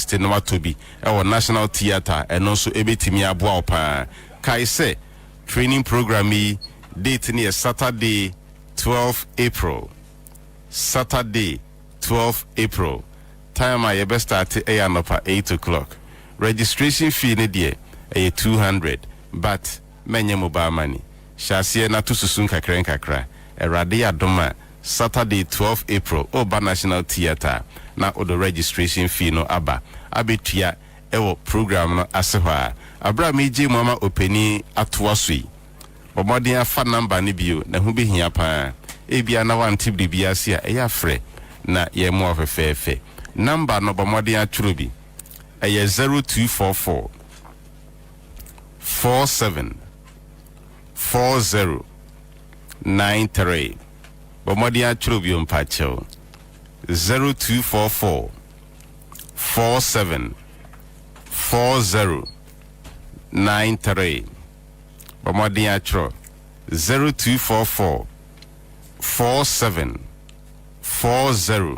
list no watobi e National Theatre eno nso ebetimi aboa opa kai say training program yi date ni Saturday 12 April Saturday 12 April time I best start anopa 8 o'clock. Registration fee ne de 200 but menye mobile money shasie na to susun kakra erade adoma Saturday 12 April Oba National Theatre na odo registration fee no aba abetua ewo program no asehwa abra meje mama openi atoasui bomodin afa number ne bio na hu behia pa ebia na wante bibia sia eya frɛ na ye mo afefefe number no bomodin atwurobi eye 0244 47 40 93 bomodin atwurobi mpacho 0244 47 40 93 bomodin atwuro 0244 47 40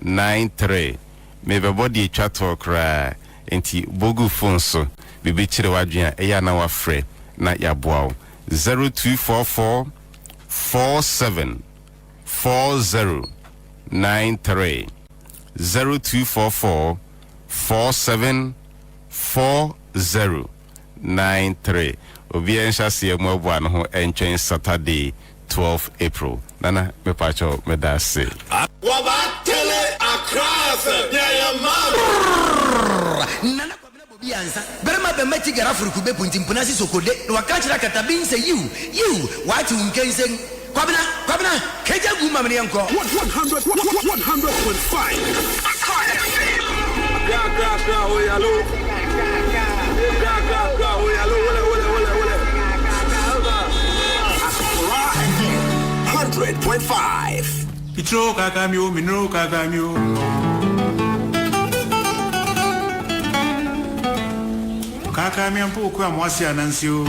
93 maybe body chato kra enti bogu phone so bibi chire wadwen eya na wafrɛ na yaboa 0244 47 40 93 0244 47 40 93 obi ensha se mo aboa no ho entwen Saturday 12 April nana me pacho me da se wabatele across ya mama nana kwa bina bobi ansa berema be meti gara furuku be punti mpuna si sokode no wakachira katabin se you wati unkensen kwa bina keja guma mne yanko 100.5 ga o yalo ga o yalo wala 100.5 Itro kakamio minro kakamio kakamia mpo kwa mwasi anansio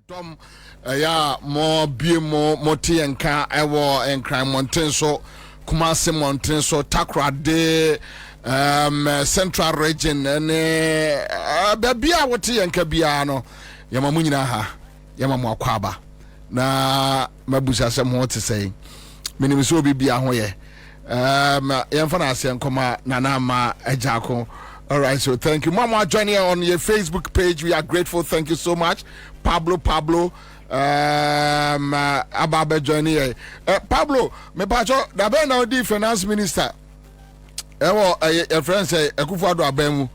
Dom ya mo bi mo tie nka ewo enkran mountain so Kumasi mountain so Takrade central region ne bia wote yenka bia no yama munyina ha yama mo akwaba na mabusa sem ho te sei minim so bibia ho ye yemfa na ase nkoma nana ma ajako. All right, so thank you. Mama joining on your Facebook page. We are grateful. Thank you so much. Pablo, Ababe joining. Pablo, me pacho, da be na di finance minister. Ewo your friend say Akufo-Addo abemu.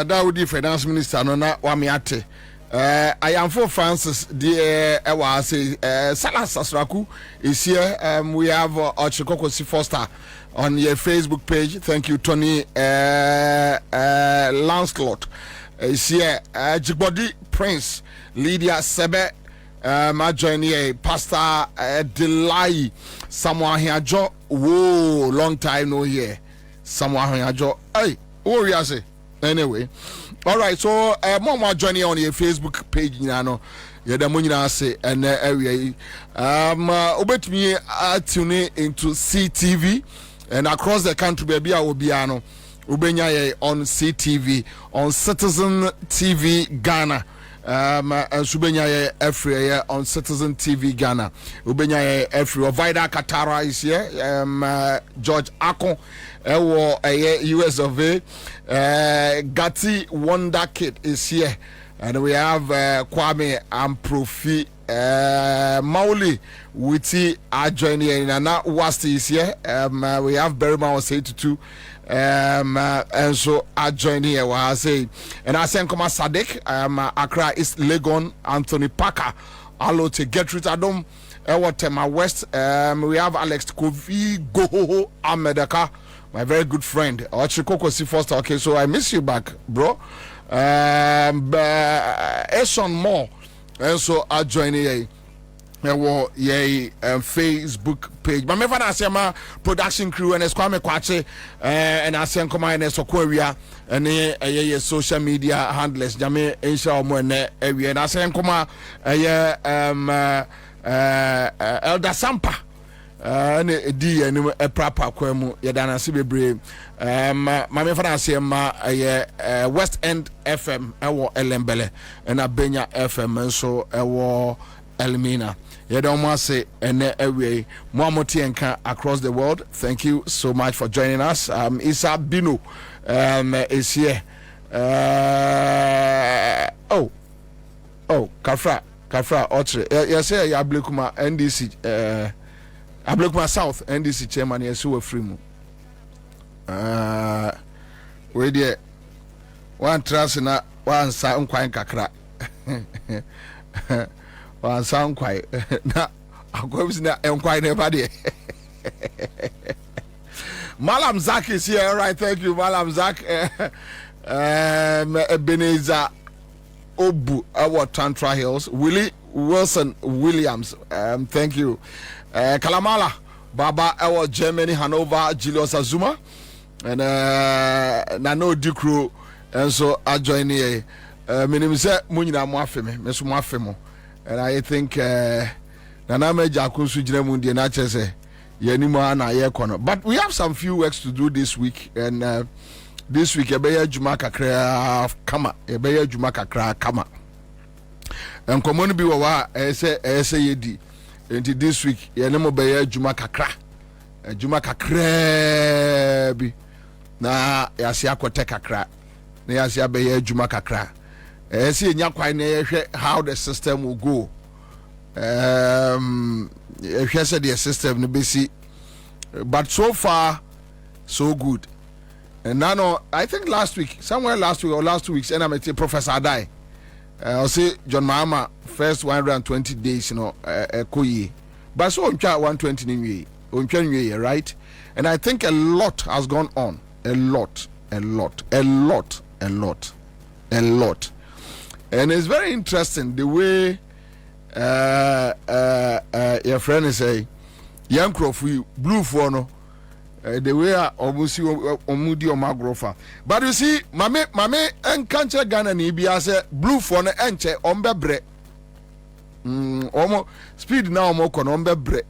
Da wo di finance minister no na wa me ate. I am for Francis the I say Salas Asraku is here. We have Ochikokosi Foster on your Facebook page. Thank you, Tony Lancelot is here. Jigbodi Prince Lydia Sebe my journey Pastor Delay someone here jo whoa long time no here someone here jo hey what you say anyway. All right, so more journey on your Facebook page, you know. Yeah, the money I say and area. Obet me tune into CTV and across the country, baby. I will be on CTV on Citizen TV Ghana. Subenya every on Citizen TV Ghana. Ubenya every Vida Katara is here. George Akon, US of A. Gatti Wonder Kid is here, and we have Kwame Amprofi Mauli Witty Adjoining and Nana Wasti is here. We have Berima was 82. And so I join here where I say, and I send Koma Sadek, Accra is Legon, Anthony Parker, Alo to Gertrude Adom, Ewatema West. We have Alex Kofi Goho Amedaka, my very good friend. Ochikokosi Foster. Okay, so I miss you back, bro. Eson Moore, and so I join here. Facebook page. But me fana say my production crew and Kwame Kwache and I say come in so Korea and social media handlers. Jame insha mo na area and I say come Elder Sampa and di and a proper kwemu yadana si bebre my me fana say ma West End FM ewo Elembele and Abenya FM and so ewo Elmina. You don't want to say away Muamotienka across the world. Thank you so much for joining us. Isa Bino is here. Kafra Otre. Yes, Ablekuma NDC Ablekuma South NDC chairman yes we free mu. We there one trust na one sound quite kakra. One sound quite na akwabisi na enquire never there. Malam Zak is here. All right, thank you, Malam Zak. Ebenezer Obu, our Tantra Hills. Willie Wilson Williams, thank you. Kalamala Baba, our Germany, Hanover, Julius Azuma, and Nano Dukru, and so I join here. My name is Munina Mwafeme, Miss Mwafemo. And I think Nana Meja Kunsujina Mundi and Achese Yenima na Yekono. But we have some few works to do this week, and this week Ebeya Jumaka Kra Kama, Ebeya Jumaka Kra Kama. And common be wa yedi. And this week Yenemo Beya Jumaka Kra. Jumaka Kra bi na Yasia Koteka Kra. Na Yasia Beya Jumaka Kra. See how the system will go. If you said the system, but so far, so good. And now, I think somewhere last week or last 2 weeks, and I met Professor Adai. I'll say John Mahama first 120 days, koye. But so 120 right? And I think a lot has gone on. A lot. And it's very interesting the way your friend is saying, young crowd blue for no, the way almost omudi or magrofa. But you see, mame and cancer Ghana ni be as a blue for no enche ombebre. omo speed na omo kono ombebre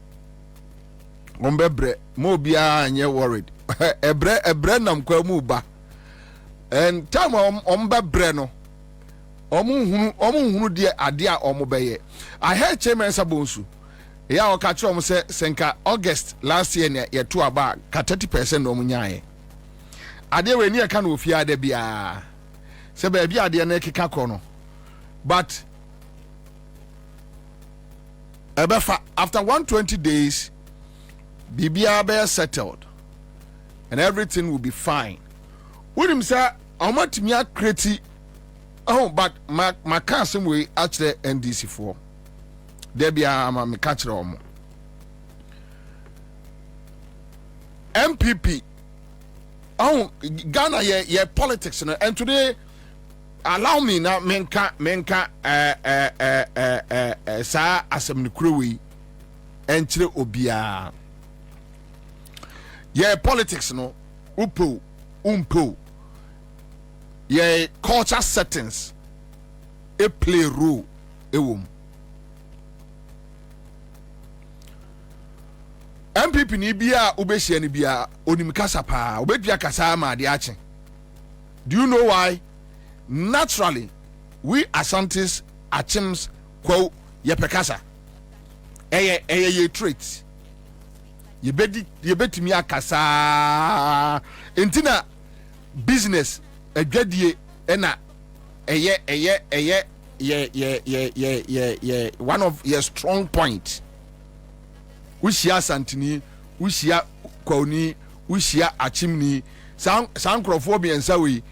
mo bia anye worried ebre nam kwa mu ba and time ombebre no omo hunu de ade a omo beye I heard chairman Sabonsu ya o ka kire omo se senka August last year ne ye to aba ka 30% omo nyaaye ade we ni e ka na ofia ade bia se ba bia ade na keka kro no but ebefa after 120 days bibia be settled and everything will be fine. With him say omatimi create but my cousin we actually NDC for there be me catch omo MPP Ghana ye politics no and today allow me now menka sa asem ne kurewi enchire obia ye politics no umpo ye culture settings a play role ewom MPP ni bia ubehia ni bia onim kasa pa obedua kasa ma de ache. Do you know why? Naturally we Asantis achims kwa ye pekasa ye traits ye betimi akasa entina business adwadie ena ye one of your strong point ushia santini ushia kwauni ushia achimni san crofobia nsawi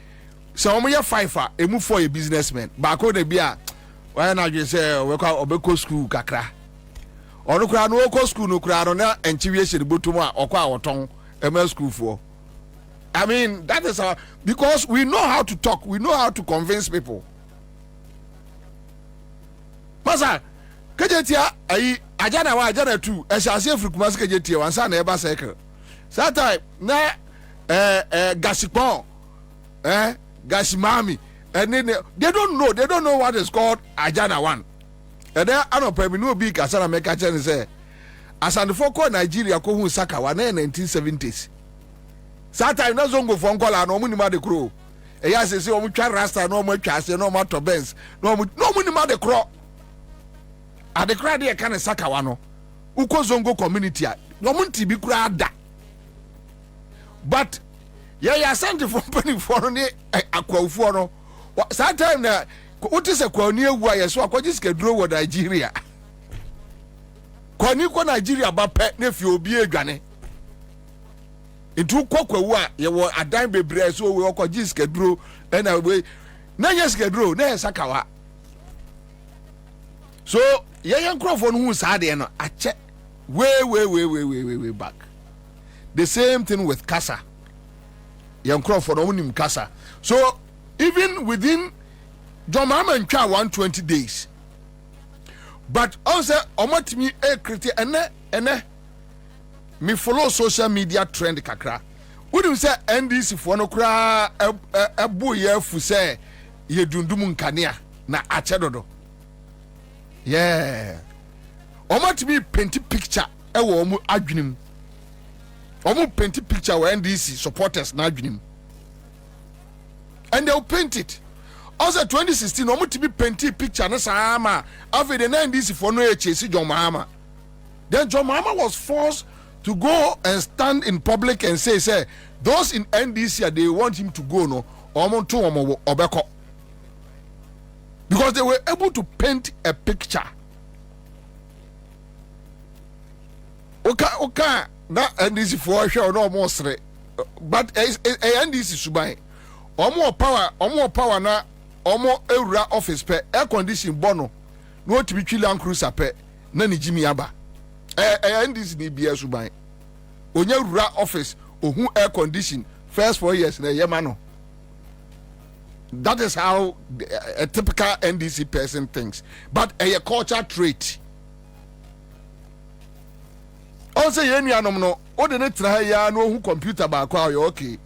so omo ye five emu for a businessman ba ko de bia why na je say we kwa obeko school kakra onu kra no ko school no kra no na enchiwie hye botum a okwa woton ema school for. I mean that is our because we know how to talk, we know how to convince people. Masa kejetia ayi ajana wa ajana tu ehase afrikumas kejetia wansa na eba cycle that time na gasipon gasimami and then they don't know what is called ajana one and then anopemi no bi kasana make chen say asandefo ko Nigeria ko hu saka wa na 1970s that time na zongo fo nkola no mu ni ma de kro eya se o mu twa rasta no mu twa ase no mu to Benz no mu ni ma de kro ade kra de ka ne saka wa no uko zongo community a no mu nti bi kra da but ya sent from penny for ni akwawfo no that time na what is a kwani ewu aye so akwaji skedro wo Nigeria kwani ko Nigeria ba pe na fi obi edwane ntu kwakwawu a ye wo adan bebre so we akwaji skedro na we na yes skedro na sakawa so ye nkrofo no hu saade no ache way back. The same thing with Kasa. Young Crawford onim Kasa. So even within John Mama and 120 days. But also omotimi kriti ene me follow social media trend kakra. Wouldn't say NDC for no kra ebu ye fu say ye dundum nkania na achedodo. Yeah. Omotimi paint picture ewo omu adwenem. Omu paint picture where NDC supporters na adwenem. And they'll paint it. Also 2016 omu to be painted picture na sama after the NDC for no HC John Mahama. Then John Mahama was forced to go and stand in public and say those in NDC they want him to go no omu to omu obeko. Because they were able to paint a picture. Okay, na NDC for sure no more straight. But NDC subai. Omo power na omo ewura office pe air condition bono no to be Land Cruiser pe na ni Jimmy aba. NDC ni bia suban. Onye ewura office ohun air condition first 4 years na yema no. That is how a typical NDC person thinks. But a culture trait. Also, yeni anom no, o de ne tra ya no hu computer ba kwa yo okay.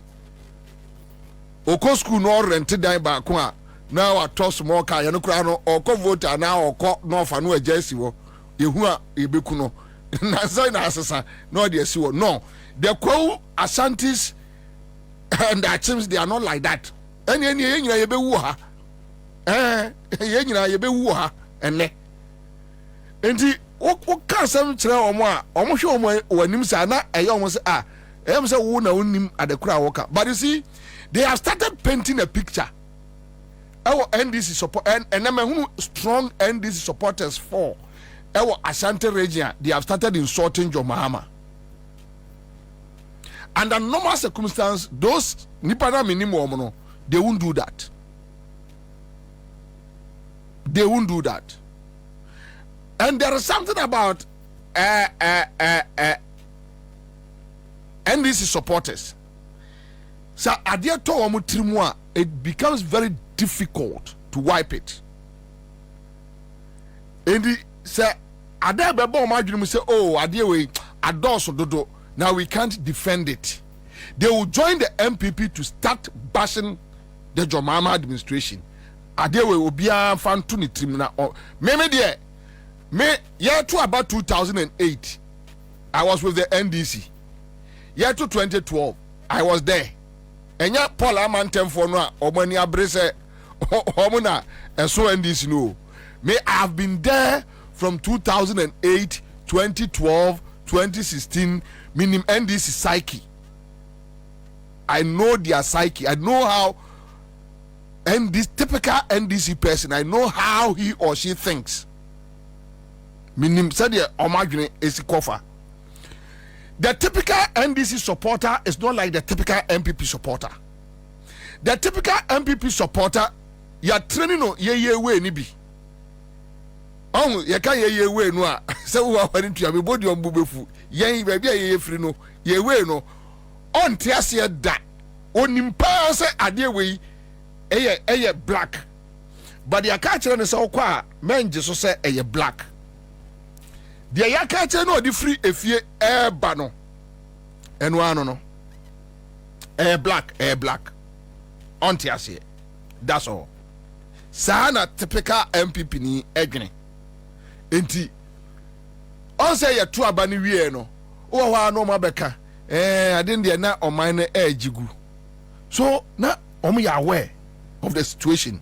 Oko school no rent dan ba kwa now I toss small car you know or co voter now or co no fa no agesi wo yehu a yebeku no na say na asesa no dey si wo no the Kwewu Asantis and the Achims they are not like that any yenyina yebewu ha yenyina yebewu ha enne enti wo ka sam kire omo a omo hwe omo wanim sa na eye omo se em say wo na wonim adekura woka but you see they have started painting a picture our NDC support and who strong NDC supporters for our Ashanti region they have started insulting John Mahama. Under normal circumstances those nipana minimum no they won't do that. They won't do that. And there is something about NDC supporters. So adia to omo trimwa it becomes very difficult to wipe it. And the say ada bebo omo adwene say oh adia we adoso dodo now we can't defend it. They will join the MPP to start bashing the John Mahama administration. Adia we obia fan to ni trim na me year to about 2008 I was with the NDC. Year to 2012 I was there. Enya Paul Amantem for no omani abrese omuna so NDC no. Me I have been there from 2008, 2012, 2016 minim NDC psyche. I know their psyche. I know how this typical NDC person, I know how he or she thinks. Minim said the omagene is kofa. The typical NDC supporter is not like the typical MPP supporter. The typical MPP supporter, you are training no ye way ni bi. Oh, you can ye way no. So we are going to have body on bubefu. Ye baby ye free no. Ye way no. On tiasia da. On impa say ade way. Eye black. But the catcher ne so kwa men just say eye black. The yakache no di free efie eba no. Enwa no. Black. Ontiase. That's all. Sana typical MPP ni edwene. Enti on say ya tu abani wie no. O wa no mabeka. Adin de na oman na ejigu. So na omo ya aware of the situation.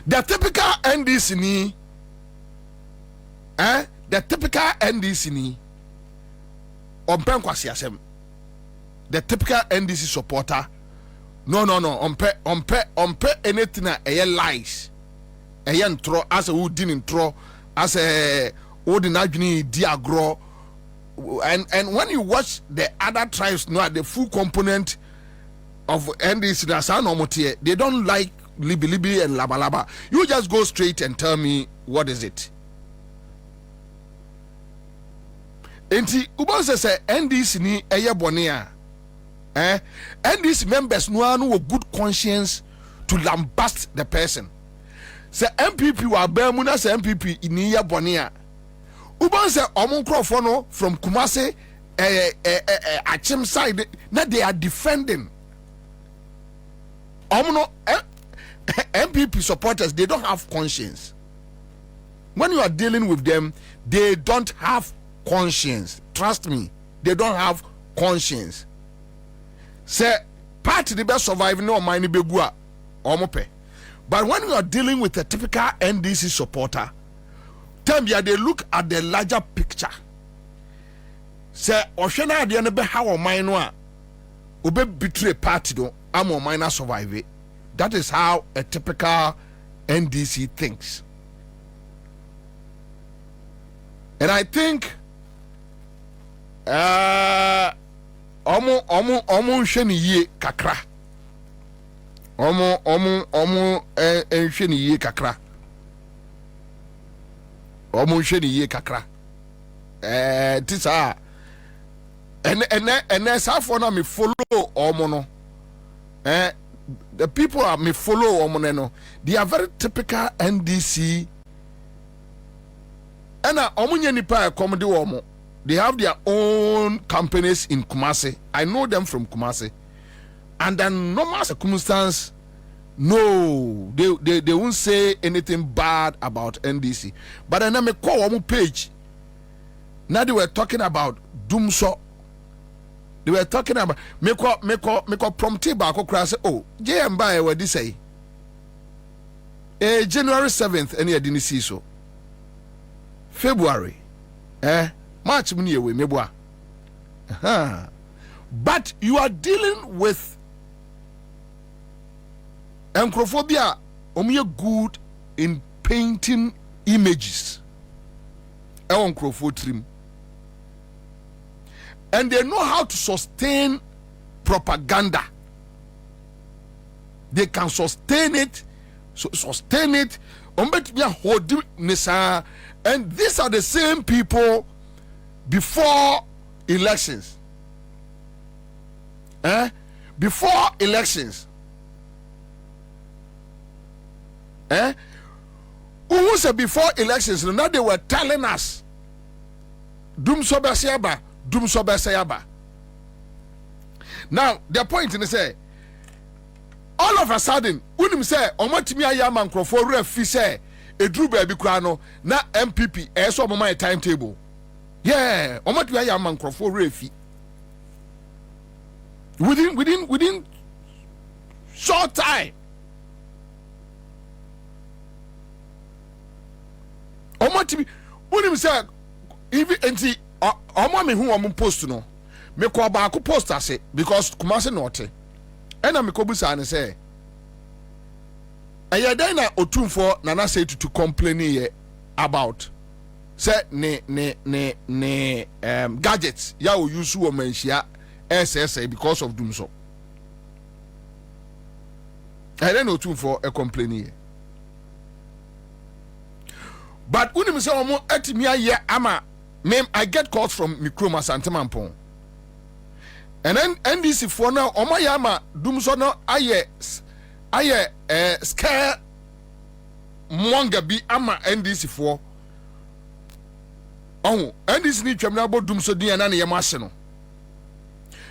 The typical NDC ni the typical NDC ni ompen kwasi asem. The typical NDC supporter no ompe anything a lies. Eye ntro as a who din ntro as a who din adwini di agro. And when you watch the other tribes no the full component of NDC they don't like libi and laba. You just go straight and tell me what is it. Enti ubonse say NDC ni eye bone a NDC members no anu with good conscience to lambast the person. Say MPP wa ba mu na say MPP ni ye bone a ubonse omo nkrofo no from Kumasi Achim side na they are defending no MPP supporters. They don't have conscience. When you are dealing with them, they don't have conscience. Trust me, they don't have conscience. Say party the best survive no money begua omope. But when you are dealing with a typical NDC supporter, they look at the larger picture. Say oshena de ne be how o man no a obe betray party do am o man survive. That is how a typical NDC thinks. And I think omo nhwe ni yie kakra. Omo nhwe ni yie kakra. Omo nhwe ni yie kakra. Tisa and safo na me follow omo no. The people are me follow omo no. They are very typical NDC. And omo nya nipa komde omo. They have their own companies in Kumasi. I know them from Kumasi. And then normal circumstance, No, they won't say anything bad about NDC. But then I call one page. Now they were talking about Dumso. They were talking about me call prompted back across. Oh, JM by what they say. January 7th, and you didn't see so. February, March, me. But you are dealing with Encrophobia. Good in painting images. Trim. And they know how to sustain propaganda. They can sustain it. And these are the same people before elections. Before elections. Who said before elections? Now they were telling us Dum Sobasayaba. Now the point in say all of a sudden, when him say Omatimi Ayaman Crawford refi say a Drew baby crano na MPP so my timetable. Yeah, Omatimi Ayaman Crawford refi. Within short time. Omatimi when him say even enti Omami who am post no me ko ba ko post ase because Kumasi North. Ena me kobusa ne say ayadan na otumfo nana say to complain here about say ne gadgets ya o use wo manhia SSA because of doom so ayadan otumfo e complain here but unim say omo atimi aye ama me I get calls from Mikroma Santemampon. And then NDC for now, Omayama, Dumsono, aye, scare Mwanga be ama NDC for. Oh, NDC need to about Dumso Diana Yamaseno.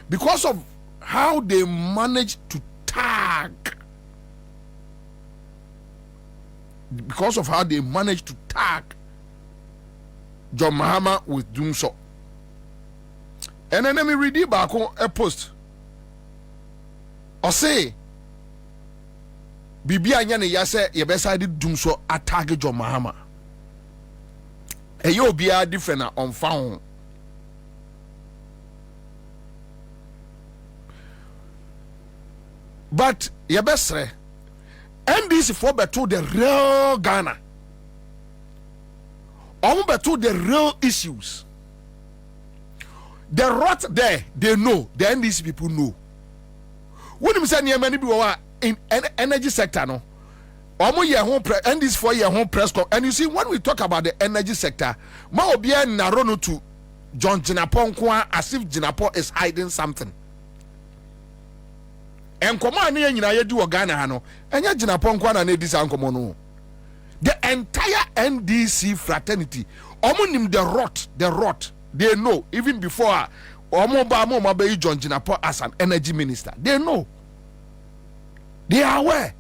Because of how they manage to tag. Because of how they manage to tag John Mahama with Dumso. And then let me read it back on a post. Or say, Bibi Anyane Yase, ye decided Dumso attack John Mahama. And you'll be a different on found. But ye best say, NDC for beto the real Ghana. Beto the real issues. The rot there, they know. The NDC people know. When you say many people are in energy sector, no. NDC for your home press corps. And you see, when we talk about the energy sector, ma obia narono to John Jinapon as if Jinapo is hiding something. And command you do Ghana, no. And ya Jinapon na ne this no. The entire NDC fraternity, the rot. They know even before Omo John Jinapo as an energy minister. They know. They are aware.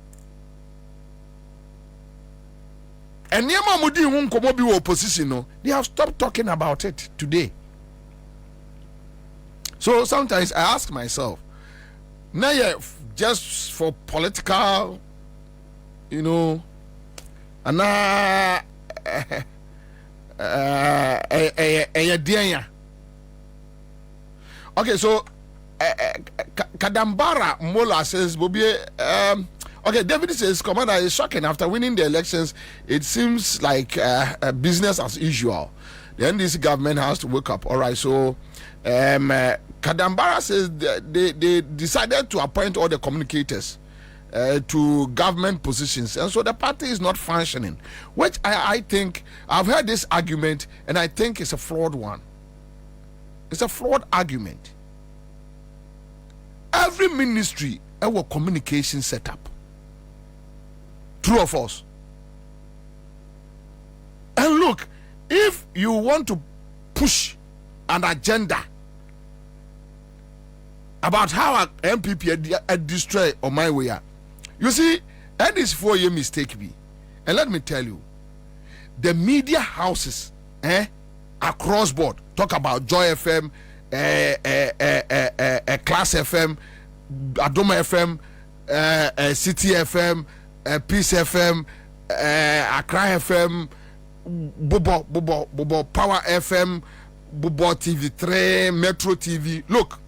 And Yama Mudi won't come be opposition. No, they have stopped talking about it today. So sometimes I ask myself, now just for political, and okay, so Kadambara Mola says, okay, David says, Commander, is shocking. After winning the elections, it seems like business as usual. The NDC government has to wake up. All right, so Kadambara says they decided to appoint all the communicators to government positions, and so the party is not functioning, which I think I've heard this argument, and I think it's a flawed one. It's a flawed argument. Every ministry our communication setup, true or false? And look, if you want to push an agenda about how MPP destroy on my way, you see, And this 4 year mistake be. And let me tell you, the media houses across board talk about Joy FM, Class FM, Adoma FM, City FM, Peace FM, Accra FM, Bobo Power FM, Bobo TV3, Metro TV. Look,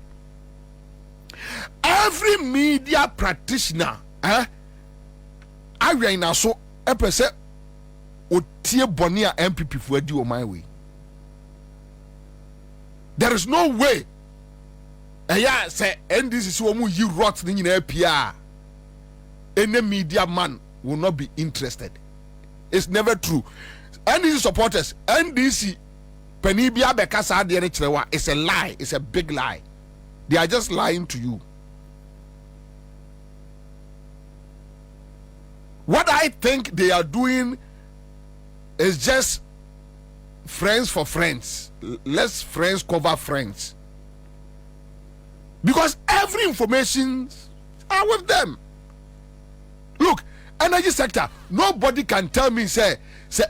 every media practitioner, I read now so a person otie bonia MPP for do my way. There is no way. Yeah, say NDC womu you rot in APR. Any media man will not be interested. It's never true. NDC supporters, NDC Penibia Bekasa Dianichrewa, it's a lie. It's a big lie. They are just lying to you. What I think they are doing is just friends for friends. Let's friends cover friends. Because every information are with them. Look, energy sector, nobody can tell me say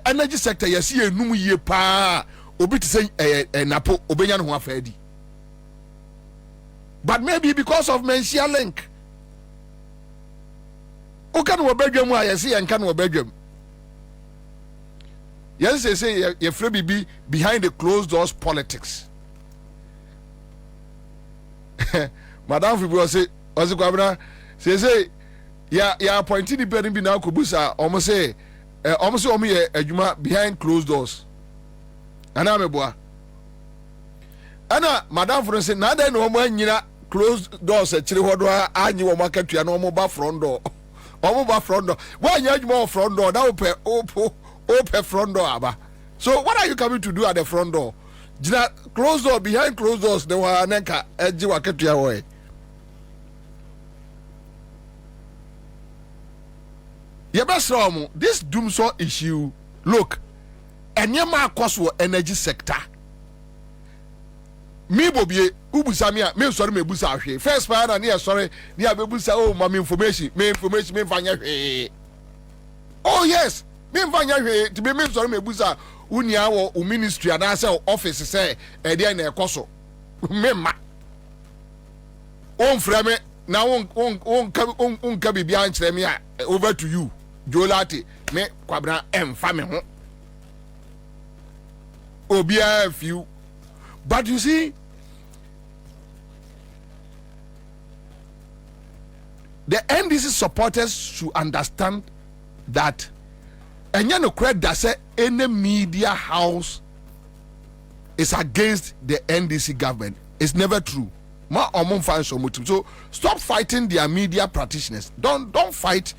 energy sector you see a numu ye pa obi to say napo obenya no afadi. But maybe because of Mensia link. O kan wo bedwam a yesi en kan wo bedwam. Yes, they say your free be behind the closed doors politics. Madam Fibu say Kwabena say ya appointed the person be now kubusa almost say omo adwuma behind closed doors. Ana meboa. Ana Madam Fibu say na dey no omo anyina closed doors e chiri hodo anyi wo makatua na omo ba front door. Omo ba front door. Why anya adwuma front door na open front door aba. So what are you coming to do at the front door? Closed door, behind closed doors, they were aneka edge waketua way. Yebesramu, this doomsday issue, look, enyema akoswo energy sector. Me bobie ubusamia me sorry me busa hwe. First pa na ne sorry ne abebusa oh my information me fanya hwe. Oh yes, me fanya hwe to be me sorry me busa unia wo ministry and say office say e dey na ekoso. Me ma. On frame na on ka bibia nkyere me over to you. Jolati me kwabra emfa me ho. Obia few. But you see, the NDC supporters should understand that and no credit that say any media house is against the NDC government. It's never true. So stop fighting their media practitioners. Don't fight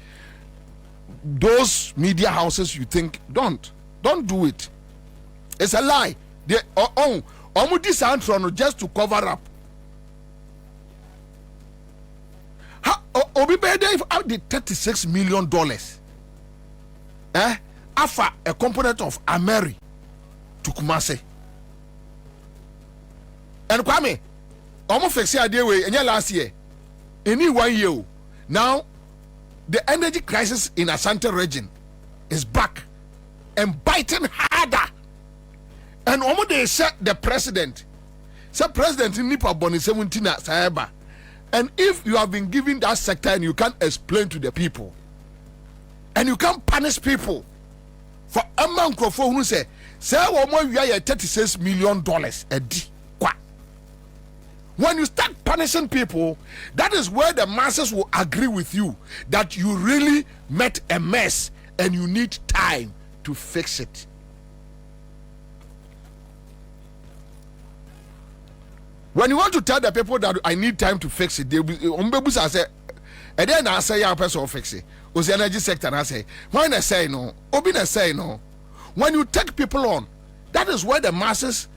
those media houses you think. Don't do it. It's a lie. They just to cover up. Obi Bede out the $36 million. Afa a component of Ameri to Kumase. And Kwame, almost fixed the idea way last year. Any 1 year now, the energy crisis in Asante region is back and biting harder. And almost they said the president in Nipa Boni 17 Saeba. And if you have been given that sector and you can't explain to the people, and you can't punish people for a man who say $36 million a day. When you start punishing people, that is where the masses will agree with you that you really met a mess and you need time to fix it. When you want to tell the people that I need time to fix it, they will say, and then I say, yeah, person will fix it. Was the energy sector, and I say, when I say no, Obina say no. When you take people on, that is where the masses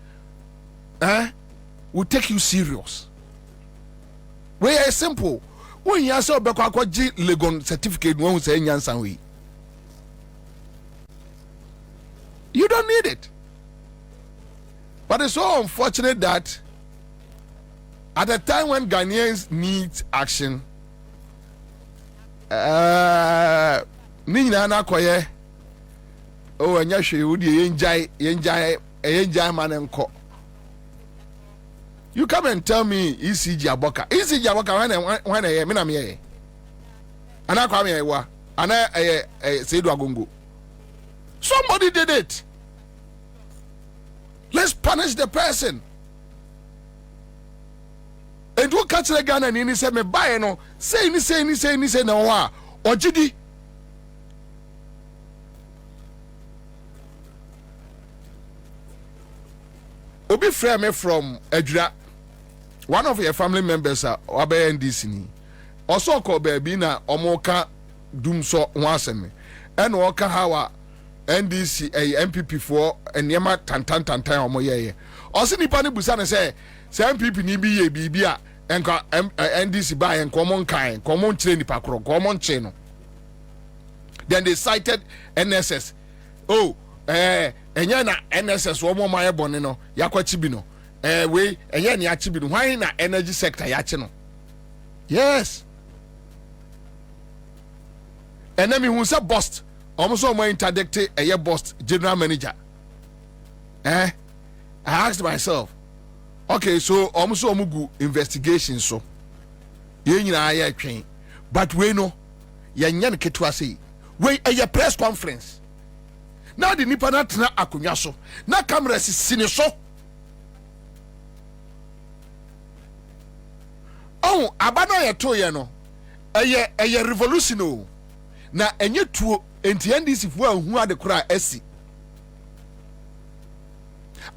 will take you serious. Where it's simple. When you say Legon certificate, one will say Nyansanwi. You don't need it. But it's so unfortunate that at a time when Ghanaians need action, ni nyina na koye o anya hwe wo die yenjai man enko. You come and tell me ECG aboka when I me na me ana kwa me wa ana Seidu Agongo. Somebody did it. Let's punish the person. And who catch the gun and he said me buy no say no wa ojidi. Obi frame me from Edra. One of your family members are Obe NDC ni. Also call baby na omoka dum so wansem. And oka hawa NDC MPP for enema tantan omo ye. Also nipa ne busa ne say MPP ni bi ye bibia enka NDC ba en common kind common train nipa kro common chain no. Then they cited NSS. Oh, enya na NSS wo mo maye bone no yakwachi bi no. We enya na yachi bi no. Why na energy sector yachi no? Yes. Enemy who say bust. Almost all my interdict a bust general manager. I asked myself, okay, so almost all mugu investigation so. Ye nyina aye twen. But we know ye nyan ketwa say. We a press conference. Now the nipa na tena akonya so. Na camera sine so. Oh, abano ye to ye no. Eye revolution o. Na enye tuo enti NDC fo ahu ade kura asi.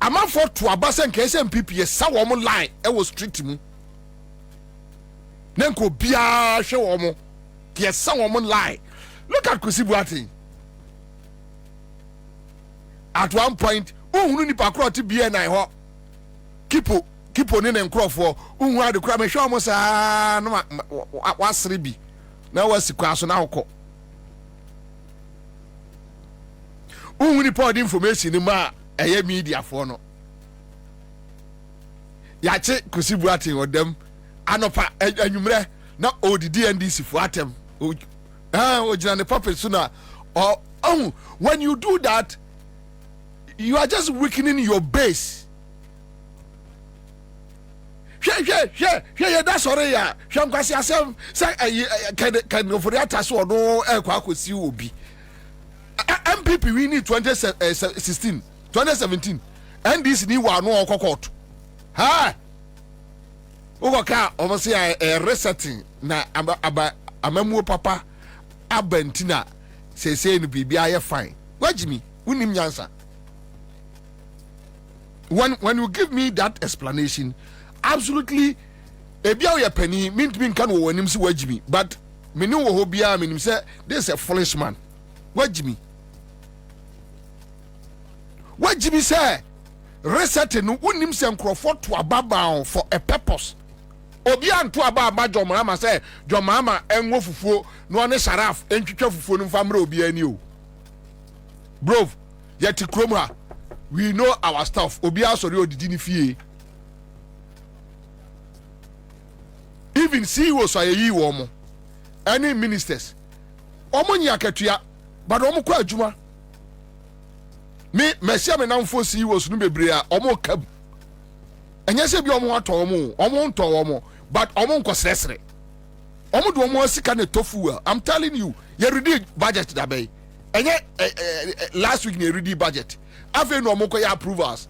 Amafo to abasa nke SMPP ye sa wo mo line e wo street mu. Nenko bia hwe wo mo. Ye sa wo mo line. Look at Kusibuati. At one point, uhunu ni pakro ti bia na ho. Kipo ne nkrofo uhu ade kura me hwe mo sa no wasere bi. Na wasikwa so na hokọ. Uhuni pod information ni ma eye media for no. Yache Kusibuati odem anopa anwumre na odidi NDC for atem. Ojina ne puppet sooner. Oh, when you do that, you are just weakening your base. Yeah, that's already ya. Shamkwasi asem say can go for that so no kwa akosi obi. MPP we need 2016, 2017. NDC ni wa no court. Ha. Ogoka almost a resetting na amamu papa abentina say no bibia aye fine. Wajimi, unim nyansa. When you give me that explanation, absolutely ebia ye penny mean kan wo wanim se wajimi, but me no wo bia menim say this is a foolish man. Wajimi say resetting no unim se nkrofo to ababa for a purpose. Obi anto ababa jomama say jomama enwo fufuo no ne sharaf entwetwa fufuo no famre obi ani o. Bro, yet krom ha. We know our stuff. Obi asori odidi ni fie. Even CEOs are yi wo mo. Any ministers. Omo nya akatua, but omo kwa adwuma. Me mesia me namfo CEOs no bebre a omo kab. Enye se bi omo ato omo nto omo, but omo nkosresre. Omo do omo sika ne tofu a. I'm telling you, you ready budget da bay. Enye last week ne ready budget. Afi no omo ko ya approvals.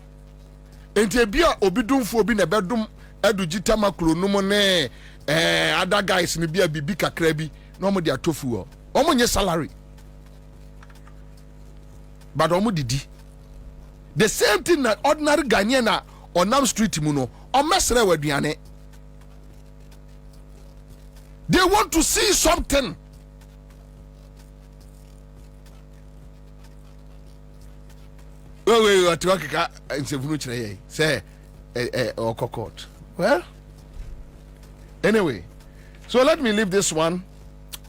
Enti bia obidumfo obi na bedum adugita makronum ne other guys ne bia bibi kakra bi no omo dia tofu o. Omo nye salary. But omo didi. The same thing na ordinary Ghanaian na onam street mu no. Omesre waduane. They want to see something. Wait, what ka nsefunu kire ye. Say court. Well, anyway, so let me leave this one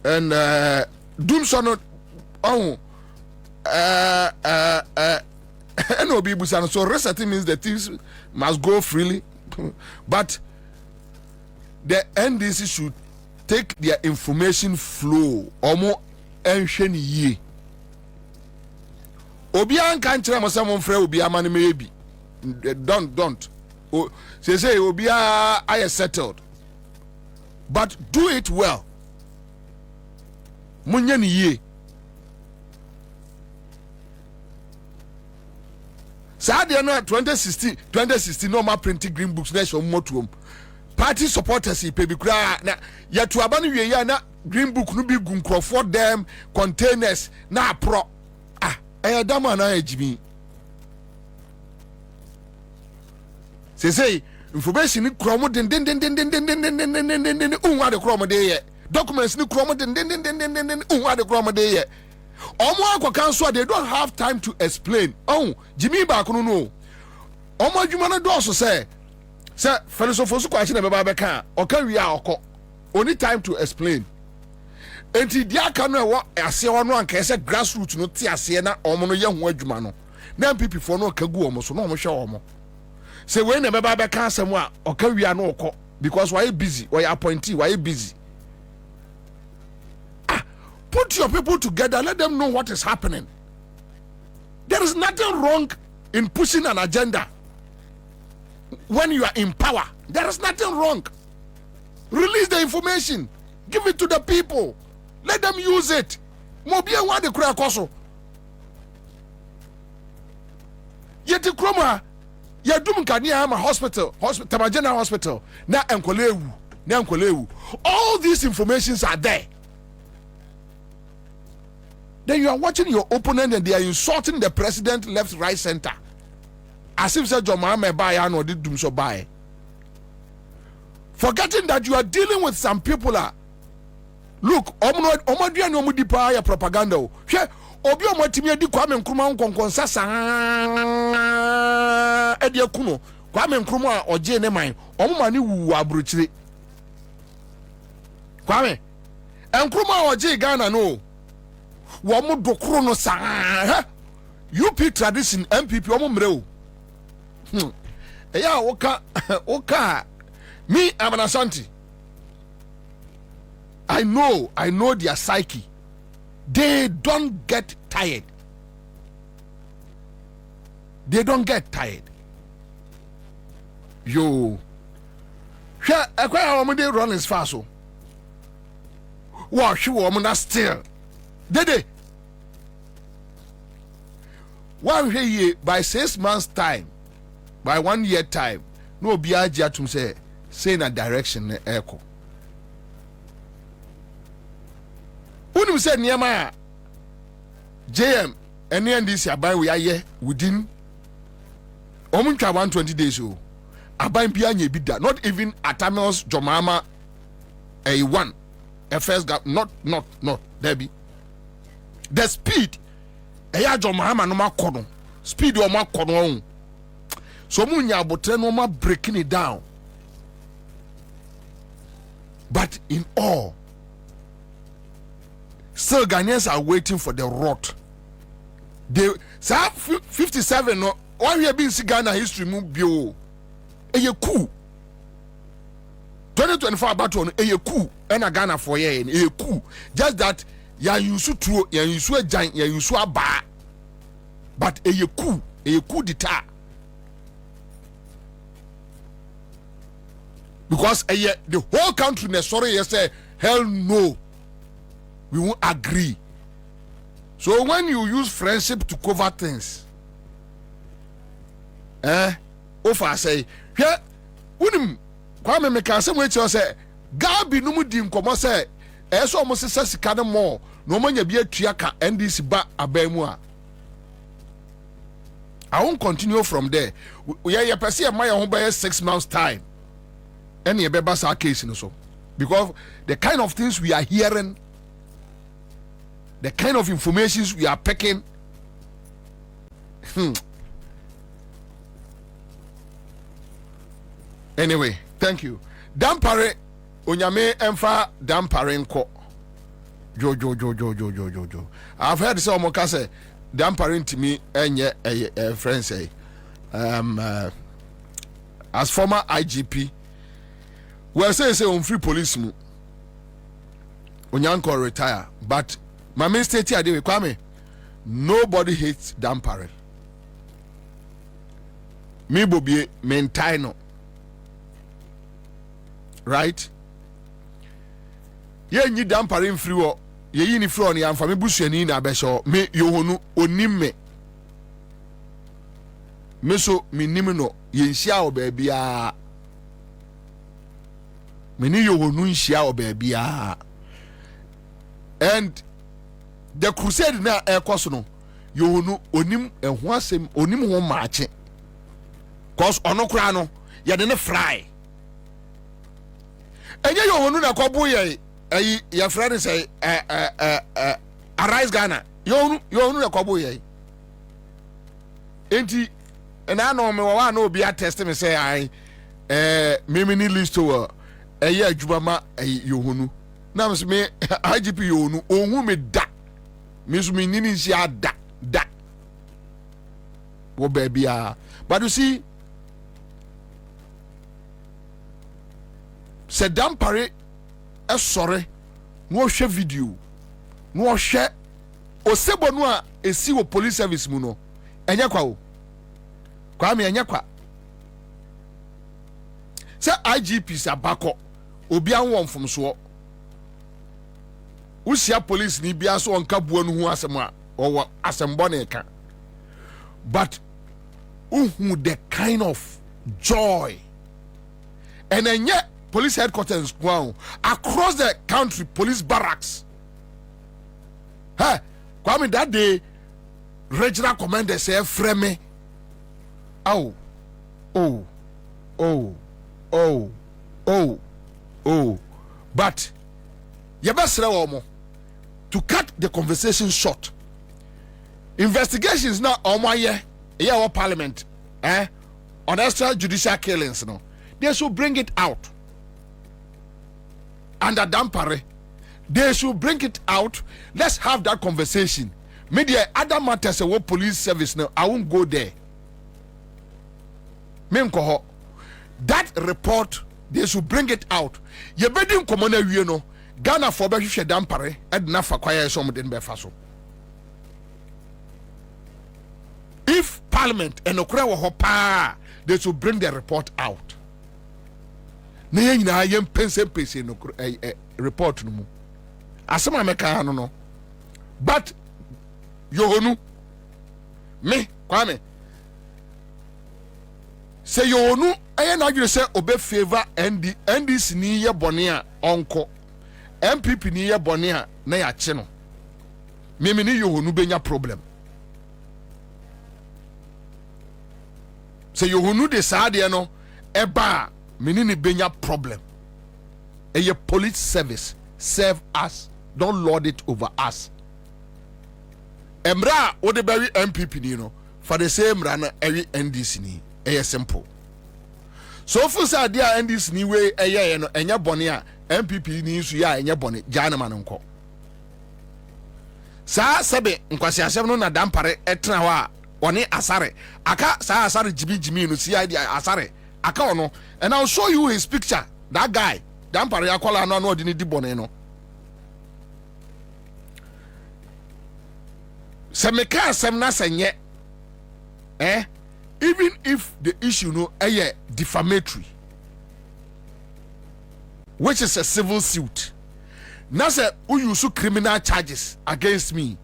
and doom sono NOB busan. So resetting means the things must go freely, but the NDC should take their information flow ɛnhwɛ ne yie obiara nka nkyerɛ mo sɛ momfrɛ obiara ma no mɛyɛ bi don't say obiara ayɛ settled but do it well munyɛ ne yie saa deɛ no 2016 no ma printing green books na ɛhyɛ mmotuom party supporters yi pebi kura na yɛto aba no wie ya na green book no bi gu nkurɔfoɔ dɛm containers na aprɔ ɛyɛ dam ana ɛgyimi say information ni kura mo den unwa de kura mo de yɛ documents ni kura mo den unwa de kura mo de yɛ omo akɔka nso they don't have time to explain Jimmy ba kono no omo adwuma no do so say felosofo so kwachi na beba beka oka wi a okɔ only time to explain enti dia aka no ɛwɔ ase hɔ no anka ɛsɛ grassroots no ti ase na omo no yɛ ho adwuma no na MPP fo no ka gu omo so no omo hwɛ omo say we na beba beka asɛm a oka wi a no okɔ because why busy why appointee why busy. Put your people together, let them know what is happening. There is nothing wrong in pushing an agenda when you are in power. There is nothing wrong. Release the information, give it to the people, let them use it. Mobia wa de kura koso. Yeti kroma ya dum kania ama hospital, Tamajena hospital, na enkolewu. All these informations are there. Then you are watching your opponent and they are insulting the president left, right, center. As if said John Mahama buy no did doom so buy. Forgetting that you are dealing with some people look, omodia no mudi pa ya propaganda. Hwe obi omotimi edi Kwame Nkrumah nkonkonsa sa edi akuno. Kwame Nkrumah oje ne man. Omuma ni wu abrochire. Kwame Nkrumah oje Ghana no. Womu dokro no sa UP tradition MPP womu mreo eya oka me I'm an Ashanti. I know their psyche. They don't get tired. Yo ekwa womu dey run as fast so wa hwe womu na still Dede. One year by 6 months time, by 1 year time, no be ajatum say na direction echo. Unim say niyama JM NNDC aban we aye within omuntwa 120 days o. Aban bia nya bi da, not even Atamios Jomama A1 FS gap not there be. The speed eya Mahama no makono speed o makono so munya abotre no ma breaking it down, but in all still Ghanaians are waiting for the rot. They say 57 no one year been Ghana history mu bio eye coup 2024 about on eye coup and Ghana for year eye coup just that ya yusu tuo ya yusu ajan ya yusu aba but eye coup d'etat because the whole country na sorry you say hell no we won't agree. So when you use friendship to cover things ofa say here unim Kwame meka say we say Gabi no mu di nkomo say eso mo sesa sika no mo no manya bi atua ka NDC ba abamu a I won't continue from there. We pese e my ho by 6 months time any e beba sa case no so because the kind of things we are hearing, the kind of informations we are picking anyway, thank you. Dampare onyame emfa dampare nko jo I've heard say omoka say dampare ntimi enye friend say as former IGP we say on free police mu onyanko retire but my main state here dey Kwame. Nobody hates Dampare. Me bobie mentai no. Right? Ye nyi Dampare mfiri wo. Ye yi ni free on ya mfa me busuani na abehyo. Me Yohonu onim me. Me so me nim no ye nhia wo ba bia. Me ni Yohonu nhia wo ba bia. And the crusade na ekoso no Yohonu onim eho asem onim ho maache cause ono kura no ye de ne fry enye Yohonu na kobo ye ayi ya fry say Arise Ghana Yohonu na kobo ye enti na no me wa na obi attest me say ai me ni list to eye adwuma ma Yohonu na me IGP Yohonu ohun me da me so me nini si ada da wo baby but you see se Dampare e sore no hwe video no hwe osebo no a esi wo police service mu no enye kwa wo kwa me enye kwa se IGP sa bako obi anwo mfomso usia police ni bia so onka buo no hu asem a owo asembo na eka but who the kind of joy and then yet police headquarters wow across the country police barracks hey Kwame that day regional commander say frame oh but yebesre wo mo to cut the conversation short. Investigations now on my year parliament on extrajudicial killings no. They should bring it out. Under Dampare, they should bring it out. Let's have that conversation. Media other matters what police service now. I won't go there. That report they should bring it out. You bedding commander you know. Ghana for be hwehwe Dampare edna fa kwaya so mden be faso if parliament enokura wo ho pa they should bring the report out na yina yem pense no report no mu asema meka no but Yohonu me Kwame say Yohonu aye na adwere say obe favor NDC ni ye bone a onko MPP ni ye bone a na ya che no meme ni Yohonu benya problem say Yohonu de saade no eba meni ni benya problem eye police service serve us, don't lord it over us. Emra wo de bari MPP ni no for the same run every NDC ni eye simple. So for say dia NDC ni we eye no enya bone a MPP ni su ya enya bone jana man nko sa sebe nkwasi asem no na Dampare etena ho a one asare aka sa asare jimi no si asare aka ono, and I'll show you his picture. That guy Dampare akola no no di bone no se meka asem na senye even if the issue no defamatory, which is a civil suit. Now say who use criminal charges against me.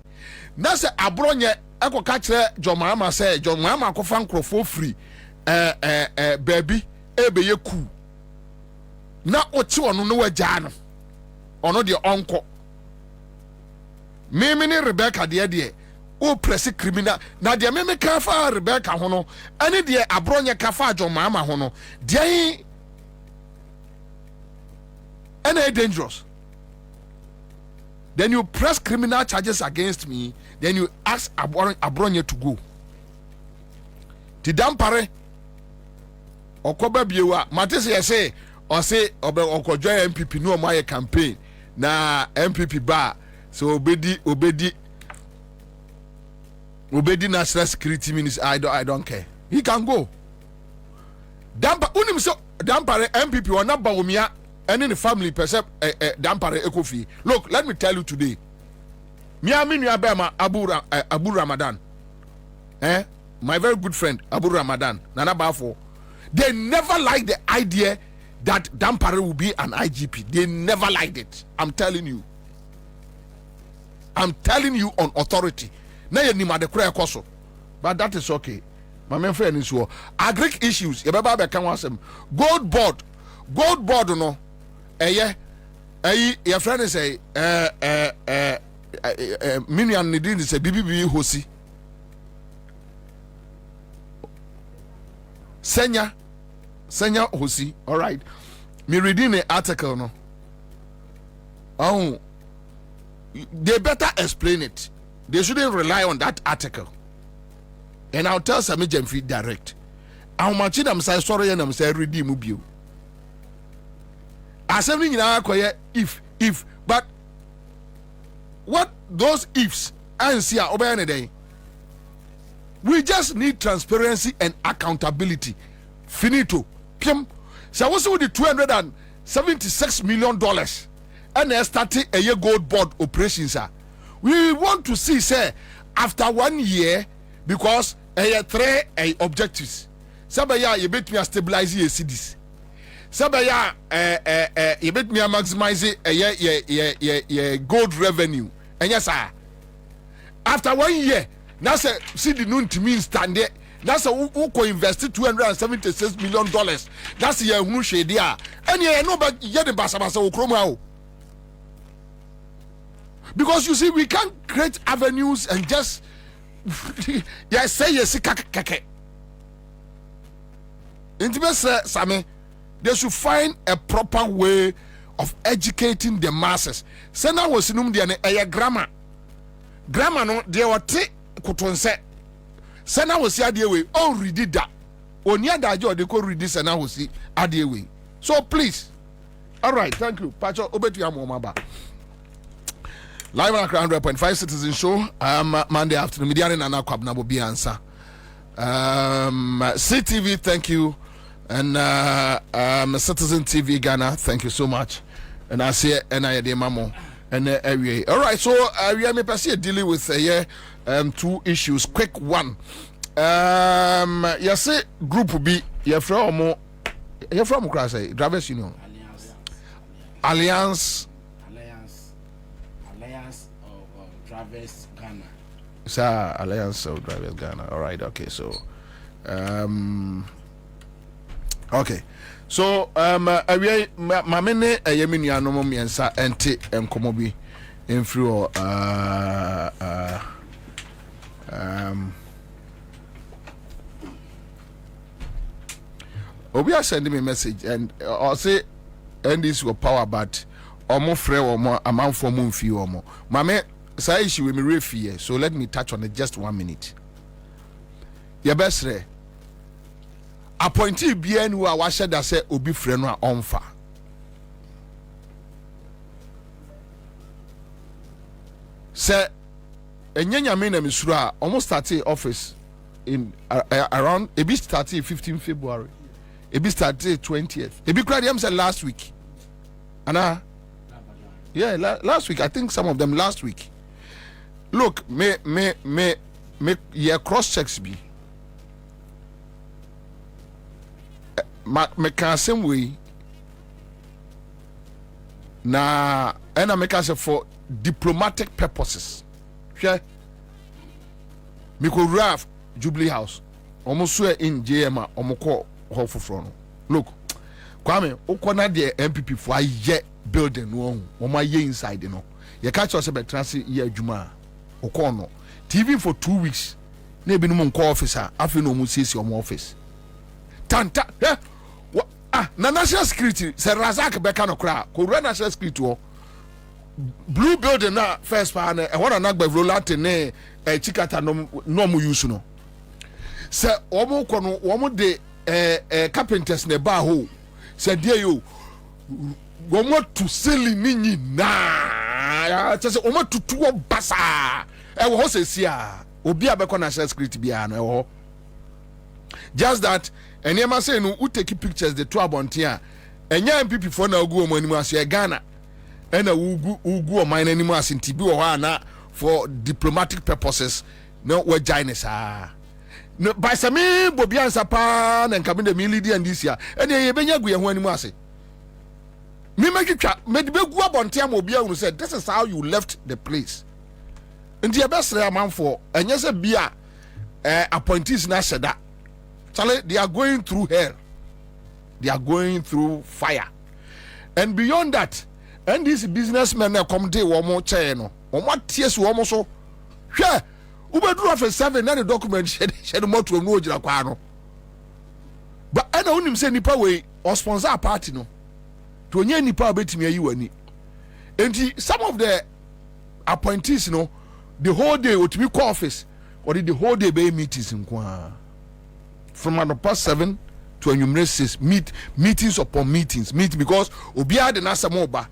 Now say abronye eko kachre John Mahama say John Mahama ko fan crofo free baby ebeye ku. Na ochi ono no wagya no. Ono de onko. Me ni Rebecca de o press criminal. Na de me ka fa Rebecca ho no. Ani de abronye ka fa John Mahama ho no. De and it's dangerous. Then you press criminal charges against me. Then you ask Abronye to go. The Dampare Okoba Biewa Matisse say or say Okojoy MPP no my campaign na MPP bar so obedi national security minister. I don't care. He can go. Unim so Dampare MPP or not Bawumia. And in the family percept Dampare Ekofi. Look, let me tell you today. Miami Nuabema Abu Ramadan. My very good friend Abu Ramadan, Nana Bafo. They never liked the idea that Dampare will be an IGP. They never liked it. I'm telling you. I'm telling you on authority. But that is okay. My main friend is war. Agric issues. Gold board no. Your friend is a Minian Nidin is a BBB Hosi. Senya Hosi. All right. Me reading the article no. Oh, they better explain it. They shouldn't rely on that article. And I'll tell Sami Jemfi direct. How much them say sorry and I'm say redeem you. Assembly in our if, but what those ifs and see are over any day. We just need transparency and accountability. Finito. Pim. So what's with the $276 million and they started a year gold board operations? We want to see, say, after 1 year, because three objectives. Sabaya, you bet me a stabilize your cities. Sabaya, you bet me a maximize a gold revenue. And yes, sir. After 1 year, now say, see the noon to me stand there. That's a who invested $276 million. That's the who shade there. And yeah, no, but yet the Basabasa will come out. Because you see, we can't create avenues and just yeah, say yes, kake. Intimacy, Sami, they should find a proper way of educating the masses. Sena was in a grammar. Grammar no, they were take kutonse. Sena was the way. Oh, read it that. Onya dajo they could read this and I will see the way. So please, all right, thank you. Pacho, obeti amomaba. Live on Accra 100.5 Citizen Show. Monday afternoon. Mediani Nana Kwabna will be answer. CTV, thank you. And Citizen TV Ghana, thank you so much. And I say NIA Mamo and area. All right, so we are dealing with two issues. Quick one. You say Group B. You're from Drivers Union. Alliance. Drivers Ghana. Sir, Alliance of Drivers Ghana. All right, okay, so okay. So my mene yemini anomo miensa ente enkomobi influ Obi send me a message and I'll say and this will power but omo frɛ omo amanfo mo mfi omo mame say issue with me refi, so let me touch on it just 1 minute. Your best re appointee bien who are washed that say obi frɛ no onfa. Say enyanya me na misura almost started office in around a bit started 15 February. A bit started 20th. A bit cried them said last week. Anna yeah, last week I think some of them last week. Look, me cross checks be. Me can same way. Na and I make us for diplomatic purposes. Sure. Me ko raf Jubilee House. Almost swear in JMA omoko ho front. Look, Kwame, okona the MPP for a building no my year inside you know. You catch us about transit year Juma. Okono TV for 2 weeks. Na ebi no mo call officer. Afi no mo sisi omo office. Tanta na national security se Razak beka no kra. Ko run national security o. Blue building na first pa na e wona na gba rolant ne chikata no mo use no. Se omo kono omo de carpenters ne ba ho. Se die yo womo to seli ni na just omo tutu basa e wo se sia obi abeko national security bia no e wo just that enema say no u take pictures the two abonte a enya MPP for na ogu omo animu ase Ghana e na ugu o man animu ase ntibi wo ha na for diplomatic purposes no we Chinese no by some Bobian Sapa and coming the military and this year and ye benya gu ye ho animu ase me makitwa me de begu abontia ma obi ahunu said this is how you left the place nti ye best man for enye se bia appointees na sheda Charlie, they are going through hell, they are going through fire, and beyond that and these businessmen na come dey one more chair no what tears one more so hwe ubedru after 7 na the document shed motor no ojira kwa no but ana unim say nipa we or sponsor a party no to onye nipa betimi ayi wani enti some of the appointees no the whole day otimi call office or the whole day be meetings nkwa from past 7 to enumerate 6 meetings upon meetings because obia de na samoba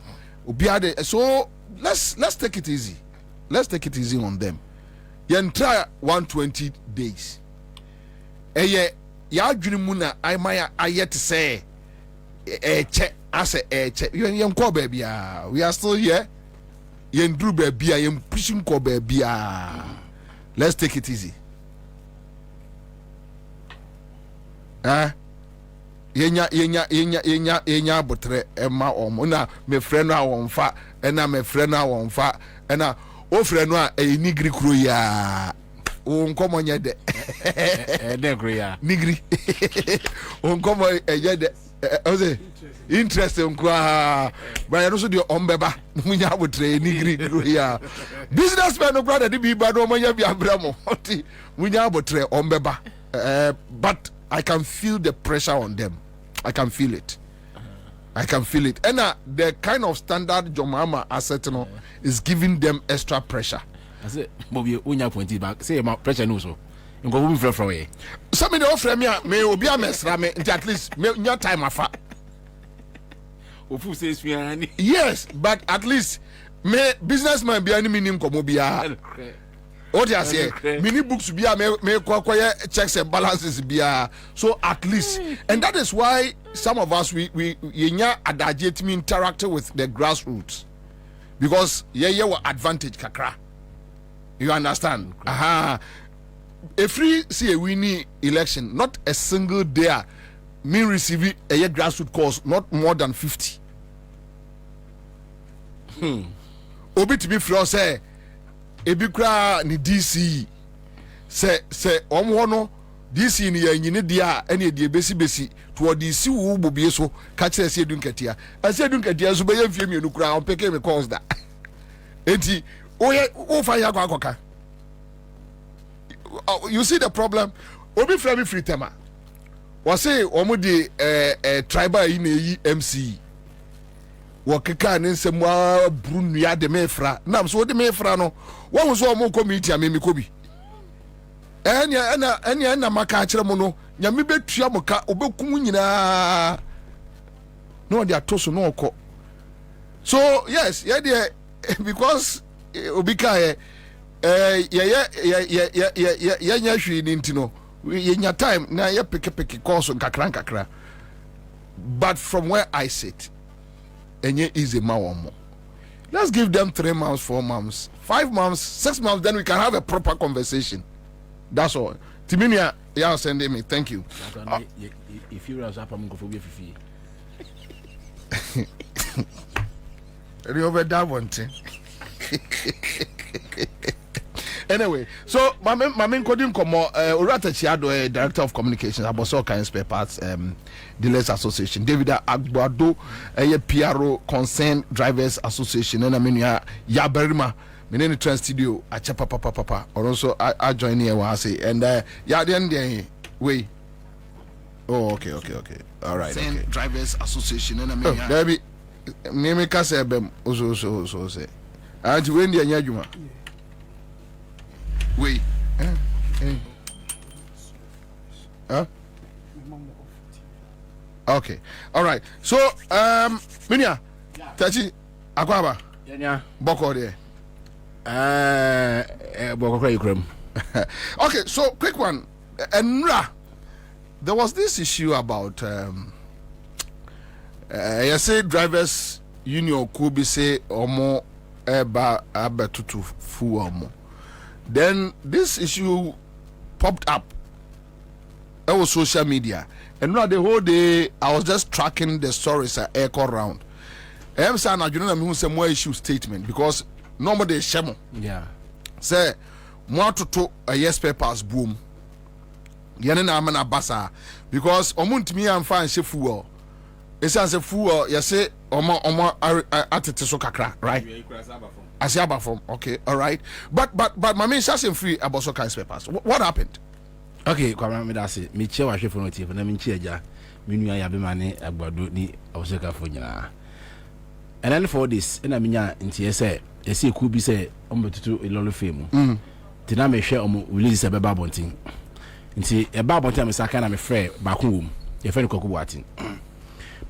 obia de so let's take it easy on them. You try 120 days. Eye ya adwene mu na aimaya ayet say che ase che yen ko ba bia we are still here yen dru ba bia yen pushing ko ba bia. Let's take it easy. Yenya botre ema omo na me frɛ no a wɔmfa ɛna me frɛ no a wɔmfa ɛna o frɛ no a nigri kuro ya o nkomo nye de de kuro ya nigri o nkomo ye de o say interest nkwa ba ya no so de ombeba munya botre nigri kuro ya businessman no brother de bi ba no manya bi abramo oti munya botre ombeba but I can feel the pressure on them. I can feel it. And the kind of standard Jomama asset is giving them extra pressure. I say, Bobby, unya pointed back. Say my pressure no so. You go move from away. Some of the offer me may obi a mesra me at least me your time afa. Ofu says me yes, but at least me businessman be any minim komo bia. What you say? Mini books be me checks and balances be so at least, and that is why some of us we adagate me interact with the grassroots because were advantage kakra. You understand? Aha. If we see a winning election, not a single day me receive a grassroots calls not more than 50. Obi to be free say. Ebikra ni DC se omwo no DC ni yanyine dia ene de besi to DC wo bobie so ka kire se edunkatia ase edunkatia so be yamfie mienu kura on peke me calls da enti o fa ya kwakoka you see the problem obi fra me free tema we say omo de tribal yi na yi MC wakeka ne nsem wa brunu ya de mefra nam so de mefra no wo so mo committee amemi kobi enya maka kire mo no nyame betua mo ka obekum nyina no de atoso no okọ so yes yeah there because obika nya hwi ni ntino nya time na ye peke course nkakra but from where I sit enye easy mawomo. Let's give them 3 months, 4 months, 5 months, 6 months, then we can have a proper conversation. That's all. Timinia, yeah, sending me. Thank you. If you are up, I'm going to be over that one thing. Anyway, so my main coding como Urata Chiado, Director of Communications, Aboso Kind Spare Parts Dealers Association, David Agbado, PRO Concerned Drivers Association, and I mean ya Berima, Minini Trans Studio, Achapa Papa, or also I join here I say, and ya the end way. Oh, okay. All right. Okay. Drivers Association, and I mean, baby, Mimi Kasebem, so say. And to win the Yajuma. Wait. Okay. All right. So, Minya, Tachi, Akwaba. Boko there. Boko. Okay. So, quick one. Enra, there was this issue about I say drivers union could be say or more eba abetutu fuel mo. Then this issue popped up. It was social media, and now the whole day I was just tracking the stories I echo around. I'm saying I don't know some more issue statement because normally shemo. Yeah. Say more to a yes papers boom. Yene na amana basa because omuntimi amfa nche fuel. Esa se fuel you say omo atete so kakra, right? Asiaba from. Okay, all right. But my main shashin free about so kind papers. What happened? Okay, kwama me da se me che wa hwefo no tie na me nchi agya me nua ya be mane agbado ni awoseka fo nyina. And then for this na me nya ntie se ese ku bi se ombetutu ilolo femu. Ti na me hwe omo release be ba bontin. Nti e ba bontin me saka na me frɛ ba ko wom. Ye fɛ no kokubu atin.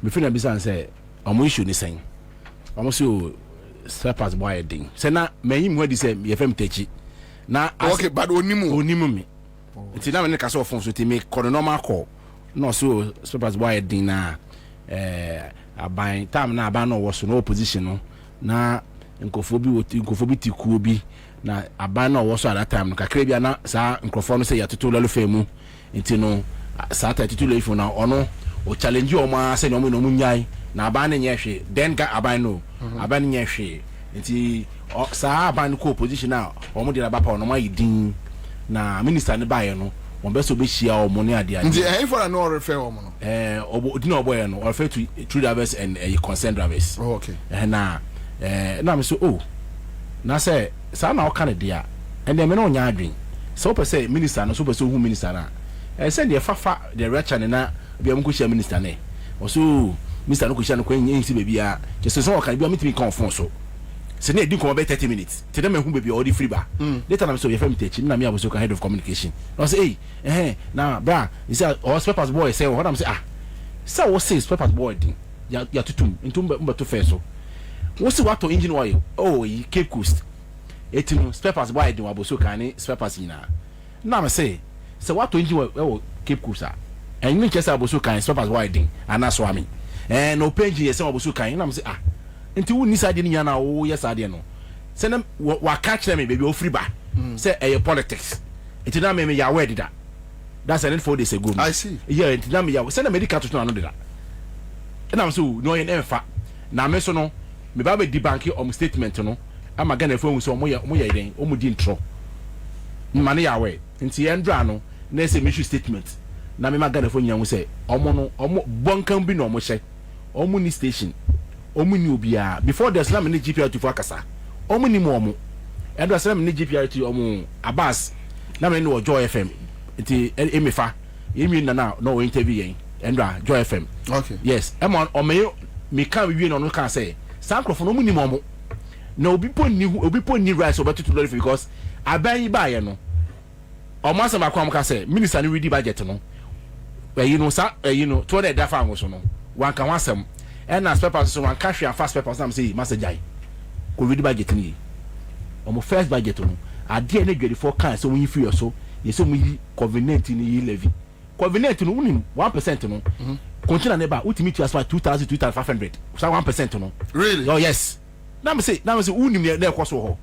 Me fɛ na bi san se omo issue ni sen. Omo so steppers boy ding. Se na me yim ho di se ye fɛ mtechi. Na okay, but onimu me. Nti na me ka so fon so ti me kɔ normal call. No so steppers boy ding na aban time na aban no wo so no opposition no na nkofo bi tikuo bi na aban no wo so at that time no kakra bia na sa nkofo no say yatoto lalo femu nti no sa ta titulo ifo na ono o challenge o ma say no mo nyai na aban ne nyehwe then ka aban no aban nyehwe nti sa aban ko opposition na o mo de ba pa no ma yidin na minister ne bae no won be so be hia o mo ne ade ade nti for no refer o mo no odina oboy no refer to true drivers and concerned drivers. Oh, okay. Na me so na say sa na o kan dia and dem no nya adwen so per say minister no so per say hu minister na say the fafa the recha na bia mo ko hia minister na o so minister no ko hia no ko nya nsi bebia just so o kan bia mitimi confirm so se na edi ko be 30 minutes te dem hu bebia o di free ba later na me so ye fam techi na me aboso kan head of communication no say na bra you say o papers boy say what am say so what says papers boy din ya tutum ntum mba to fe so what see what to engine oil Cape Coast etinu papers boy din aboso kan ni papers ina na me say what to engine oil Cape Coast and you just aboso kan papers boy din anaso ami no page ye say aboso kan na me say nti wo ni sade ni yana wo yes ade no say na wa catch them baby o free ba say politics it na me ya word that that's an 4 days ago. I see. Yeah, it na me ya say na medical to no that na am so no yen emfa na me so no me ba be di bank o statement no ama Ghana fo so mo ya den o mu di intro ma ne ya we nti endra no na say me issue statement na me ma Ghana fo nya wo say omo bonkan bi no mo hye omo ni station omu ni obia before the Islam ni GPR to akasa omu ni mo omu edo Islam ni GPR to omu Abbas na me no Joy FM nti emefa yemi na no interview yen endra Joy FM. Okay, yes emon omeyo me kan wi no kan say sankrofo no mu ni mo omu na obi po ni rice obeto to lorry because aban yi ba ye no omo asama kwa am ka say minister ni ready budget no to the dafa ngo so no wan kan wasem and as papers so one cash and fast papers am say master jai ko ready budget ni omo first budget no ade na dwede for kan so we free so ye so mu covenant ni levy covenant no unim 1% no continue na ba ultimate as far 2500 so 1% no really. Oh yes na me say unim na ekoso ho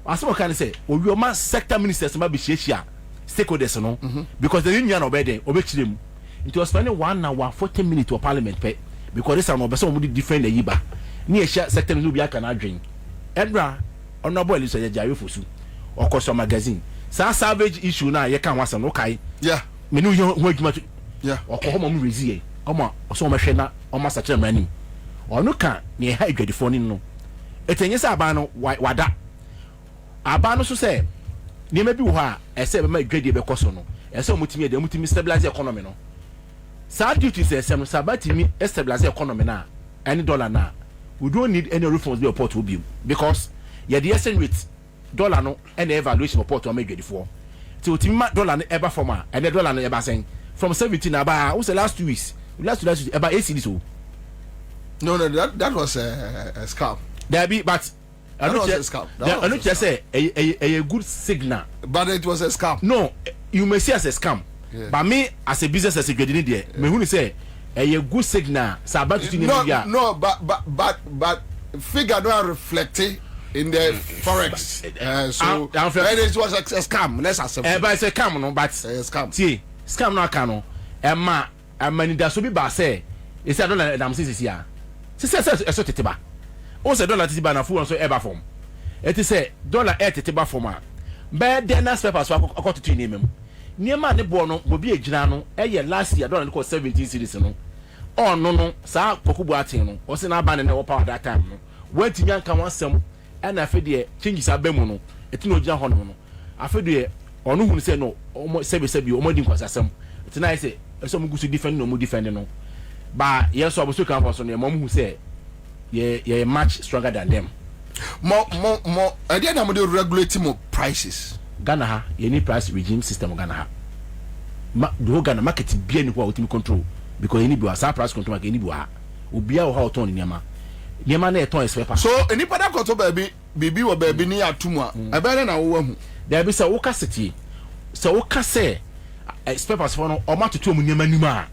aso kan say owi o ma sector ministers ma be hia stakeholders no because the union obede obechirem it was spending 1 hour 40 minutes to parliament pay because this am obeso mo different yiba ni e hia sector no bi aka na adwen edra honorable Elisa Jare Fosu okoso magazine sa savage issue na ye kan wasa no kai yeah me no ho adwuma yeah okoho mo rezie omo so mo hwe na omo sache mani onu ka ne ha adwadifo ni no etenye sa aban no wada aban no so se ne ma bi wo ha ese be ma adwade be koso no ese omutimi de omutimi stabilize economy no sa duty say sem sabatimi stabilize economy na any dollar na we don't need any reforms be report will be because ya the exchange rate dollar no and evaluation report o ma adwadifo till timma dollar no ever form and the dollar no ever saying from 17 about what's the last 2 weeks about 80 so no that was a scam there be but I don't just say a good signal but it was a scam. No, you may see as a scam but me as a business as a good idea me who say a good signal so about to no but figure don't reflect in the forex. So it was a scam. Let's accept. But it's a scam, no, but scam. See, scam no cano. Emma, many da so be ba say. It's a dollar damn since here. Since a sort of tiba. Also dollar tiba na full so ever form. It is a dollar tiba form. Bad then as papers for a quarter to name him. Near man the bono will be a general. Last year dollar cost 17 cities. Oh no, sir, Pokubuatino was in our band in our power that time. Went to young can want some, and I feel the changes are bemono. It's no John. I feel the or no one say no, almost 7 or more than was some. Tonight, say, some good to defend no more defending no. But yes, I was to come on your mom who say, you're much stronger than them. More. I didn't have to regulate more prices. Ghana, you need price regime system of Ghana. The whole Ghana market is being what control. Because any be a price control any be obi a how turn nyama na turn is paper. So any pada koto baby or baby ni atum a e be na wo hu there be say wo ka city so wo ka say papers for no o ma toto mu nyama ni ma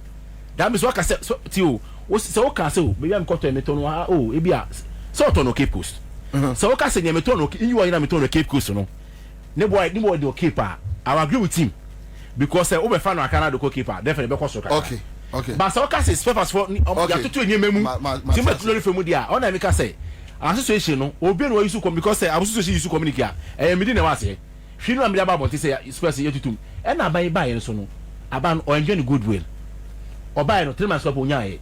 that means wo ka say so ti o wo say wo ka say o baby am koto me to no o e bi a so to no Cape Coast so wo ka say nyama to no you wa na me to no Cape Coast no ne boy the keeper I agree with him because we fan no akana the keeper definitely be cost. Okay. But so can say papers for ya tutu enyememu. Timba tulori femu dia. Ona me ka say association no obi no use come because say association use communicate. Me di na wa say. Hwi no am dia ba bonti say space ye tutum. E na aban ba ye so no. Aban o enjoy the goodwill. Oba no 3 months up onya ye.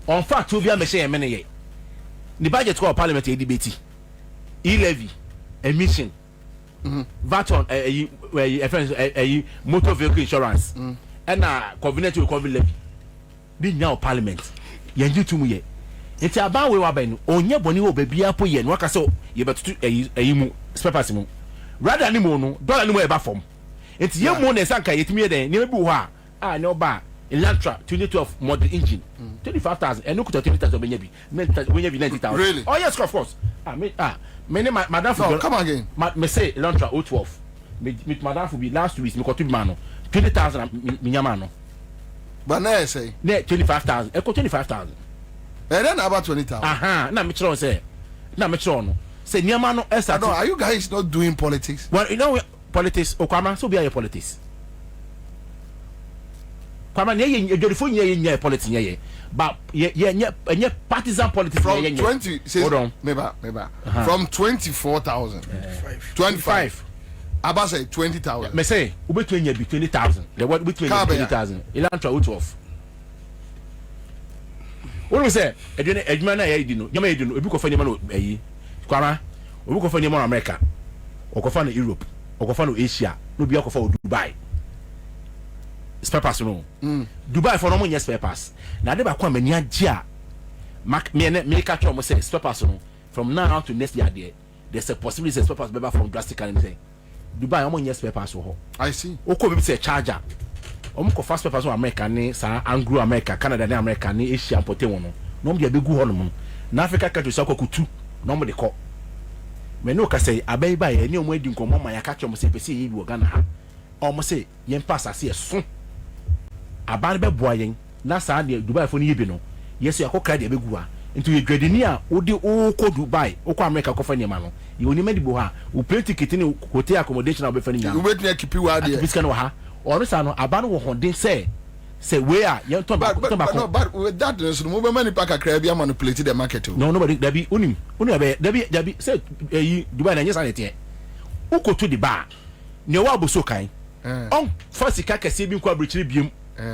On fact obi am share me ne ye. The budget for parliament e debate. E-levy, emission. VAT on motor vehicle insurance. And covenant to cover levy. Be now parliament. Yenju to me. It's about we were ben. Onye boni o baby apo yen. Waka so ye betu mu spepers mu. Rather ni mo no dollar ni mo eba form. It's ye mo na sanka yetimi den. Ni be wo ha. No ba. Elantra 2012 model engine. 25,000. And no kuta 20,000 benye bi. Benye bi 90,000. Really? Oh yes, of course. Madam for come again. Me say Elantra 012. Me madam for be last week me kotu mano. 20,000 minyamano. But now say 25,000. Eko 25,000. And then about 20,000. Aha, na me try say. Na me try no. Say nyamano esa. No, are you guys not doing politics? Well, you know politics Okwama so be your politics. Kwama ye edorifo ye politics ye. But ye partisan politics from 20 hold on. Meba. From 24,000. 25. About say 20,000. Me say we between be 20,000. The what between 20,000. Elantra 012. What we say? Edwuma na ye di no. Nyama ye di no. Obi ko fa nyama no ayi. Kwama. Obi ko fa nyama no America. Okofa no Europe. Okofa no Asia. No bi okofa Dubai. Spare pass no. Dubai for no mo spare pass. Na de ba kwa mani agye me ka tro mo say spare pass no. From now to next year there's a possibility spare pass be from drastically say. Dubai omo yes spare pass ho. I see. Oko be say charger. Omo ko fast spare pass America ni sa Anglo America, Canada ni America ni Asia importe won no. No mo be gu ho no mo. Na Africa country so kokutu. No mo de ko. Me no ka say abai ba ye ni omo edi nkomo ma ya ka twa mo say pese ye bi wo Ghana ha. Omo say yen pass ase so. Aban be boa yen. Na sa de Dubai fo ni ye bi no. Yes ya ko ka de be gu ha. Into ye dwadeni a odi o ko Dubai, o ko America ko fa ni ma no. Ye oni medibo ha, o plane ticket ni hotel accommodation be fa ni nya. We wait na keep wa there. Biska no ha. Or sa no aban wo honden say we are ye to ba no, but with that so mo be mani pack akra bia manipulate the market. No nobody there be unim be there be say Dubai na nya sa nete. O ko to the bar. Ne wa boso kan. On first ka kase bi kwa brichiri biem.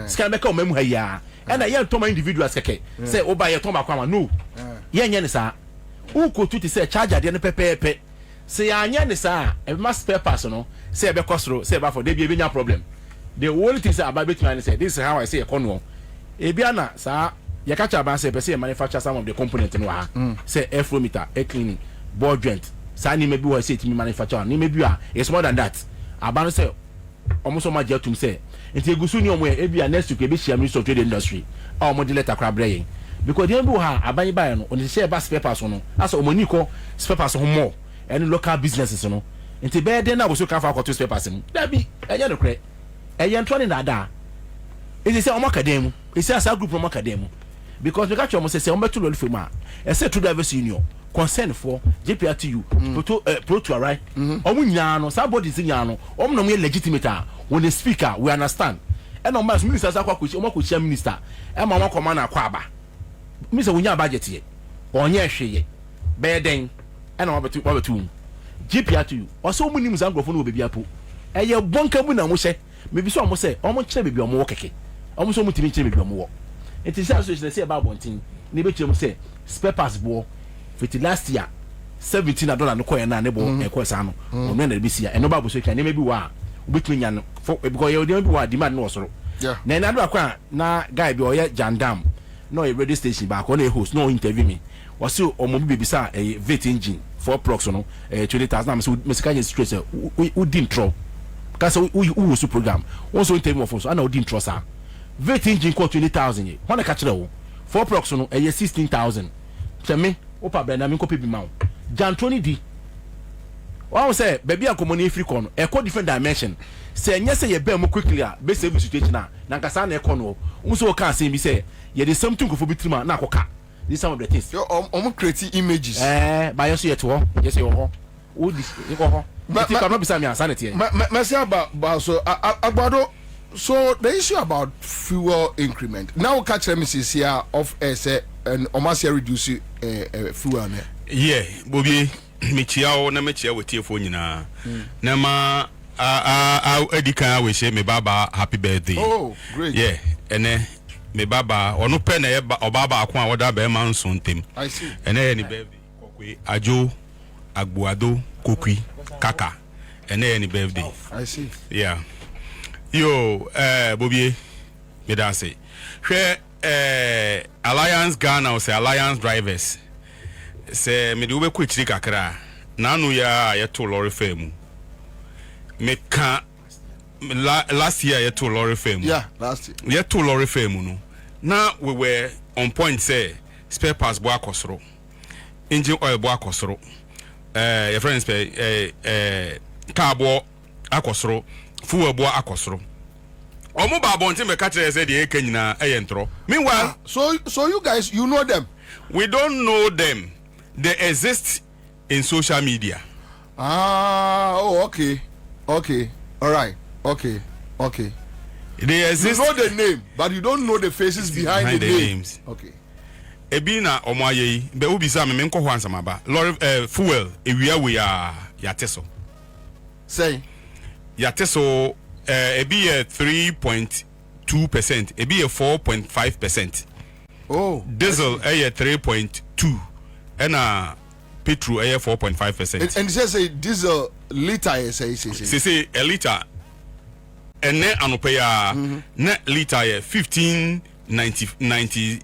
Ska make o memu ha ya. And I to my individuals keke say o ba ye to ba kwa no ye nya ne sa u ko tu ti say charger de ne pepepe say anya ne sa e ma spare pass no say e be kosro say ba for dey be nya problem the only thing say about between say this is how I say economy e bia na sa ye ka cha ba say be say manufacture some of the component no ha say air flow meter air cleaning ball joint sa ni maybe we say it manufacture ni maybe it's more than that about say almost so much to say nti egusu ni omo e bia next week e be share minister of trade industry a omo de letter kra brayin because dem bu ha aban ba no oni share ba spare parts no asa omo ni ko spare parts ho more any local businesses no nti be de na wo so ka fa akoto spare parts no da bi enye no kre enye ntoni na da e say omo kadem e say asa group omo kadem because we catch omo say omo betu lolu fema e say to driver senior concern for JPRTU pro to right omu nyina no somebody say nyina no omu no legitimate when the speaker we understand and no mass minister akwa ko omu ko chia minister e ma wan command akwa aba minister wonya budget ye onye hweye be den e na wabetu JPRTU oso omu nim zangrofo no bebi apo eye bonka mu na mo hye mebi so omu say omu kire bebi omu wo keke omu so omu timi kire bebi omu wo enti say association say about bontin ne be kire mo say spare parts bo fiti last year $17 no coin na ne bo e ko sa no o no na be sia e no ba bo so kan ne bi wa obetumi nya no because you dey be wa demand no osoro na na do akwa na guy bi o ye Jandam no a radio station ba ko na host no interview me was so o mo bi bisa e vet engine 4 prox no 20,000 am so mesika je stress u din tro ka so u so program won so interview of so ana u din tro sa vet engine ko 20,000 ye won ka kire wo 4 prox no e 16,000 teme opa bra na me kopi bi ma Jantoni di wọ́n sẹ́ bẹ̀bí àkọ́mọ́ni efiri no ẹ̀kọ́ different dimension sẹ́ ẹ̀nyẹ́ sẹ́ yẹ bẹ́ẹ̀ mu quickly a bẹ́ẹ̀ save situation na nkasa na ẹ̀kọ́ no wọ́n sọ ká sẹ́yìn bi sẹ́ yẹ de sẹ́mu tunkufo bi tiri ma na akọ́ka this some of the things. ọmọ create images. Bayẹ so yẹ ti hɔ yẹ sẹ yẹ wɔ hɔ o di yẹ wɔ hɔ ti kanu bisa mi ansa ne tiɛ. mɛsi aba so agbado so the issue about fuel increment now catch them is here of say and almost reduce fuel ne. yeah bobi. Michia o na mechia wetie fo nyina na ma edikan we she me baba happy birthday. Oh great. Yeah ene me baba onu pe na ye obaba akon a woda be ma nso ntem. I see. Ene ye ni birthday kokwe ajo agbuado kokwi kaka ene ye ni birthday. I see. Yeah yo bobie me da say hwe Alliance Ghana or say Alliance Drivers se me de ube ku chiri kakra na anu ya yeto lorry fam me ka last year yeto lorry fam yeah last year yeto lorry fam no na we were on point say spare parts bo akosoro engine oil bo akosoro your friends car bo akosoro fuel bo akosoro omo ba bonte me ka kire say de eka nyina eyentro meanwhile so you guys you know them. We don't know them. They exist in social media. Oh, okay. All right. Okay. They exist. You know the name, but you don't know the faces behind the names. Okay. Ebina omoye be ubisa me nko ho ansama ba. Lorry fuel ewia we ya teso. Say. Ya teso ebi 3.2%, ebi 4.5%. Oh. Diesel 3.2 and petrol 4.5%. And it says a diesel liter say a liter and ne anopeya net liter 15.90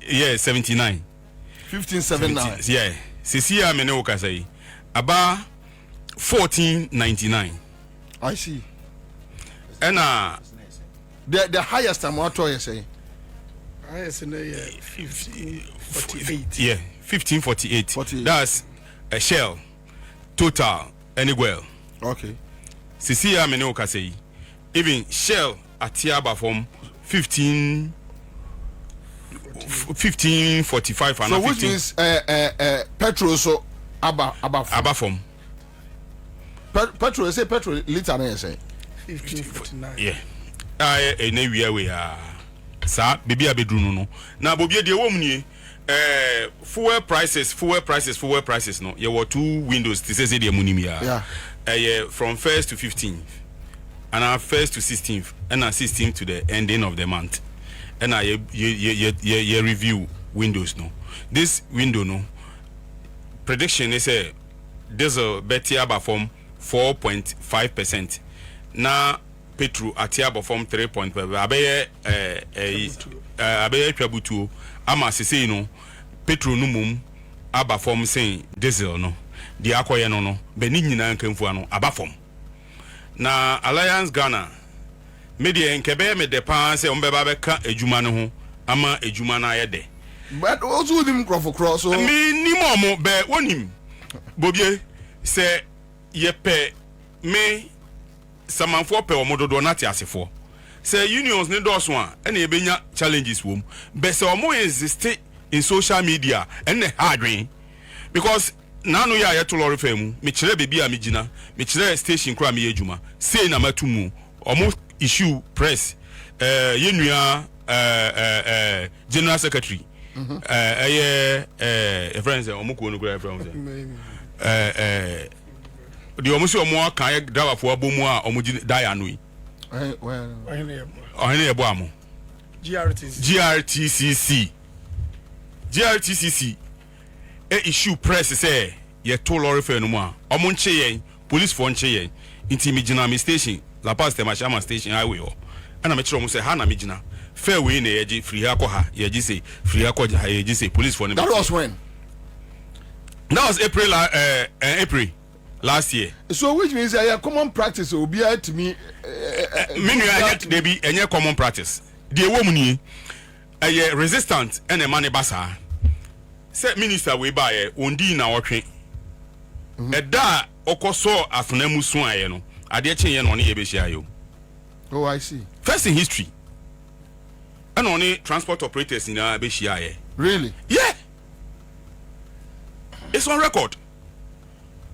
yeah 79 15.79 yeah sisi ya mene oka say aba 14.99. I see. And the highest amount you say highest in 1548. yeah 1548. That's a Shell, Total, anywhere. Okay. Sisi ya mene oka say even Shell atiaba from 1545 and so which means petrol so aba from petrol say petrol liter na say 1549. yeah na we are sa baby abedru no na bobie de wom nie fuel prices no you were two windows to say the munim ya from 1st to 15th and our 1st to 16th and our 16th to the ending of the month and I review windows no this window no prediction is a diesel better from 4.5%. na petrol atiaba from 3.5 abeye twabutuo ama sesei no petrol no mum aba from saying diesel no di akoye no be ni nyina nkamfu ano aba from na Alliance Ghana media nkebe me de pan say ombeba be ka ejuma no ho ama ejuma na ye de but also dim cross so me ni momo be wonim bobie say ye pe me samanfo pe omododo na ti asefo say unions ne doso a na ebenya challenges wom be say omo exist in social media and the hardware because nanu ya yeto lorry fam me kire bebi a me gina me kire station kura me adwuma say na matumu omo issue press yenua general secretary friends omo ko no kura friends the omo si omo kan driver for abomu a omo die anu yi ohene ebo amo GRTCC issue press say ye to lorry fair no mo omo nche yen police for nche yen inti me gina me station La Paz Temashama station highway o ana me kire omo say ha na me gina fair way na yeji free ha ko ha yeji say free ha ko ha yeji say police for. That was when? That was April last year. So which means a common practice will be to me they be any common practice. The woman a resistant and a money basa. Set minister we buy undi na watching. A da okoso afunemu swan no. Ade chen on ye. Oh, I see. First in history. And only transport operators in Abeshia. Really? Yeah. It's on record.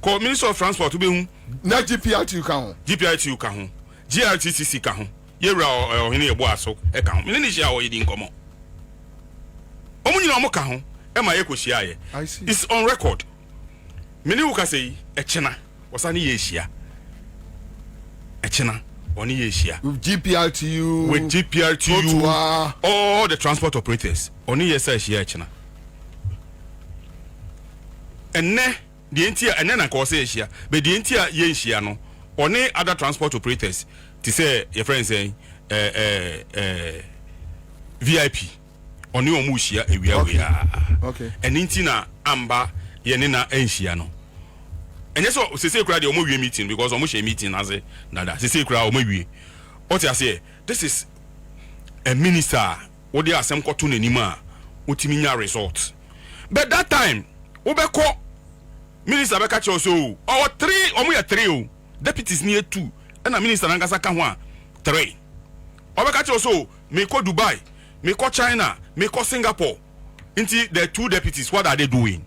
Call Minister of Transport to be not GPRTU can GPRTU can GRTCC can Yera or any boaso account. Minisha or eating come on. Omuni Omoka, Emma Ecosia. I see. It's on record. Minuka say, Echena was an Asia. Echena, on Asia. With GPRTU, all the transport operators. Only yes, Echena. And ne the entire and then I call say Asia, but the entire Asia no, only other transport operators to say your friend saying VIP. Only Omushia, we are. Okay. And Intina Amba Yenina Ensiano. And that's what say crowd the Omu meeting because Omusha meeting as a nada. Say crowd Omu. What I say, this is a minister, what they are some cotton anima, Utiminia resort. But that time, Obeko Minister Beka also, our three, or we are three deputies near 2, and a minister Nangasaka 1, 3. Obeka also, me call Dubai, me call China, me call Singapore. Into the 2 deputies, what are they doing?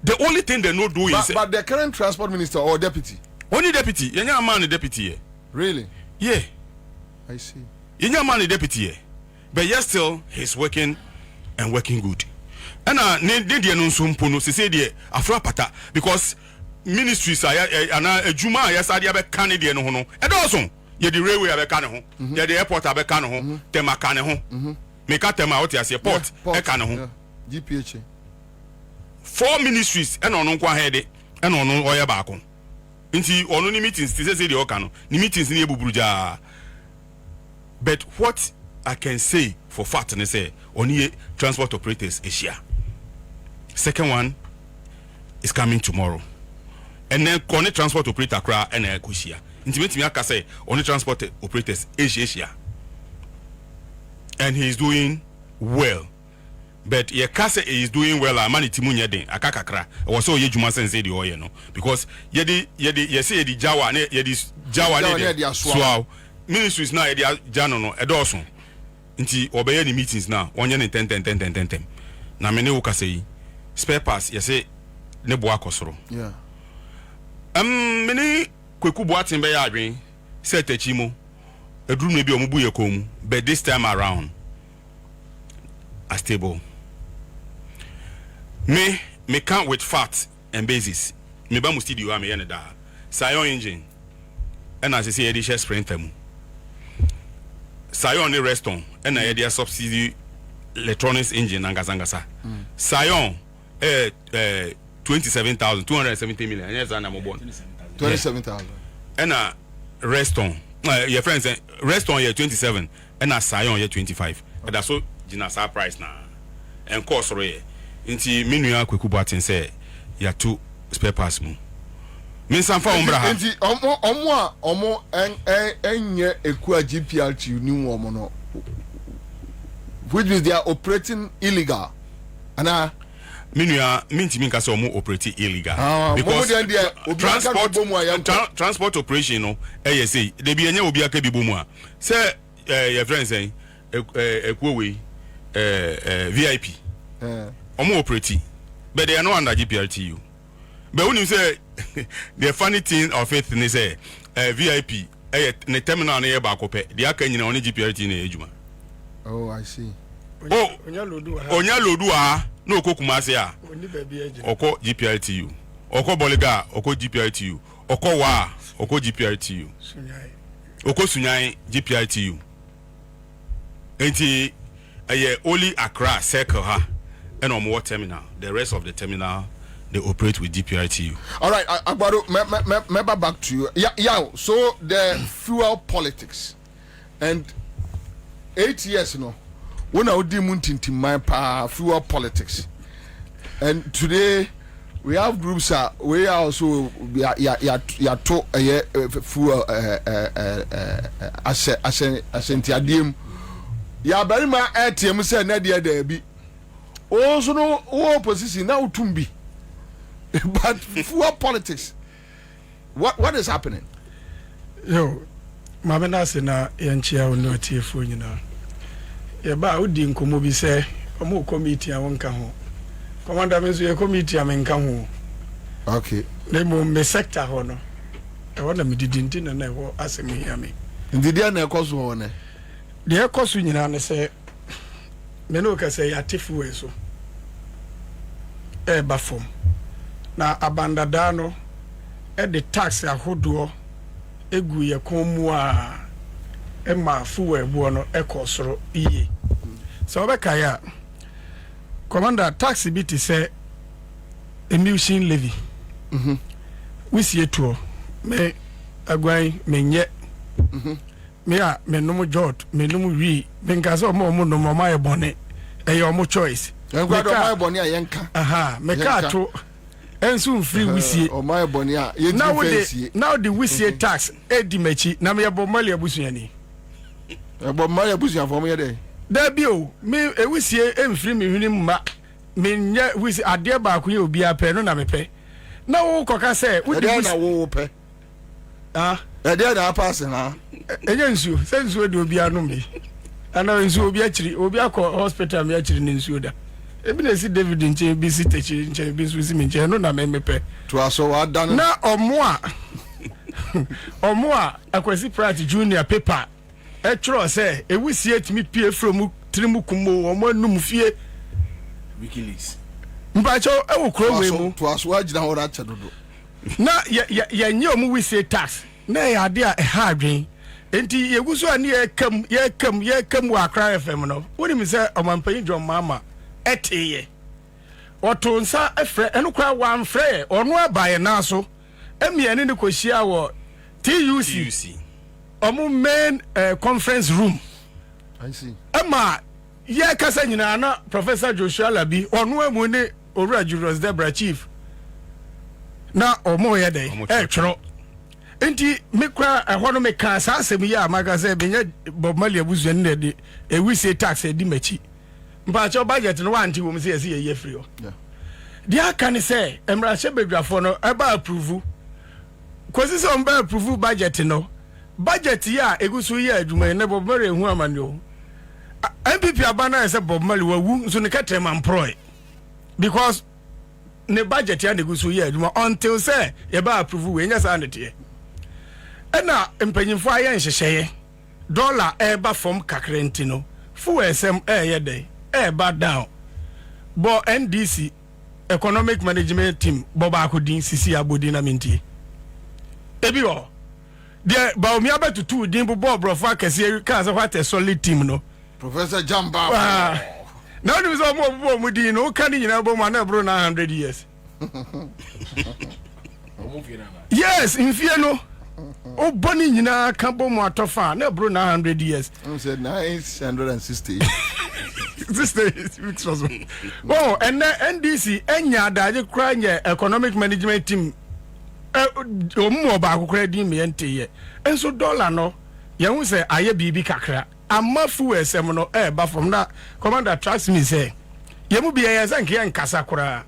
The only thing they're not doing is. But the current transport minister or deputy? Only deputy. You're not a man, a deputy. Really? Yeah. I see. You're not a man, a deputy. But yes, still, he's working and working good. And ne no nsumpo no se de afra pata because ministries a juma ya sadia be kan de no ho no e do so ye the railway be kan ho ye the airport be kan ho tema kan ho me ka tema out ya port e kan ho GPH 4 ministries e no nkwa he de e no oye ba ko nti ono ni meetings ti se de o kan no ni meetings ni ebuburuja. But what I can say for fact and say only transport operators Asia. Second one is coming tomorrow. And then only transport operator Accra and Kushia. Intimately I can say only transport operators Asia. And he is doing well. But Yakase is doing well. Amani Timunya den Akakakra. Was so Yejuma sense the oil no because yedi say the Jawa ne yedi Jawa ne swao ministries now yedi Jano no edoso. Nti obeye ni meetings now onye ne 10 na me ne wo kasa yi spare parts yese ne bo akosoro yeah me ne Kweku Boatin be ya adwen set achi mo eduru me bi omubu yekom but this time around a stable me count with facts and basis me ba mu studio am ye ne da Sion engine and as I say edition sprinter mu Sion Reston and I had subsidy electronics engine and Gazangasa. Sion 27,270 million. Yes, I'm 27,000. And Reston, your friends, Reston year 27 and Sion year 25. And that's so Jinasa price now. And course, into Minuya Kweku Boatin say, you have 2 spare parts. Minsanfa umbraha. Enti omo enye ekua GPRTU ni omo no. Which means they are operating illegal. Ana Minua minti minka say omo operating illegal because transport operation no say they be enya obi aka bi bomu a say your friend say ekuwe VIP omo operating but they are not under GPRTU. But when you say the funny thing of it is a VIP, the terminal near Bakope, the Akan only GPRT in Ejuma. Oh, I see. Oh, Onya Lodua, no Kokumasia, Oko GPRTU, Oko Bolega, Oko GPRTU, Oko Wa, Oko GPRTU, Oko Sunyai GPRTU. Enti only Accra circle ha and on more terminal. The rest of the terminal they operate with GPRTU. All right, Agbado, remember back to you. Yeah. So the fuel politics, and 8 years, when I did muntinti my fuel politics, and today we have groups we are also fuel asentiadim. Ya very ma ATM say na dia da bi. Also no opposition now tumbi. But fuel politics. What is happening? Yo, mabena se na yanchia ono tiefo nyina. Ye ba odi nkomo bi se omo committee awon ka ho. Commander mezu ye committee amenka ho. Okay. Nemo me sector ho no. E wona me didinti na na ho asemi hia me. Ndidi na ekoso ho ne. De ekoso nyina ne se me no ka se ya tefu eso. E ba fom. Na abandada no the tax ahodo egu ye komu a e ma fuwe ebu no ekosoro iye so obeka ya commander tax bi ti say emission levy we see to me agwan menye me a menum jot menum wi benkaso mo no mo ma bone e yo mo choice engwa do ma bone a yenka aha me ka to ensu free wisie o my bonia ye now the wisie tax edimachi na me bo mali abusuani e bo mali abusuan fo mo ye dey da bi o me e wisie emfiri me hwini mma me nya wisie ade ba ko ye obi apɛ no na me pɛ na wo koka sɛ wo di na wo pɛ e dey na pass na enye nsuo sɛ nsuo de obi anu me ana nsuo obi akiri obi akɔ hospital me akiri ne nsuo da ebi na si David nche bi si techi nche bi so si nche no na mepe to aso wa dan na omo a Akwasi Pratt Junior paper e tro say e wisie timi pie from trimu kumo omo anum fie WikiLeaks mpacho e wo kro mu to aso wa gina ho ra che dodo na ya nye omo wisie tax na ya ade a e ha adwen enti ye guso ani ye kam wa Accra FM no woni mi say omampanyi John Mama eteye otonsa efre enukwa wan frɛ ɔno abaye naso emiane ne kohia wɔ TUC omu main conference room. I see. Ama ye kasa nyina na Professor Joshua Labi ɔno amu ne Owura Julius Debra chief na omo ye dey twro enti mekra ɛhɔ no meka saa asɛm yi a maka sɛ benya Bob Marley abuzuan ne de ewise tax edi machi mpacho budget no wanti wo mse yesi ye free o dia kan say emra hye bedwafo no eba approve kwesi se on ba approve budget no budget ya egusu ya adwuma ne Bob Marley hu amane o MPP abana say Bob Marley wawu so ne katem employ because ne budget ya egusu ya adwuma until say ye ba approve we nya sa ndete ena empanyimfo aye nhyehyeye dollar eba from kakrenti no fu esem ye dey bad down but NDC economic management team boba akudin sisi abodi na mintie ebi o de ba omi abetutu din bo brofo akese ka say what a solid team no Professor Jamba na oni so mo bo din no ka ni nyina bo ma na bro na 100 years yes in fear no o boni nyina ka bo mo atofa na bro na 100 years said 960 this is mix was oh and NDC enya adaje kra nye economic management team omo ba akokra din me nteye enso dollar no ye hu say aye bibi kakra amafu esem no ba from na commander trust me say ye mu bia ye sanke ye nkasa kra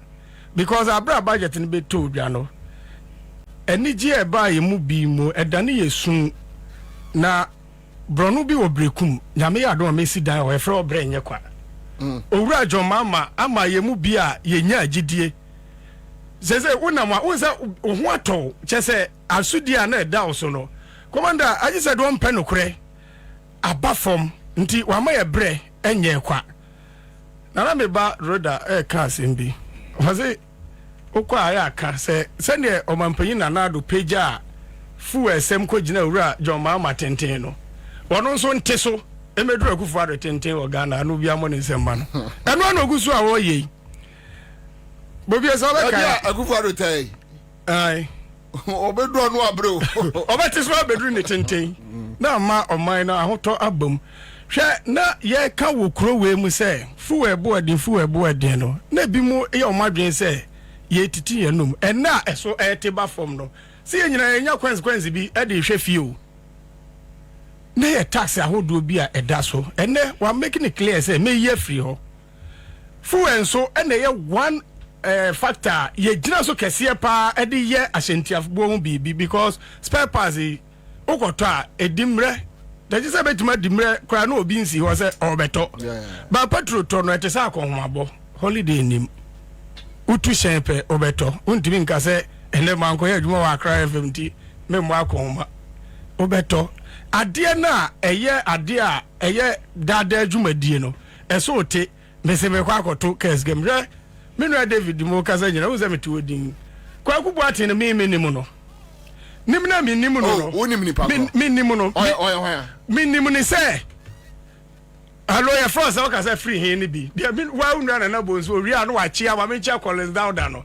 because abra budget ni be to dwa no enije ba ye mu bi mu edane ye sun na bronu bi wo brekum nyame ya do me si dan o efre obre nye kwa owura John Mama ama yemu bi a yenya agidie sese wonama wonsa ho ato chese asudi a na eda so no commander aji said won pɛ nokure aba fam nti wama ye bre enye kwa na me ba roda ka sembi waze okwa aya aka se ne omampanyi na nado peja fu esem ko gina owura John Mama tenten no wono nso nte so emeduru akufu ado tenten o Ghana anu bia mo ne nsemba no eno na ogusu a wo ye bobi esa be ka akufu ado tai ai obedu anu abro obeti so abeduru ne tenten na ma oman na ahoto abam hwe na ye ka wo kuro we mu se fu ebo adin no na bi mu ye omadwen se ye titi yenum ena eso eteba fom no se ye nyina enya consequence bi e de hwe fie o na ye tax ahodo bi a eda so ene wa make it clear say me ye free ho fu enso ene ye one factor ye gina so kese pa e de ye ahyentiafo mu bi because spare parts okoto a edimre da je se betuma dimre kra na obi nsi ho se obeto ba petrol to no etese akonhomabo holiday nim utu hyenpe obeto untimi nka se ene manko ye adwuma wa Accra FM ti memmo akonhoma obeto ade na eye dada adwumadie no eso ote mese me kwa akoto kes gemre menu David mo kasa nyina wo se meti odin kwa kubu ate no me nim no nim na me nim no no wonim ni pa me nim no oya me nim ni se allo ya force o kasa free hin ni bi dia me wa unra na bonso wi anu wa chia wa me chia Collins down no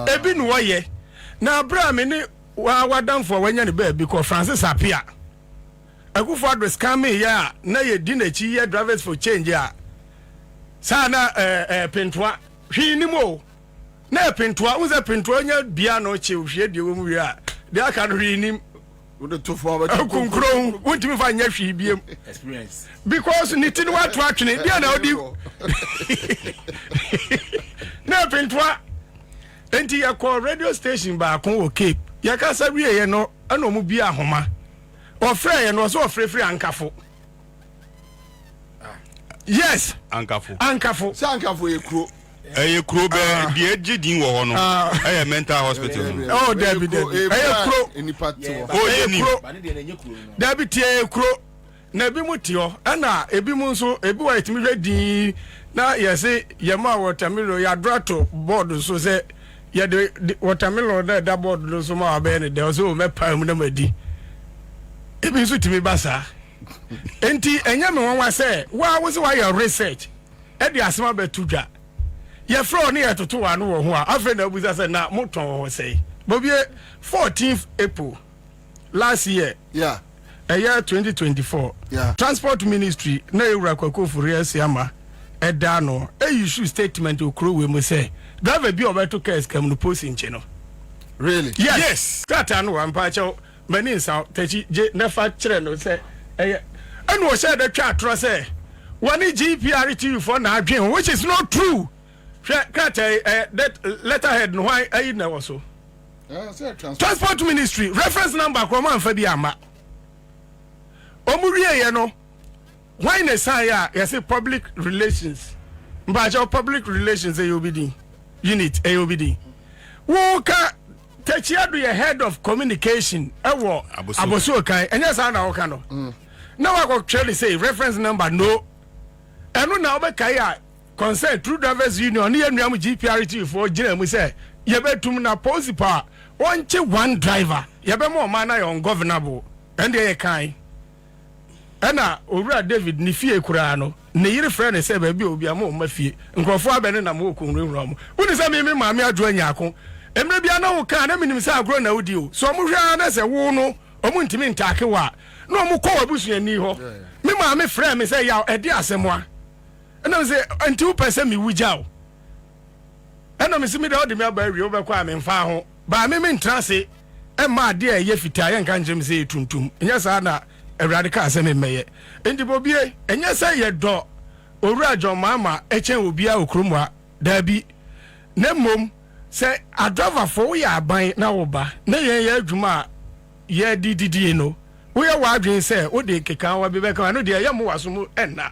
ebi no ye na bra me ni wa damfo wanya ne ba bi ko Francis Apia akufu address kame ya na ye di na chi ye drivers for change ya sana pentoa hwi ni mo na pentoa unza pentoa nya bia no che hwie de wo mu wi a de aka no hwi ni wo de to fo ba kunkro wontimi fa nya hwi biem experience because ni tin wa to atwene bia na odi na pentoa enti ya call radio station ba kon o Cape ya kasa wi ye no ana mu bia ahoma ofre ye no so ofre ankafo yes ankafo se ankafo ye kuro kuro be de agidin wo ho no mental hospital oh David kuro enipa ti wo David tie kuro na bi mu ti ho ana ebi mu nso ebi wa etimi hwedi na yese yema watermelon ya drato board so se ye de watermelon da board no so ma ba ne de so me pa mu na madi ebi nso timi basa enti enya me won wa se wa wo se wa your research e de asema betudwa ye fro ne ye toto wa no wo ho a afa na abuza se na moton ho sei bobie 14th April last year yeah year 2024 yeah transport ministry na ewura kwakofuri asiama eda no issue statement okro we mu se driver bi obeto case kam no post nche no really yes kata no ampa chaw mani nsa tachi je nefa kire no se enu o share the twa atro se wani GPRT for na adwen which is not true kata that letterhead no why ayi na was so transport ministry reference number ko man fa bi ama omuriye ye no why na say ya say public relations mbajo public relations AOBD unit AOBD wo ka Techiado ye head of communication ewo aboso kan enya sa na wo ka no na wa go clearly say reference number no enu na obekai a concern true drivers union ne anuam GPRT for gina mu say ye betum na principal onche one driver ye be mo man na ye ungovernable and ye kan ena owura David ni fie kura no ne yire frɛ ne sɛ ba bi obi ama o ma fie nkrofo abene na mo okunrunru mo woni sɛ me maame adwo anyako emre bia na wo kan na minim sɛ agro na wodi o so mo hwɛ na sɛ wo no omo ntimi ntake wa na omo kɔ wabusuani ho me maame frɛ me sɛ ya ɛde asɛm a ɛna me sɛ anti wo pɛsɛ me wugya o ɛna me simi da odi me aba wi wo bɛkɔ a me mfa ho ba me ntrase ɛma ade a ɛyɛ fitaa yɛ nka nkyem sɛ tuntum ɛnya saa na awurade ka asɛm mmɛyɛ enti bobie ɛnya sɛ yɛ dɔ owura John Mama ɛkyɛn obi a okrom a dabi na mmom sɛ adriver fo wo yɛ aban na wo ba na yɛn yɛ adwuma a yɛ dididie no wo yɛ wadwen sɛ wo de keka wa bi bɛka no de yɛ mo waso mu ɛnna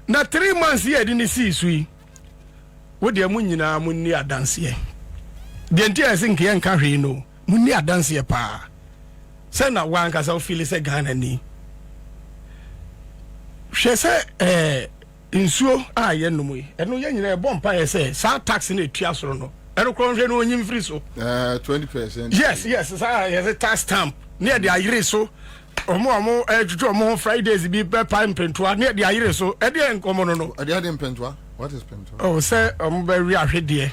na 3 months ye de ne si sui wo de mu nyina mu ni adanse ye de ntia se nke nka hwe no mu ni adanse ye pa se na wan ka so feel se Ghana ni hwe se nsuo a ye no mu eno ye nyina e bompa ye se sa tax na etua soro no eno kro hwe no onyim free so 20%. yes sa ye tax stamp ne de ayire so omo juju omo Fridays bi be pine pentua ne de ayire so e de enkomo no Ade pentua. What is pentua? oh say omo be wi ahwede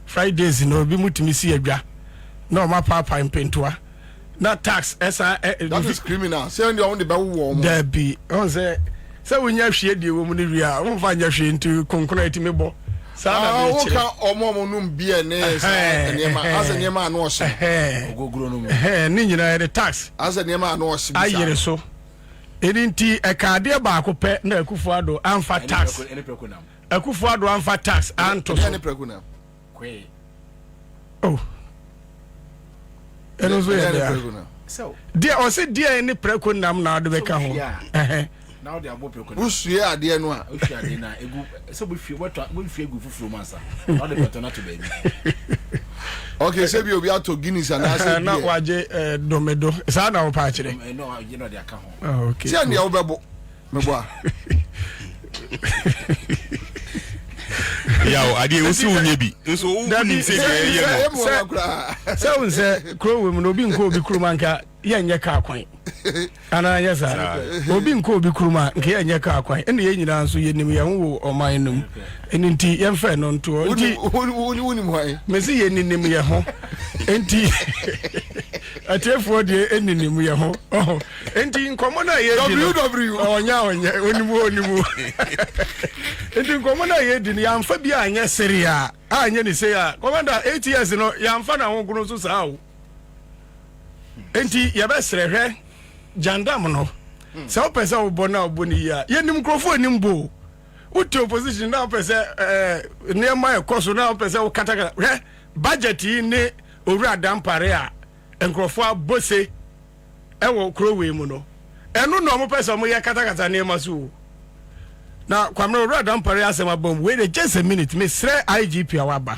Fridays no bi mutimi si adwa na omo pa pine pentua na tax esa that is criminal. Say on the own the be wo omo. There be on say wonya hwe de wo mu ne wi a wo fa nya hwe nti konkona etimi bo wo ka omo num bia ne sa enema asa enema anu ohye ogogoro num ni nyina the tax asa enema anu ohye ayere so enti ekade ba ko pe na Akufo-Addo amfa tax Akufo-Addo amfa tax anto so ne prekuna kwe oh eno so ya prekuna so dia o se dia ni prekunam na ado be ka ho now they are both prekuna usue ade no a usue ade na egu so bo fie egu fufuru mansa now they better not to baby okay say bi obi ato Guinness and asa na waje domedo sa na wo pa kire no you know they aka ho oh okay say na wo bebo mebo a yawo ade wo si wonye bi nso wo ni se ye no se unse kro we mu no bi nko obi kuruma nka ye nye ka kwan ana ye sa obi nko obi kuruma nka ye nye ka kwan ene ye nyina nso ye nim ye ho oman num enti ye mfa no nto enti woni mu hai mesi ye ninim ye ho enti atefo de eninim ye ho enti nkomo na ye di onya onimu enti nkomo na ye di ya mfa bi anya seria anya ni se ya commander 8 years no ya mfa na ho gunu so sa o enti ye be serehwe jandam no se o pese o bona oboni ya ye nim krofo nim bo uti opposition na pese ne ma ekoso na pese o katakata budget ni owura dampare a enkrofo abose ewo krowe mu no eno no mo pese mo ye katakata ne maso na kwamna owura dampare asema bom we dey just a minute me sre IGP awaba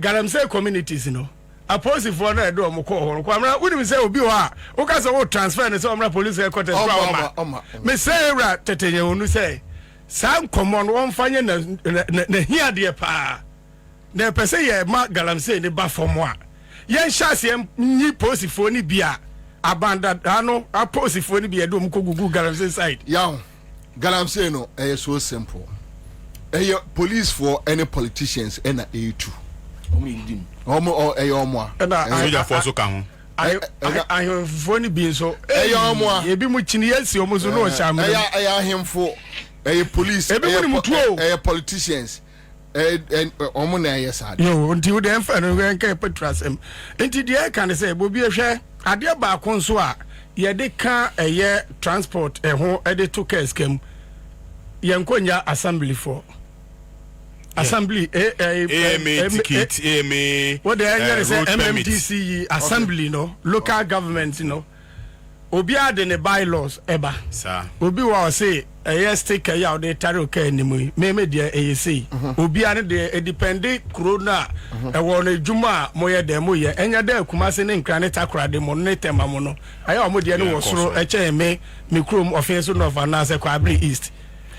galamsey communities no aposi for na do mo ko ho kwamna woni me say obi ho a wo ka say wo transfer ne say omra police headquarters kwa me say owura tetenye onu say san common won fanye na hia de pa na pese ye ma galamsey ne ba fom a yen hyase nyi posifo ni bia abanda ano aposifo ni bia do mko gugu galamsey side yaw galamsey no so simple police for any politicians and A2 omo omo na soja for so ka ho I for ni bi so omo e bi mu chini yesi omo so no hya me ahemfo police politicians omo na yesa yo nti wo dem fa no nka petrasem nti de kan say bobi ehwe ade ba ko nso a ye de ka transport ho de to case kem ye nkonya assembly for assembly ticket what the say MMDC assembly no local government no obi ade ne bylaws eba sa obi wa say sticker ya de taro ka animu me de say obi ane de depend corona wo no djuma moye de moye enya da Kumase ne nkra ne takora de mo ne tema mo no aya mo de ne wo soro eche me krom offense no of anase kwa Abri East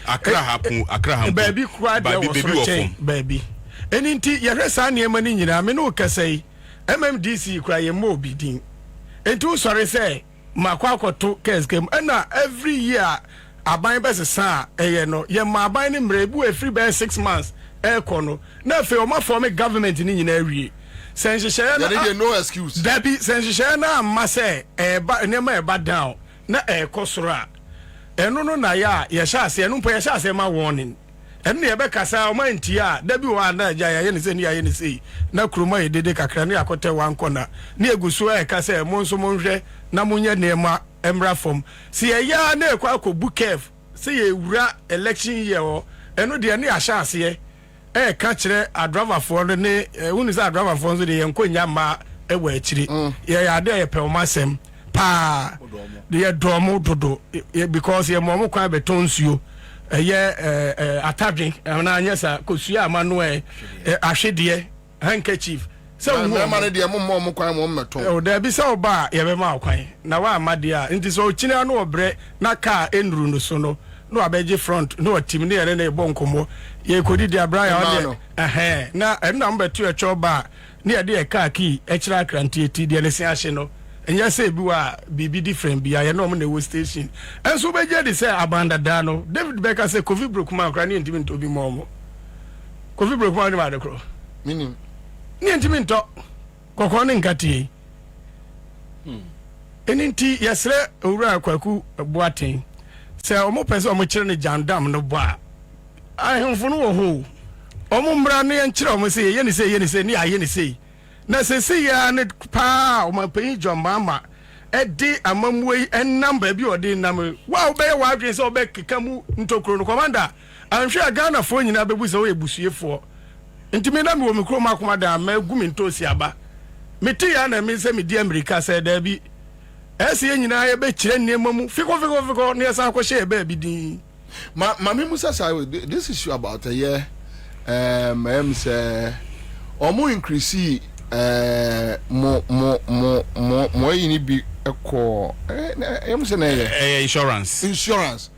Accra happen baby kwa de wo soro chen baby eni nti ye hwesa ne ma ni nyina me no kasai MMDC kwa ye mo obi din enti wo soro say makwa akoto case kem na every year aban bese sa no ye ma aban ni mrebu free by 6 months kono na fe o ma form government ni nyina awie senhyehyɛ na there no excuse dabi senhyehyɛ na amma say ba ne ma ba down na kosoro a eno no na ya ye hya ase eno mpo ye hya ase ma warning eno ne be kasa o ma ntia dabi wa na agya ye ne se ni ye ne sei na kroma ye dede kakra ne akote wan kona ne eguso kasa mo nso mo nhwe na munye nema emra form si ya na ekwa akobu kef si ye wura election year o eno de ne ahya ase ka kire adriver for ne woni sa adriver for nso de ye nkonya ma ewa akiri ye ya de ye peomasem pa de ye domo dodo because ye mo kwa beton suo atadwen na anyesa kosua amano ahwede handkerchief so mama ne de mo kwan mo meto o da bi so ba ye be ma kwan na wa amade a nti so chine no obre na car enuru no so no no abeje front no team ne yere na ebo nkomo ye kodi dia Brian on na na mbetu echo ba ne ye de car key ekira krantie ti de ne se ahye no enya say bi wa bibi different bi ya no mo na wo station enso beje de say abanda da no David Becker say Kofi Brokuma kra ne ntimi ntobi mo Kofi Brokuma ne ma de kro minim ni ntimi nto kokko ne nkati eninti yesre owura kwaku boaten se omo pese omo kire ne jandam no bo a ahemfo no wo ho omo mbra ne nkire omo se ye ne se ni aye ne se na se ya ne pa omo pen jomama edi amamwe enam ba bi odi nam wa obey wa adwen se obey kekamu ntokro no commander anhwe Ghana fo nyina bebu se wo ebusuefo ntimi na me wo mikro makoma da ma gumi ntosi aba meti ya na mi se mi di America se da bi ese nyina ye be kire nneema mu fiko ne sa ko she be bi din ma me musa say this issue about a year say omo increase mo yini bi eko say na insurance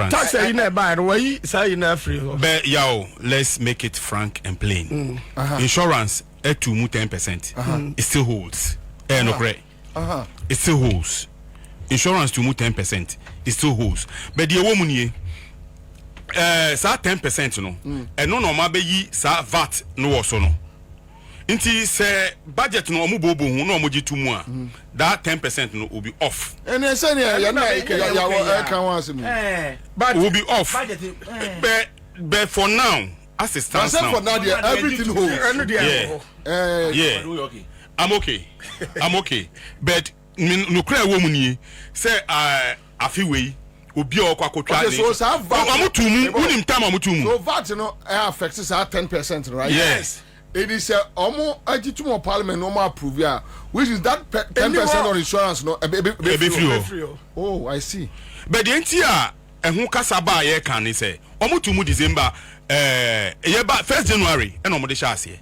tax you na buy no we say na free but yo let's make it frank and plain insurance to 10% it still holds no correct it still holds insurance to 10% it still holds but the woman ye sa 10% no no normal be yi sa VAT no wo so no nti se budget no omo bobo hu no omo gi tumu a that 10% no will be off and say ya na ya kan wan se but will be off but for now as it stands now for now everything holds yeah I'm okay but no cry woman ni say afiwe obi o kwa kotwa ni so sa VAT amutumu unim time amutumu so VAT no affects our 10% right yes it is omo agitumo parliament no approve ya which is that 10% on insurance no free. Oh I see but the entia ehun kasaba ye kan ni say omutumu December ye ba 1st January e no mo de sha ase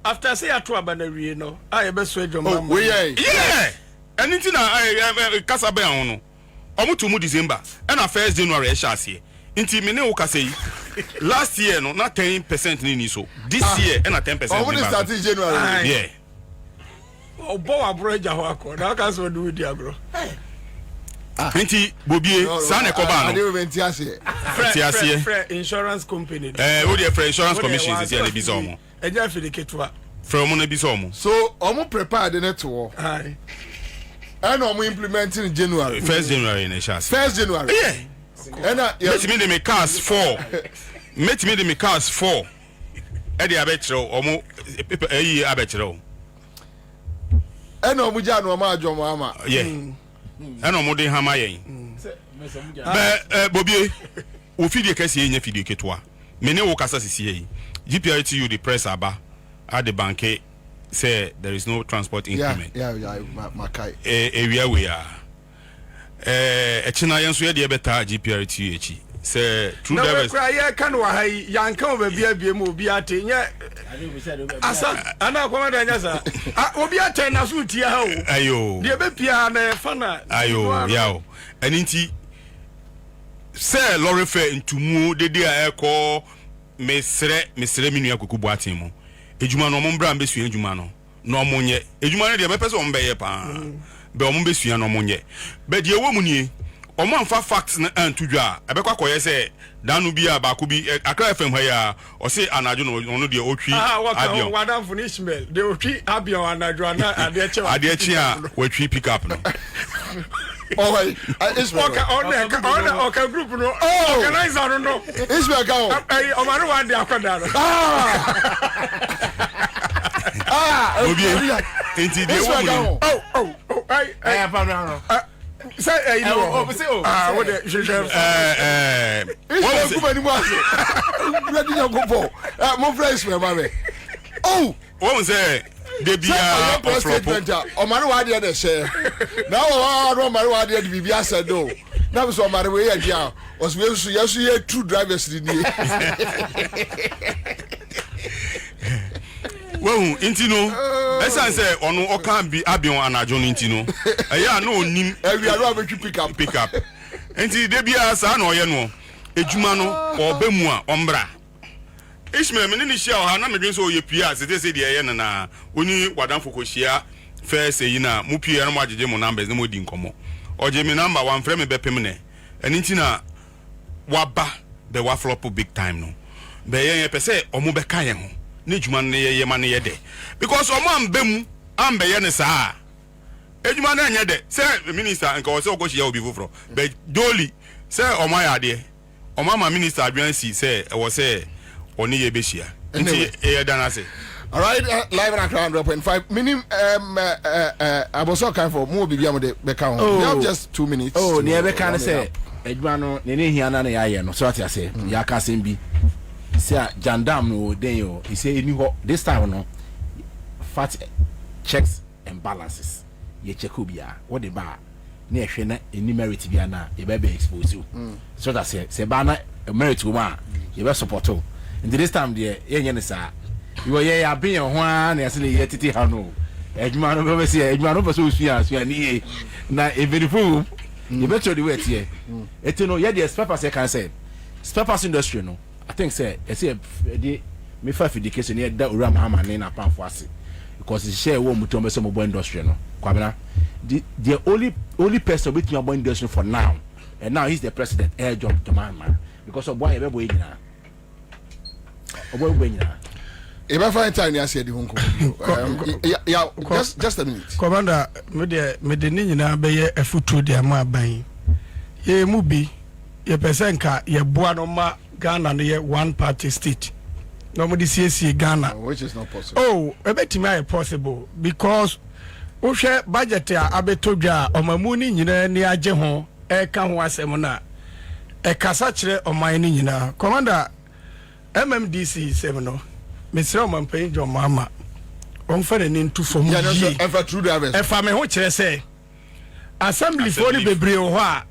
after say atu abanawie no aye be so edwom oh we yeah anything na kasaba ehun no omutumu December e na 1st January e sha ase inti me ne wo kasei last year no na 10% ni so this year e na 10% oh we start in January yeah obo abroja ho akọ na ka so do di agro inti bobie sa na ko ba no I dey venti ase insurance company wo dey for insurance commission is here na bi so mo eja fi de ketwa from na bi so mo so omo prepare the net wo ai and omo implement in January 1st January na sha 1st January yeah and let me the cars 4 met me the cars 4 e dey abetro omo eyi abetro and omo ja no ma adwo mo ama yeah and omo dey hama yen be bobie o fidie kase yen fidie ketwa me ne wo kasa sisi yi GPRTU the press aba at the bank say there is no transport increment yeah makai area we are echina yenso ye de beta GPRTU echi say true drivers na we cry kan wa hai yanka o be bia mu obi ate nya asa ana kwama da nya sa obi ate na so tie ha o ayo de be pia na fa na ayo yawo aninti say lorry fare ntumu de a ekọ mesre minu yakoku boaten mu ejuma no mombra mbesu ejuma no no monye ejuma no de be pese ombeye pa be ombesu no monye be de ewo mu nie omo amfa facts na antudwa abekwa koye se danu bi abaku bi akra fm ha ya o se anajo no de otwi abion wadam finishmel de otwi abion anajo na ade chi a watwi pick up no oh wait okay group no organizer no Israel go o manu wa de akoda no obi enti de wo mu ai pa no say you know what the what was ku ni mo ase ready you go for mo fresh me ma me oh what say de bia o mari wa de share na o mari wa de bibia said do na so mari we ya dia was we also yes two drivers in the well inti no esan say onu o kan bi abion anajo no inti no eya na onim we are not to pick up inti de bia sa na oye no ejuma no obemu a ombra Ishmael me ni shia o ha na me dwen so oye pia se de ye na oni wadanfo ko shia first yi na mu pia na mo ajeje mo numbers na mo di nkomo oje me number one frame me bepem ne eni nti na waba be wa flop big time no be ye pese omo be ka ye ho na ejuma no ye ma no ye de because omo ambem ambe ye ne saa ejuma na nya de say minister nka o se okoshia obi foforo be doli say omo ya de omo ma minister adwansi say e wo say oni ye behia nti e dan ase. All right, live and around 100.5 minim aboso kan for mo bibia mo de be ka ho. We have just 2 minutes. Oh, ne be kan say eduma no ne hia na ya ye no so ati ase ya ka sem bi say jandam no den yo he say eni ho this time no fat checks and balances ye check obia what the ba na ehwe na eni merit bia na ye be expose you so that say ba na merit wo ma ye be support you in this time there ye nye ne sa you ye abin ho a na yase ye titi ha no eduma no be say eduma no be so sua ni na e verify you better the way here etino ye the spare parts can say spare parts industry no I think say say the me five education here that ura mahama na panfo ase because it's share wo muto be so mo industry no kwabena the only person between your industry for now and now he's the president air job man because of boy e be boy nyina oboy boy nyina e ba find time ya say the hunko yeah just a minute commander me de ni nyina be ye afutu de ama ban ye mu bi ye person ka ye boa no ma Ghana no ye one party state no mo di CC Ghana which is not possible. Oh ebetimi are possible because wo hwe budget a abetodwa omamu ni nyina ni age ho e ka ho asem na e kasa kire oman ni nyina commander MMDC 7 no mesra omampan jo mama onfere ni ntu fom yeah, no, so, efa me ho kire se assembly for ni bebre ho a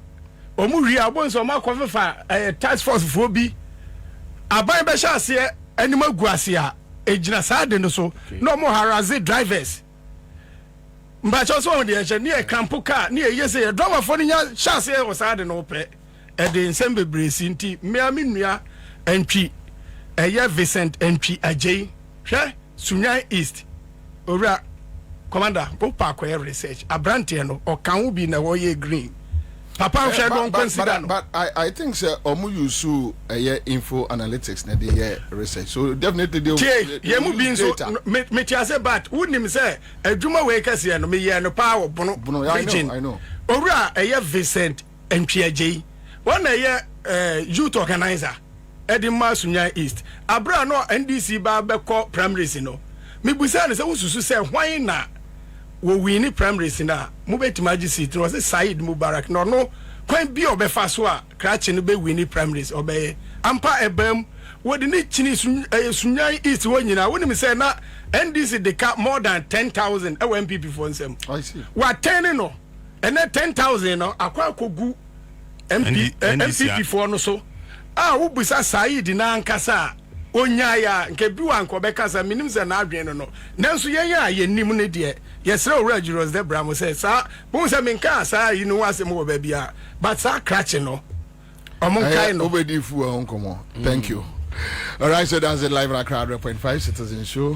omu wi abonso ma kofefa task force fo bi aban be sha ase anima guase a ejina saade no so no mo harassing drivers mbacho so on de ni e campo car ni e yese driver fo ni nya sha ase o saade no pe e de nsem bebre sinti me aminua entwi eye Vincent entwi ajei hwe Sunyan East owura commander go park research abrante no o kan wo bi na wo ye green papa hwe don consider no but I think say omu use info analytics na the research so definitely they ye mu bi so me tia say but wonim say adwuma we kase no me ye no power bono region I know owura eye Vincent entwi ajei one eye youth organizer Edinma Sunyan East abra no NDC ba beko primaries no me busa ne se wususu se hwan na wo wini primaries na mo betima gi seat no se Said Mubarak no kwan bi obefa so a krache no be wini primaries obeye ampa ebam wo de ne chini Sunyan East wo nyina wo nim se na NDC de ka more than 10,000 e MPP for nsem I see wa 10 no and 10,000 no akwa kogu MPP for no so wo busa Said na nkasa onya ya nke biwa nko bekasa minim ze na adwen no nanso yen ya yenim ne de yesre owura juros de bramo say sa bo se menka sa yi no wase mo ba bia but sa crash no omon kai no obedi fu a nkomo thank you. All right, so that's it live on Accra 100.5 Citizen Show.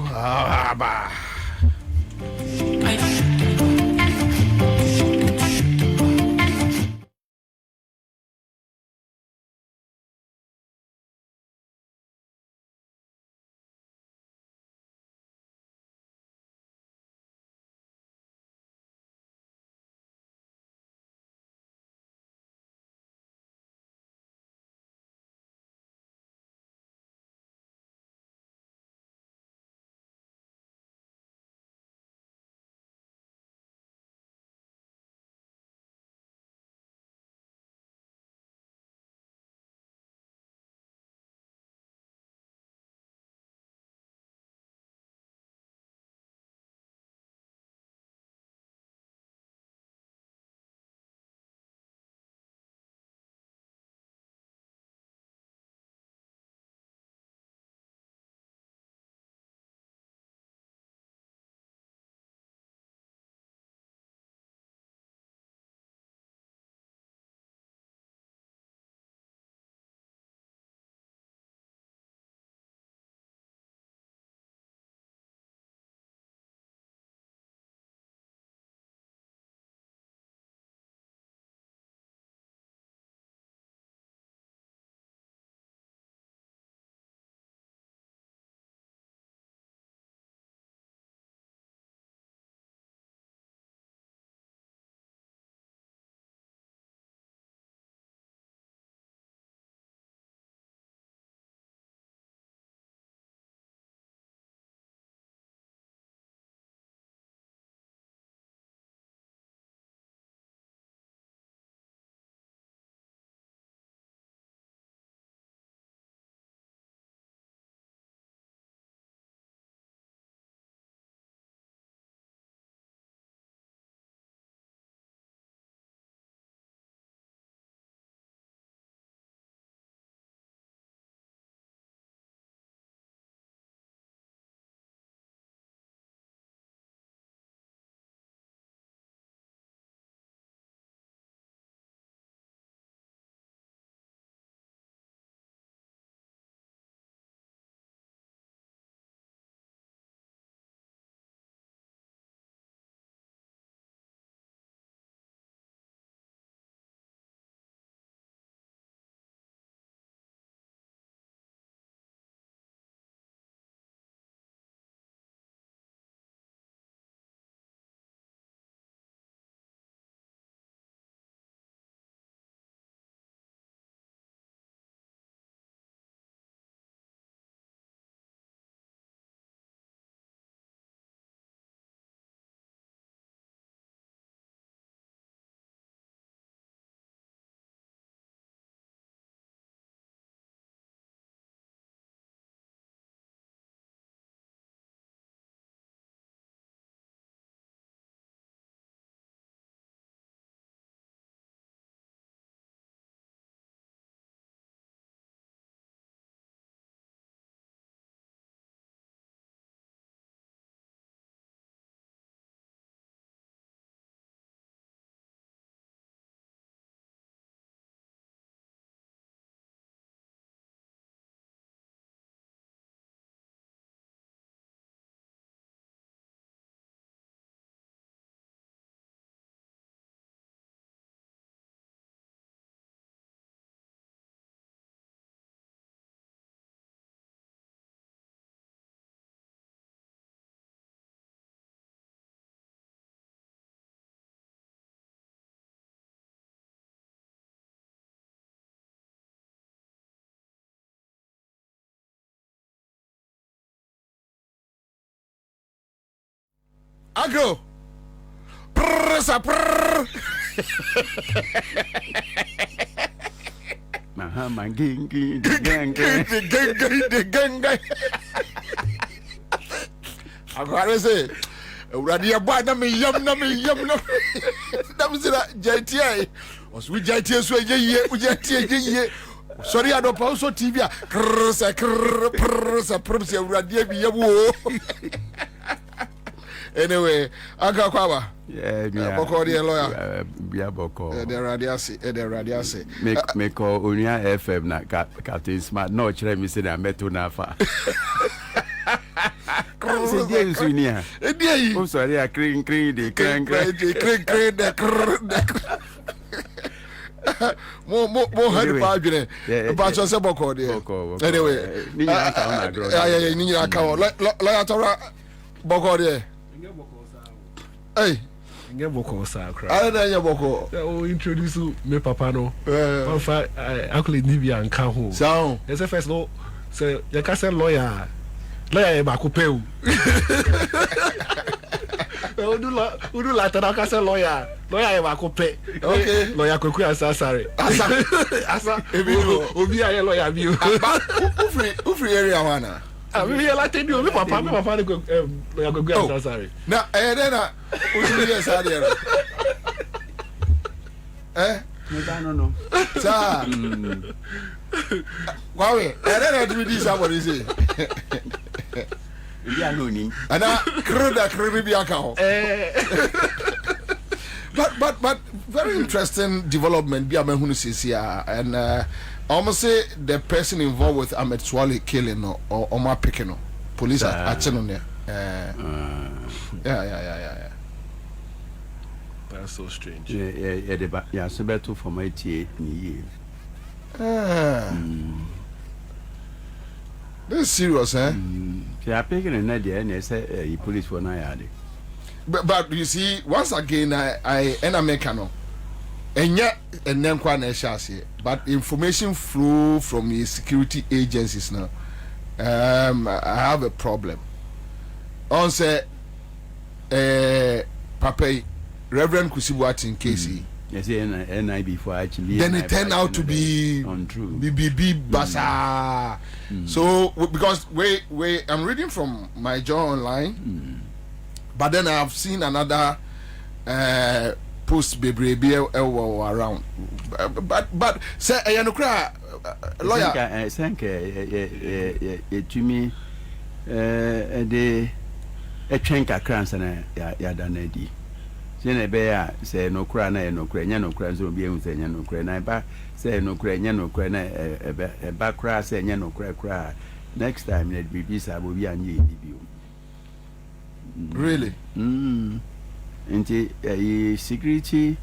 Agro. Prrr, sa prrr. Mahama ging. The gang. I say, Radia boy, na me yam. That was it, JTA. Was we JTA so ye. Sorry, I don't also TV. Krrsa, Radia be wo. Anyway, Aga Kwaba. Yeah, Boko the lawyer. Bia Boko. The radiasi. Me call Unia FM na Captain Smart. No, chere me say na meto na fa. Say dia Unia. Dia. Oh sorry, a cring de crank. Mo head pa adwene. Ba cho se Boko there. Anyway, ni nya ka na grow. Yeah, ni nya ka. Lawyer Tora Boko there. Hey, Nge Boko sa kra. I don't know Boko. O introduce me papa no. Papa actually ni bi anka ho. So, Yes first no. Say you can say lawyer e ba ko pe o. Udu la ta ka say lawyer e ba ko pe. Okay. Lawyer Kweku Asasare. Asa. Obi aye lawyer bi o. Ufri area wana. Me la te di o me papa ni lawyer Kweku Asasare. Na then na Ufri area sa there. No. Sa. Wawe, then do this somebody say. Bia no ni. Ana kreda bi aka ho. But very interesting development bi amehunu sisia and almost say the person involved with Ahmed Swale killing or Omar picking no police are on there. Yeah. That's so strange. Yeah, so better for my 88 years. This is serious, eh? They are picking an idea and they say police for Nayade. But you see, once again, I Americano. And yet, and then quite a but information flow from the security agencies now. I have a problem. On say, Papa, Reverend Kusibuati in KC. Yes, NIB for actually. Then it turned out to be untrue. BBB Basa. So because I'm reading from my journal online, but then I have seen another post BBB around. But say Ayanukra lawyer. I think to me the a chanka crans and yadanedi. Sene be ya say no kra na no kra nya no kra so bi ehun say nya no kra na ba say no kra nya no kra na e ba kra say nya no kra next time let be bisa bo bi anye bi Really? Nti security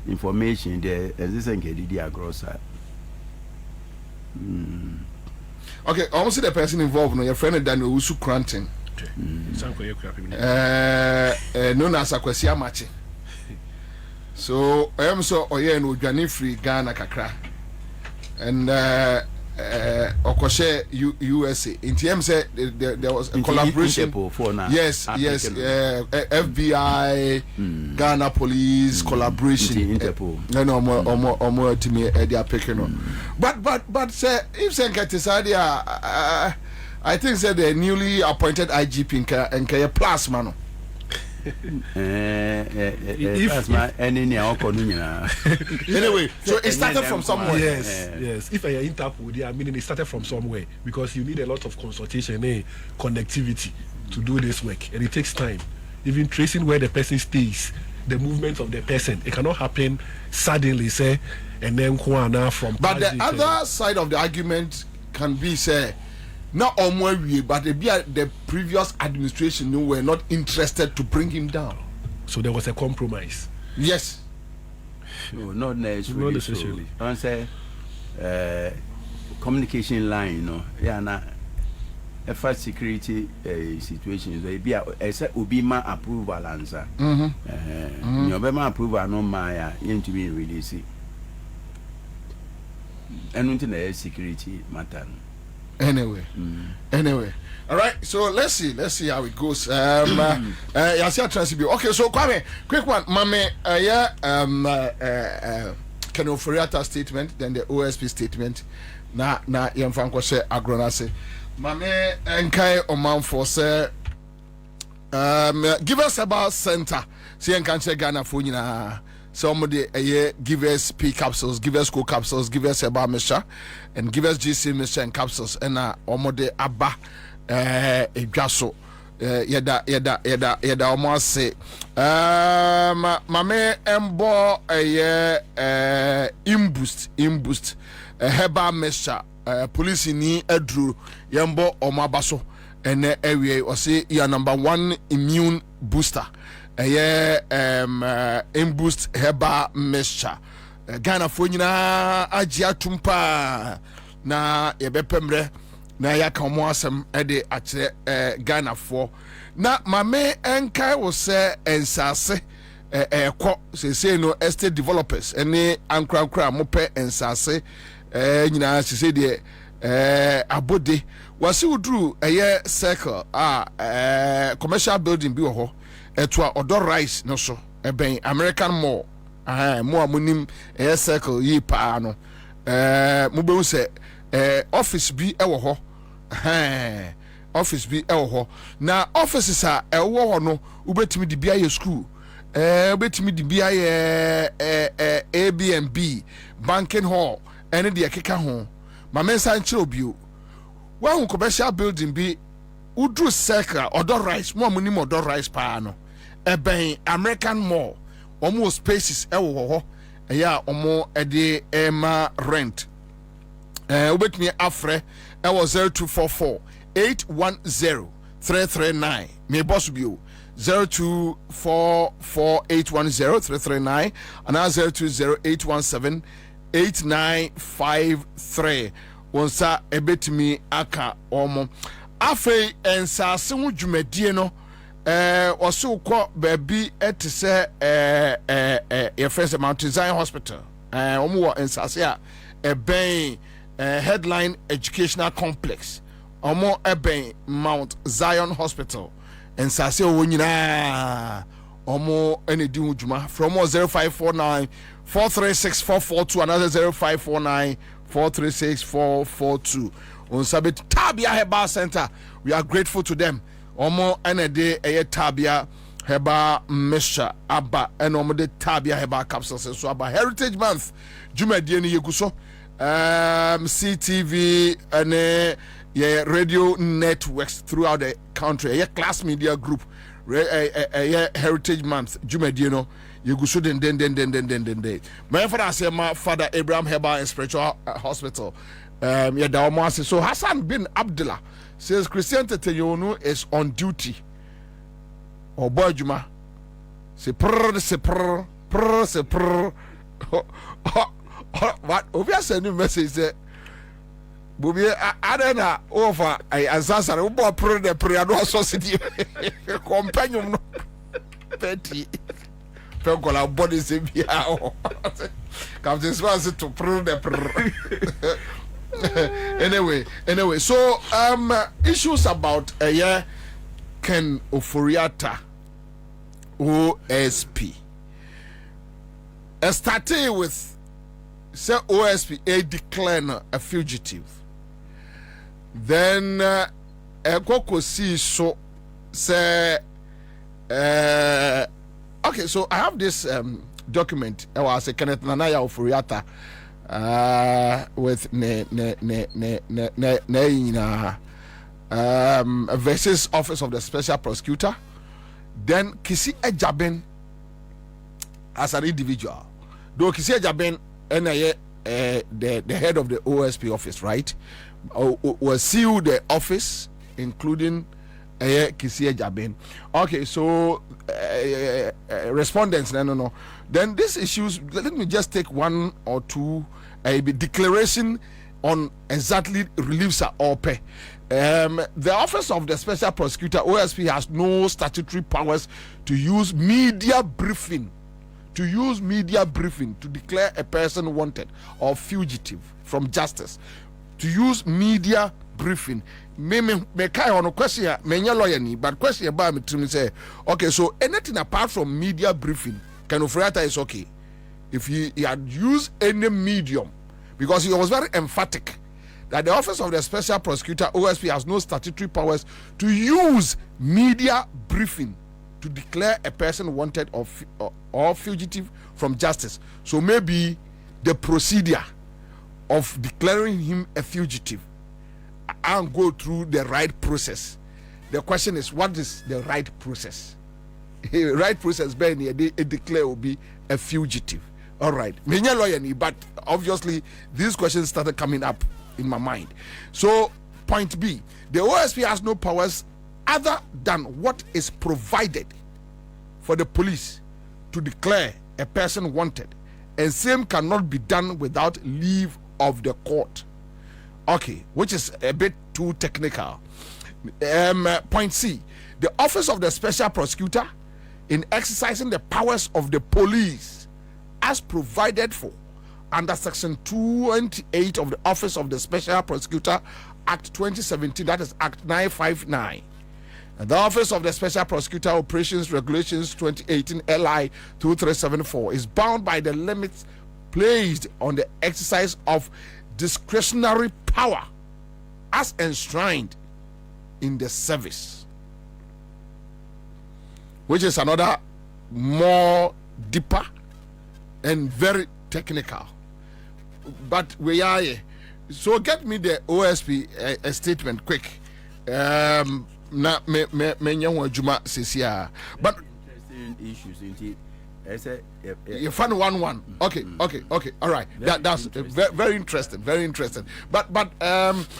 information there exists and get the agrosa. Okay, almost the person involved no your friend Daniel Usu Cranton. Known as Akwesi Amachi. So I am so oye no dwane free Ghana kakra. And Okoshe USA. In TM said there was a collaboration. Yes, FBI, Ghana police collaboration. No more to me they are picking on. But say if Senka Tisadia I think said the newly appointed IGP and Kaya plus man. Anyway, so it started from somewhere. Yes. If I Interpol, I mean it started from somewhere because you need a lot of consultation, connectivity to do this work, and it takes time. Even tracing where the person stays, the movement of the person, it cannot happen suddenly, say, and then from. But the other side of the argument can be say. Not on my way, but the previous administration were not interested to bring him down. So there was a compromise. Yes. No, not necessarily. I say communication line, you know. Yeah, na a first security situation. There be a Ubima approval answer. Obama approval no Maya into be released. And into the security matter. Anyway. All right, so let's see how it goes. Yeah, see transibio. Okay, so Kwame, quick one, mame, Keno Furiata statement, then the OSP statement. Na yemfanko se agrona se. Mame enkai oman for say give us about center. See enkan che Ghana for nyina. Some of the give us P capsules, give us co capsules, give us Eba Mesha, and give us GC Mesha and capsules, and omode Abba Egaso. Yeda almost say Mame Embo imboost Heba Mesha police ni Edru Yembo Omabaso and area or say your number 1 immune booster. Imboost Heba Mesha Ghana fo nyina agye atumpa na yebepemre na yaka mo asem ede akire Ghana fo na mame enkai wo se ensase ekọ sese no estate developers ene ankrankra mope ensase nyina sese de abode wase udru circle commercial building bi wo ho etwa Odo Rice no so eben American Mall mo amunim circle yi pa no mo be se office bi ewo ho office bi ewo ho na offices a ewo ho no ubetimi di bia ye school ubetimi di bia ye Airbnb banking hall ene de keka ho ma mensa nchire obio wa hu commercial building bi udru circle Odo Rice mo amunim Odo Rice pa no eben American Mall omo spaces ewo ho ya omo ede ema rent ubetimi afre ewo 0244 810 339 me boss bio 0244810339 and 020817 8953 wonsa ebetimi aka omo afei ensase hu dwumadie no oso ko baabi etese your friends Mount Zion Hospital omo wo ensase a eben Headline Educational Complex omo eben Mount Zion Hospital ensase wo nyina omo enedi hujuma from 0549 436442 another 0549 436442 on Sabit Tabia Heba Center. We are grateful to them. Omo enede Tabia Heba Mesha Abba and omo de Tabia Heba capsules so about Heritage Month Jumadi ni yeguso CTV and radio networks throughout the country. Class Media Group Heritage Month Jumadi no yeguso den. My father say my father Abraham Heba and Spiritual Hospital. So Hassan bin Abdullah says Christian Teteyonu is on duty. Or Bojuma say prr. What obviously new message there. Bubi adena over I answer ubo prr the prayer no society companion no petty. Penkola body say bia o. Captain Swans to prr the prr. Anyway, so issues about Ken Oforiatta OSP. Starting with say OSP declare a fugitive. Then Koko see so say okay, so I have this document. I was a Kenneth Nanaya Oforiatta with versus Office of the Special Prosecutor, then Kisi Ejaben as an individual. Though Kisi Ejaben and the head of the OSP office, right, will seal the office, including Kisi Ejaben. Okay, so respondents, no. Then these issues, let me just take one or two declaration on exactly reliefs are all pay. The Office of the Special Prosecutor OSP has no statutory powers to use media briefing to declare a person wanted or fugitive from justice. to use media briefing. Me kai on question me lawyer ni, but question about me to me say, okay, so anything apart from media briefing, Kenofriata is okay. If he had used any medium, because he was very emphatic that the Office of the Special Prosecutor, OSP, has no statutory powers to use media briefing to declare a person wanted or fugitive from justice. So maybe the procedure of declaring him a fugitive and go through the right process. The question is, what is the right process? Right process, Ben, declare will be a fugitive. All right, but obviously these questions started coming up in my mind. So, point B, the OSP has no powers other than what is provided for the police to declare a person wanted, and same cannot be done without leave of the court. Okay, which is a bit too technical. Point C, the Office of the Special Prosecutor, in exercising the powers of the police as provided for under Section 28 of the Office of the Special Prosecutor Act 2017, that is Act 959. And the Office of the Special Prosecutor Operations Regulations 2018 LI 2374 is bound by the limits placed on the exercise of discretionary power as enshrined in the service, which is another more deeper and very technical. But we are here. So get me the OSP a statement quick. Na me nyawo adwuma sesia. But interesting issues in you found 1-1. Okay. All right. That's very interesting. Very interesting. But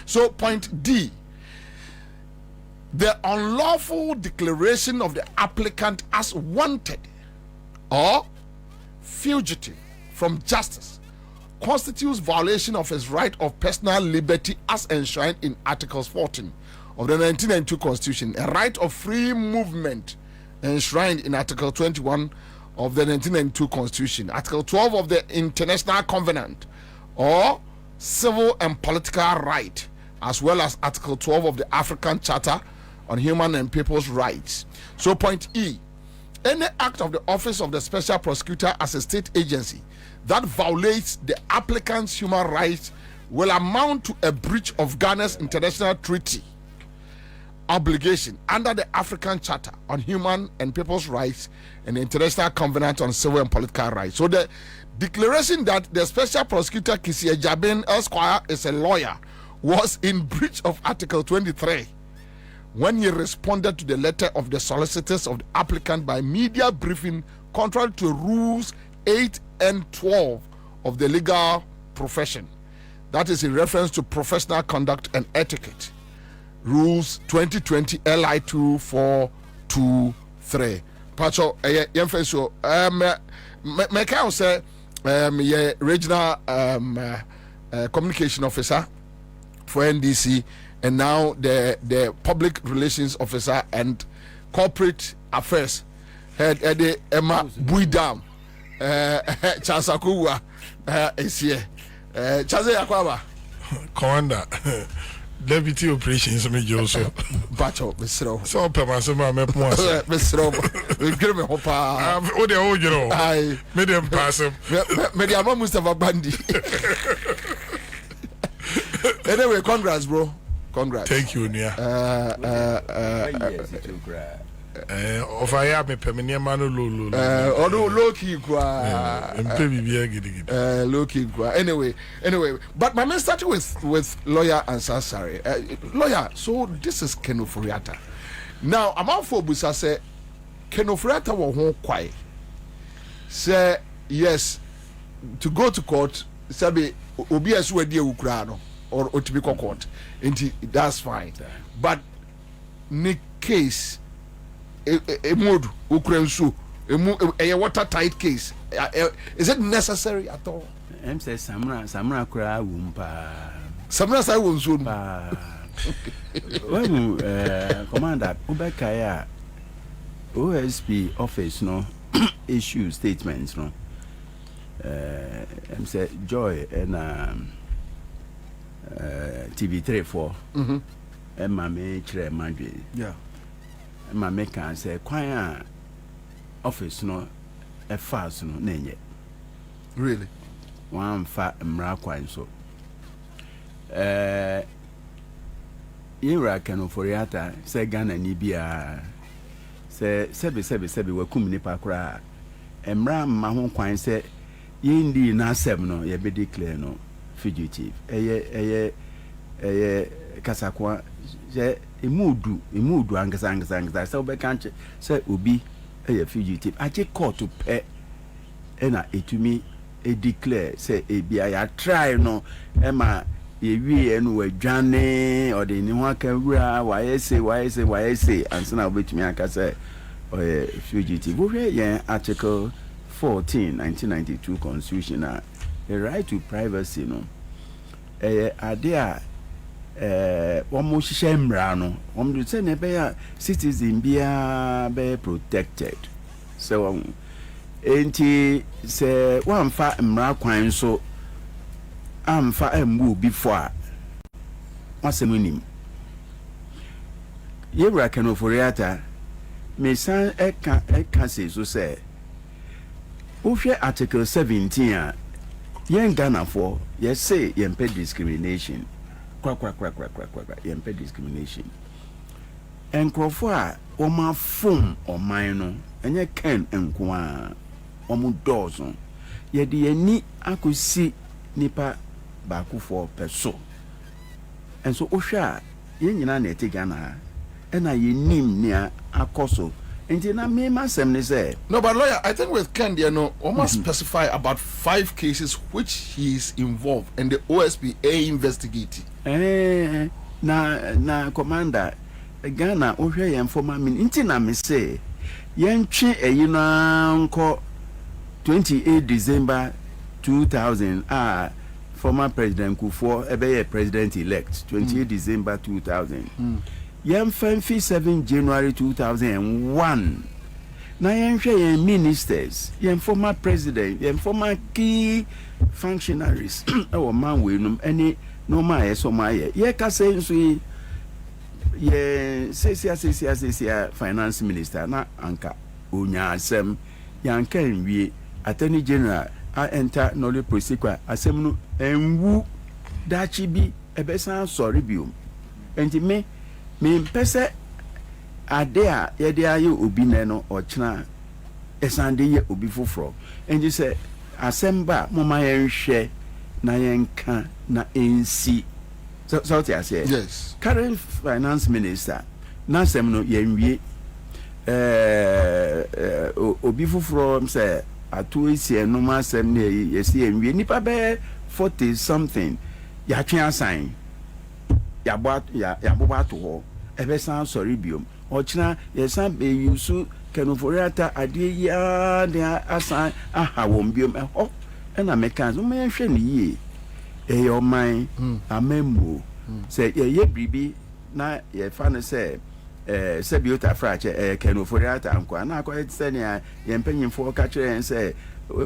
so point D, the unlawful declaration of the applicant as wanted or fugitive from justice constitutes violation of his right of personal liberty as enshrined in Articles 14 of the 1992 Constitution, a right of free movement enshrined in Article 21 of the 1992 Constitution, Article 12 of the International Covenant, or civil and political right, as well as Article 12 of the African Charter on Human and People's Rights. So point E, any act of the Office of the Special Prosecutor as a state agency that violates the applicant's human rights will amount to a breach of Ghana's international treaty obligation under the African Charter on Human and People's Rights and the International Covenant on Civil and Political Rights. So the declaration that the Special Prosecutor Kisi Ejabin Esquire is a lawyer was in breach of Article 23 when he responded to the letter of the solicitors of the applicant by media briefing contrary to rules 8 and 12 of the legal profession. That is in reference to professional conduct and etiquette. Rules 2020 LI 2423. Pacho, yemfeso, Mekao say, regional communication officer for NDC, and now the public relations officer and corporate affairs head Emma Buidam, Chansakuwa is here. Chaze Yakwaba, Commander. Deputy Operations Major also. Bacho, Mr. So, Papa, so my Mr. We give me hope. Oh, the old, you know. I made them pass him. Maybe I'm almost of a bandy. Anyway, congrats, bro. Congrats. Thank you, Nia. Of I am a permanent man, although low key, low key. Anyway, but my man started with lawyer and sorry, lawyer. So this is Kenofriata. Now, I'm out for Busa say Kenofriata will home quiet. Say yes to go to court. Sabi obi aswe die ukrano or otibiko court. That's fine. But in case mood ukrensu a watertight case, is it necessary at all? I'm saying Samra Kura Wumpa. Samra Sai Wumsun. Well, Commander Ubekaya OSP office no issue statements no. I'm say Joy and TV3 4 ɛma me kyerɛ madwe ɛma me ka sɛ kwan a office no ɛfa so no na ɛnyɛ really wɔamfa mmara kwan so yɛwura kanoforiata sɛ Ghana ni biara sɛ sɛbe wakum nipa koraa mmara mma ho kwan sɛ yɛndi n'asɛm no yɛbɛdeclare no fugitive ɛyɛ kasakwa sɛ emudu ankasa sɛ wobɛka nkyɛ sɛ obi ɛyɛ fugitive agye court pɛ ɛna etumi declare sɛ ebia ya try no ɛma yɛwie no wadwane ɔde ne ho aka wura wayɛ se ansana wobɛtumi aka sɛ ɔyɛ fugitive wohwɛ yɛn article 14 1992 constitution a the right to privacy no ade a wɔn hyehyɛ mmara no wɔn de sɛ ne bɛyɛ citizen biara bɛyɛ protected sɛ wɔn enti sɛ wɔamfa mmara kwan so amfa ambu obi fo a wasɛm nim yɛwura kanoforiata mesan ɛka se so sɛ wohwɛ article 17 a yɛn Ghanafoɔ yɛse yɛmpɛ discrimination kwa yɛmpɛ discrimination nkurɔfoɔ a wɔma fom ɔman no ɛnyɛ kan nko a wɔn dɔɔso yɛde yɛni akɔsi nipa baakofoɔ pɛ so ɛnso wohwɛ a yɛn nyinaa na ɛte Ghana ha ɛna yɛnim nea akɔ so nti na mema sɛm ne sɛ no but lawyer I think with Ken there no almost specify about 5 cases which he is involved and the OSP investigating na commander Ghana wohwɛ yɛn former nti na me sɛ yɛntwe ayi no nkɔ 28 December 2000 former President Kufuor ebeye president elect 28 December 2000 yɛmfa 7 January 2001 na yɛnhwɛ yɛn ministers yɛn former president yɛn former key functionaries ɛwɔ man wenum ɛne no ma yɛ so ma yɛ kasa nso yi yɛ sesia finance minister na anka onya asɛm yanka nwie attorney general a enter nole prosequa asɛm no enwu dachi bi ebesan sorry biom enti me mpɛsɛ ade a yɛde ayɛ obi nɛ no ɔkyena ɛsan de yɛ obi foforɔ enti sɛ asɛm ba moma yɛnhwɛ na yɛnka na ensi so what you say yes current finance minister na asɛm no yɛnwie obi foforɔ sɛ ato esi no ma asɛm ne yɛsi yɛnwie nipa bɛ 40 something yɛatwe asan yɛabobɔ ato hɔ ɛbɛsan sɔre biom ɔkyena yɛsan bɛyusu kanoforiata adeɛ yia de asan aha wɔn biom ɛhɔ ɛna meka so ma yɛhwɛ ne yie ɛyɛ ɔman amammuo sɛ yɛyɛ biribi na yɛfa no sɛ sɛ biota frakyɛ kanoforiata nkwa na akɔyɛ sɛnea yɛmpanyimfoɔ ka kyerɛ yɛn sɛ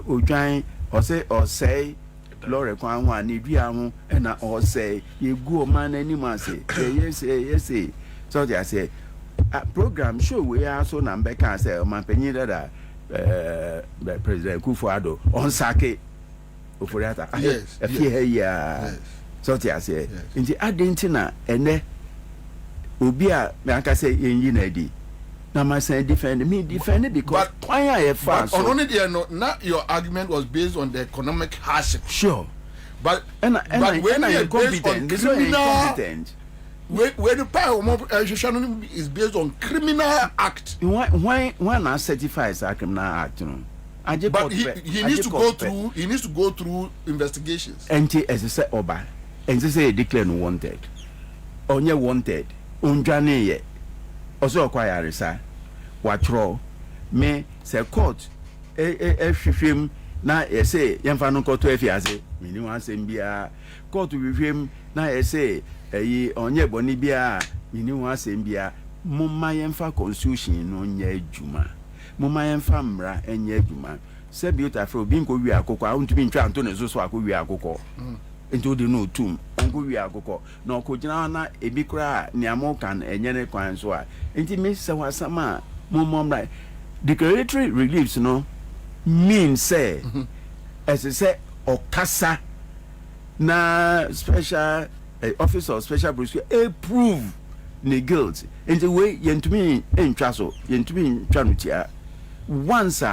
odwan ɔsɛe lɔre kwan ho a ne dua ho ɛna ɔsɛe yɛgu ɔman n'anim ase yɛyɛ so they say program show we are so na mbɛka sɛ ɔmanpanyin dada president Kufuor on sake oforiata yes afie ha ya so they say nti adenti na ene obi a menka sɛ yenyi na di na my say defend because why I fast on only there no not your argument was based on the economic hardship sure but when you're competent this is incompetent when the power is based on criminal act why not certify as a criminal act no but he needs to go through investigations and as I say oba and say declare no wanted onye wanted unjane ye also acquire resa watro me say court hwehwem na say yemfa no koto afiase mini wan sem bia court hwehwem na say eyi onye boni bia mini wan sem bia momma yemfa constitution no nya adwuma momma yemfa mmra enya adwuma se biota fro bi nko wi akokọ a untumi ntwa anto ne so akọ wi akokọ nti odi no tum onko wi akokɔ na ɔkɔgyina na ebi kora nea mo kan enye ne kwan so a nti me sɛ wasama momra declaratory reliefs no mean say as I say okasa na special office of special prosecutor approve ne guilt nti we yentumi entwa so yentumi ntwa no tia once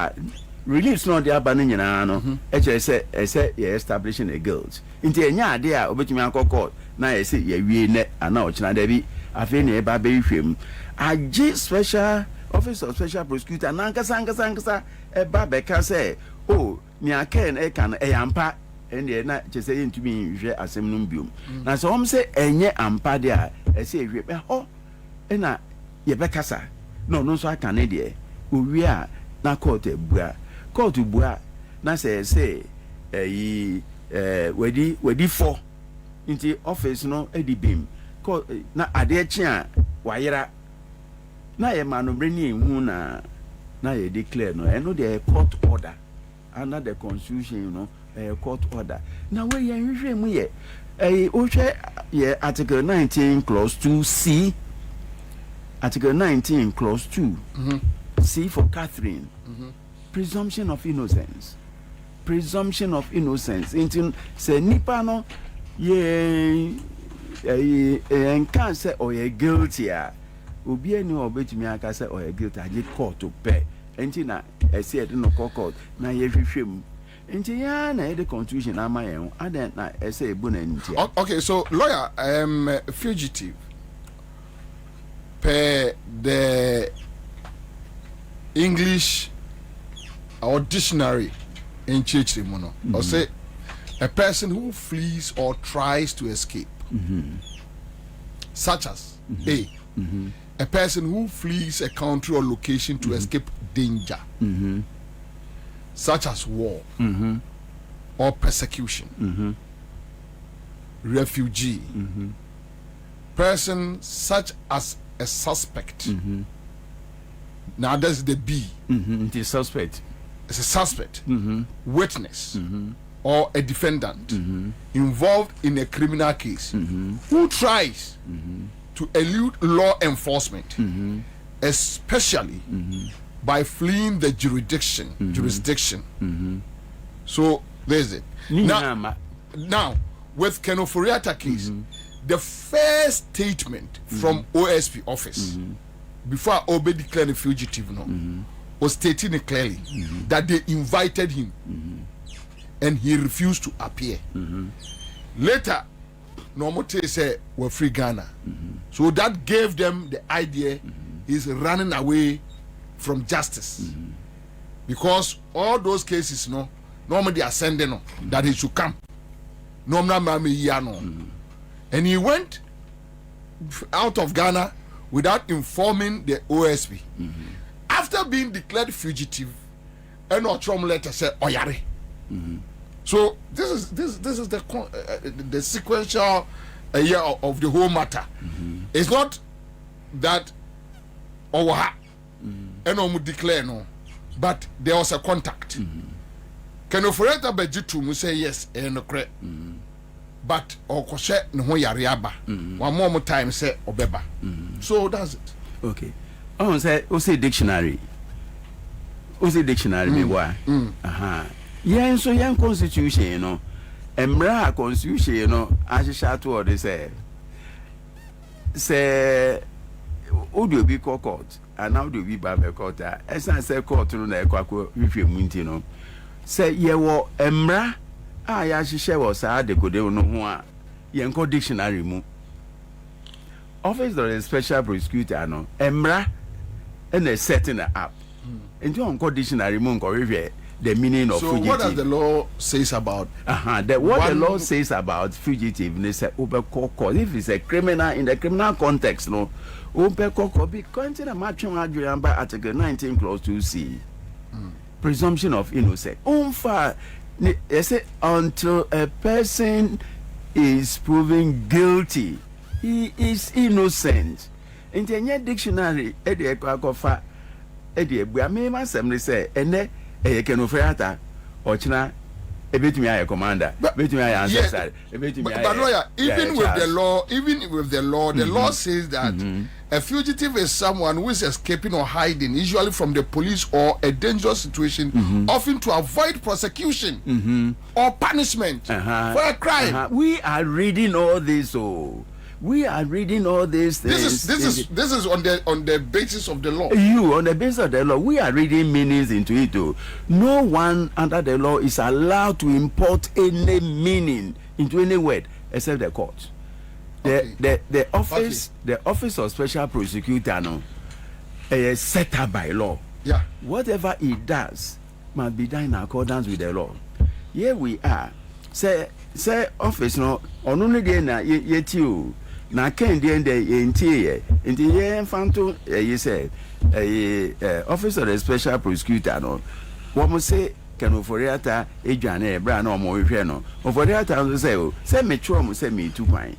reliefs no dey aba no nyina no e kire say ye establishing a guilt nti enya ade a obetumi akɔ na ye say ye wie ne ana ɔkyena da bi afei ne eba be hwem agi special office of special prosecutor na nkasa eba beka say oh ni aken e kan e yampa ene na che say yentumi hwɛ asɛm no biom na so hom say enye ampa de a e say hwɛ be ho e na ye bekasa no so aka ne de owie a na court bua na say wedi for nti office no edibim na ade achi a wayera na ye manombre ni ehu na ye declare no eno the court order under the constitution you know court order na we ye hwehwe mu ye ohwe ye article 19 clause 2c article 19 clause 2 C for Catherine presumption of innocence into say nipa no ye enkan say or ye guilty a obi ani obetumi aka say or ye guilty age court to pay enti na ese ede no court na ye hwehwem enti ya na the constitution ama yen aden na ese ebu na ntia. Okay, so lawyer fugitive per the English or dictionary in church mono or say a person who flees or tries to escape such as a person who flees a country or location to escape danger such as war or persecution refugee person such as a suspect now that's the B. The suspect. It's a suspect, witness, or a defendant involved in a criminal case who tries to elude law enforcement, especially by fleeing the jurisdiction. So there's it. Now with Kenoforiata case, the first statement from OSP office. Before Obe declared a fugitive, was stating it clearly that they invited him and he refused to appear. Later, Normote said we're free Ghana. So that gave them the idea he's running away from justice. Because all those cases, normally they are sending that he should come. And he went out of Ghana without informing the OSP. After being declared fugitive, and Otrom letter said Oyare. So this is the sequential year of the whole matter. It's not that Owaha and Omu declare no, but there was a contact. Can Oforeta Bejitu mu say yes and correct. But okoshe no ho yariaba one more time say obeba so that's it. Okay, say dictionary me why yen so yen constitution no emra constitution no ahihya to ode say audio bi court and audio bi ba court esa say court no na ekwakọ hwehwemu nti no say ye wo emra ya hihye wo sa de kode no ho a yenko dictionary mu office of the special prosecutor no emra and a setting up into onko dictionary mu nko hwehwe the meaning of fugitive. So what does the law says about the law says about fugitive they say obekoko if it's a criminal in the criminal context no obekoko be consider matching by article 19 clause 2c presumption of innocence they say until a person is proven guilty he is innocent in the dictionary ede akwafa ede egbu amema sem say ene Kenoforiata ochina betumi aye commander, betumi aye ancestor, betumi aye. But lawyer, even with the law, the law says that a fugitive is someone who is escaping or hiding, usually from the police or a dangerous situation, often to avoid prosecution or punishment for a crime. We are reading all this, we are reading all these things. This is on the basis of the law. On the basis of the law, we are reading meanings into it. No one under the law is allowed to import any meaning into any word except the court. The office of special prosecutor is set up by law. Yeah. Whatever it does must be done in accordance with the law. Here we are. Say office no only dey na yeti o na ken dey ntie ye fanto you say office of the special prosecutor no wo say can oforiata edwane e bra na o mo hwehwe no oforiata so say o say me tro mo say me tu kwan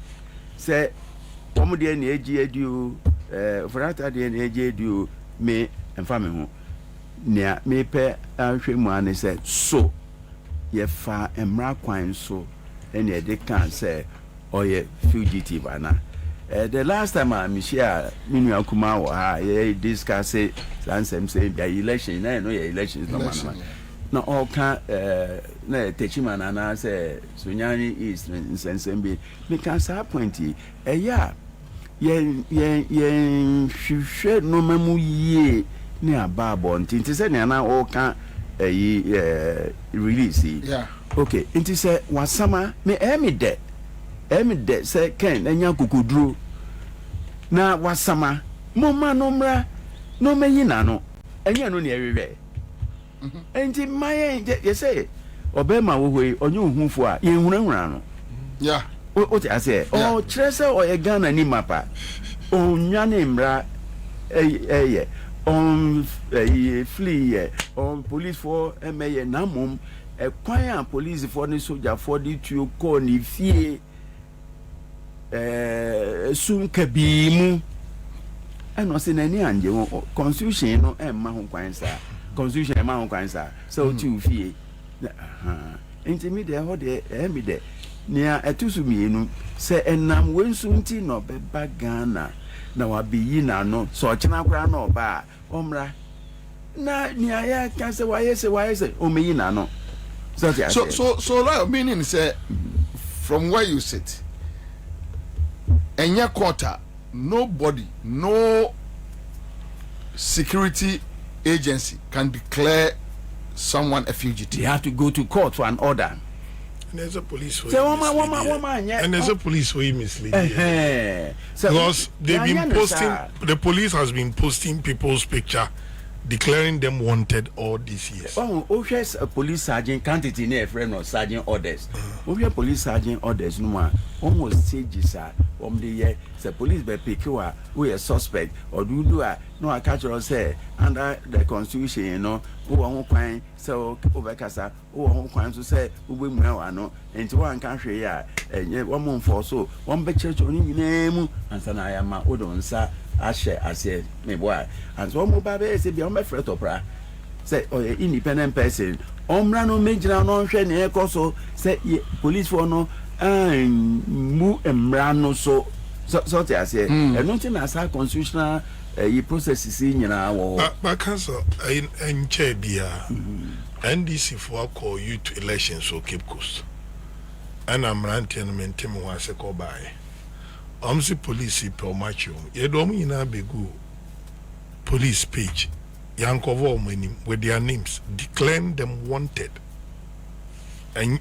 say wo mo dey na egi edu oforiata dey na egi edu me emfa me ho nia me pe ahwe mu ane say so ye fa emra kwan so any they can say or ye fugitive ana the last time I share minu akuma wa ye discuss say say the election na no ye elections no man na all can na techima na say sunyani is nsensembe me can say point yeah ye hwehwe no mamu ye ne ababo nti say na all can release yeah. Okay, inti say wasama me emi de say ken enya kokoduro na wasama moma no mra no meyi na no enya no ne ewewe enti maye ye say obema wo hoi onye ohunfo a ye hunahuna no yeah o ti ase o kire say o ye Ghana ni mapa onwa ne mra on flee on police for emaye namum e kwan police for ni soldier for the to call ni fie sun kabimu eno se nani anje constitution no e ma ho kwan sa constitution e ma ho kwan sa so tu fie intermediate ho de e mi de nia etusu mienu se enam wensu nti no beba Ghana na wabiyi na no so china kwa na oba omra na nia ya kan se waye se omeyi na no so that meaning say from where you sit in your quarter nobody, no security agency can declare someone a fugitive. You have to go to court for an order. And there's a police for and there's a police for misleading. Because they've been posting, the police has been posting people's picture, declaring them wanted all these years. Oh, yes, a police sergeant can't it in a friend or sergeant orders. Oh, yeah, police sergeant orders no more. Almost sages are the year. The police by Pekua, we a suspect or do no, I catch or say under the constitution, you know, who are crying so over Casa, who are crying to say, who will know, into one country, and yet 1 month or so, one big church only name, and then I am my Odon, sir. I said, me boy, and so Mubabe said, be on my friend opera. Say, oh, independent person. Omrano major no share near Coso, say, police for no, and mu emrano so I say, and nothing as our constitutional process is in our. But council, in Chebia, NDC for call you to elections so Cape Coast. And I'm ranting and maintaining once a call by. Omsi police per macho. Ye don't mean a big police page. Yankovo many with their names, declaring them wanted. And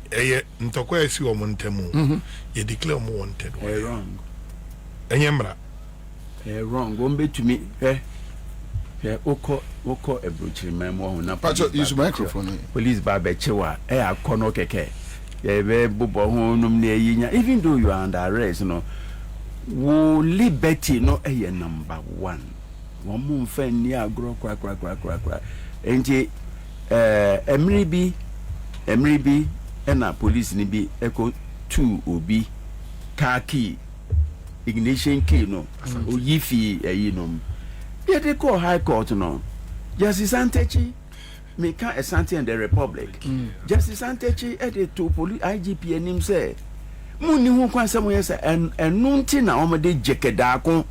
Ntokwe si Montemu, ye declare them wanted. Wrong. And Yamra. Wrong. Won't be to me. Oko a butcher memo. Pacho use microphone. Police Barbechewa, Kono Keke. Even though you are under arrest, no. Wo liberty no number 1. One moon fen near grow crack. Enti Emri B and a police ni be echo 2 obi car key ignition key no o yifi you know. Yet they call high court no. Justice Antechi meka Asante and the Republic. Justice Antechi edit to police IGP and him say, Muni who can somewhere say, and nunti na omade jekedako.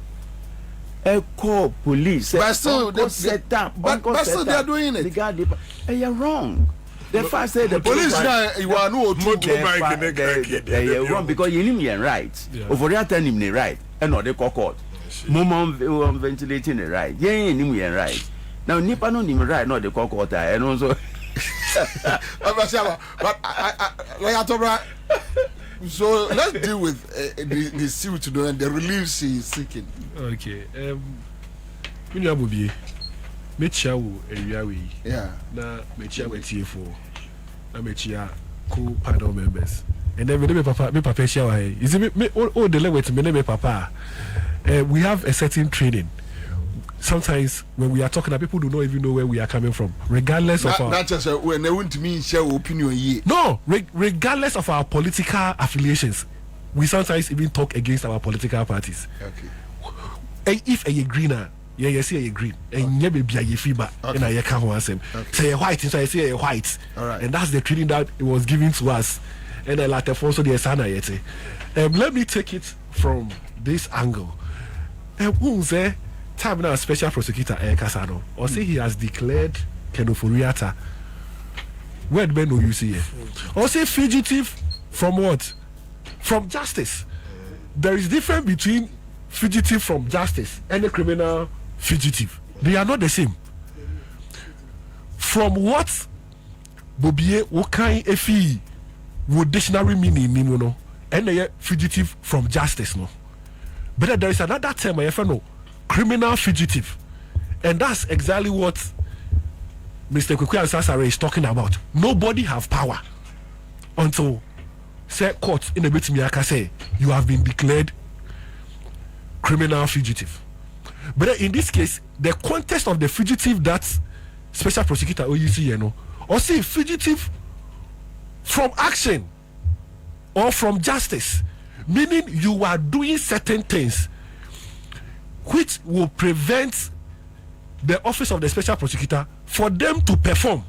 Call police. But still, they are doing it. You're wrong. The fact said the police you are no they're wrong because you need me right. Over that time you right. And not the court. Moment ventilating the right. Yeah, you need me right. Now nipa no need me right, not the court. And also so let's deal with the suit today and the relief she is seeking. Okay. Me abubi. Me chia wo ewia we. Yeah. Na me chia we TF4. Na me chia co-panel members. And then me papa chia wa. You see me the level with me papa. We have a certain training. Sometimes when we are talking, people do not even know where we are coming from, regardless of our. Not just when they want to mean share opinion. No, regardless of our political affiliations, we sometimes even talk against our political parties. Okay. And if a greener, you see a green, and you be a feedback, and I can't answer. Say a white, so I say a white. All right. And that's the training that it was given to us. And I like also the sana yet. Let me take it from this angle. Who's there? Time now, special prosecutor Kasano, or say he has declared Kenoforiata. Where do you see here? Or say fugitive from what? From justice. There is difference between fugitive from justice and a criminal fugitive. They are not the same. From what Bobie Wokai Efi would dictionary meaning no, and a fugitive from justice no. But there is another term I know. Criminal fugitive, and that's exactly what Mr. Kwekwe Asasare is talking about. Nobody have power until say court in a bit miaka say you have been declared criminal fugitive. But in this case, the context of the fugitive that special prosecutor OUC or say fugitive from action or from justice, meaning you are doing certain things which will prevent the office of the special prosecutor for them to perform.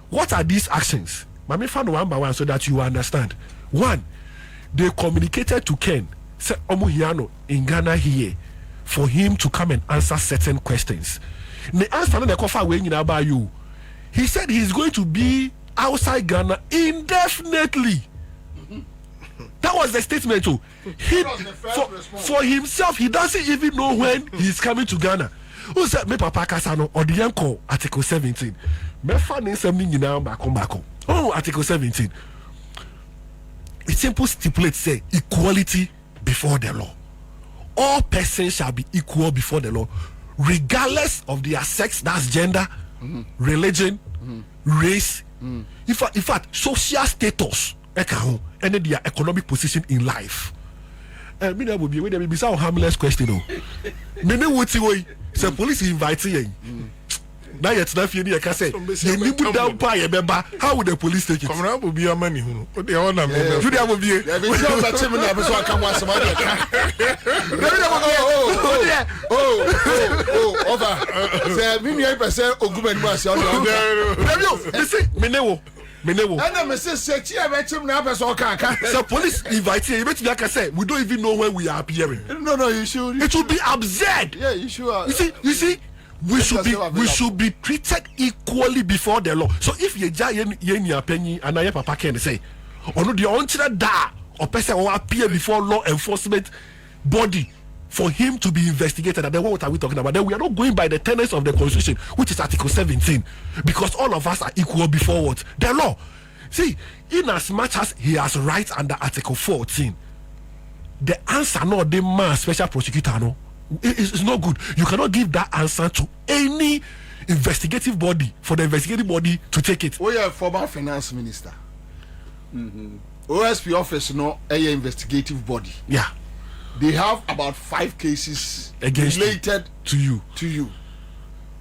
What are these actions? Let me find one by one so that you understand. One, they communicated to Ken, say Omuhiano in Ghana here, for him to come and answer certain questions. The answer the cover when you about you. He said he's going to be outside Ghana indefinitely. That was the statement too. For himself, he doesn't even know when he's coming to Ghana. Who said me papa Kasano or the uncle Article 17? Me finding something now back. Oh, Article 17. It simply stipulates say equality before the law. All persons shall be equal before the law, regardless of their sex, that's gender, religion, race, in fact, social status. And their economic position in life. Me na will be when there be some harmless question. Me what you say police invite you. Now yet na fie you can say you need to down pay beba. How would the police take it? Come on, will be a money who. They are na me. You dey will be. There be some that me na so come one some other. Over. Say me no person ogumen mu ase on. You see me newo. And I'm saying, so police invite you. Say we don't even know when we are appearing. No, you should. It would be absurd. Yeah, you should. You see, we should be treated equally before the law. So if you jay penny and I papa can say, or no, the only da or person will appear before law enforcement body for him to be investigated. And then what are we talking about? Then we are not going by the tenets of the Constitution, which is Article 17, because all of us are equal before what? The law. See, in as much as he has rights under Article 14, the answer not the man special prosecutor no, it's not good. You cannot give that answer to any investigative body for the investigative body to take it. Oh yeah, former finance minister. OSP office no a investigative body. Yeah. They have about 5 cases against related to you.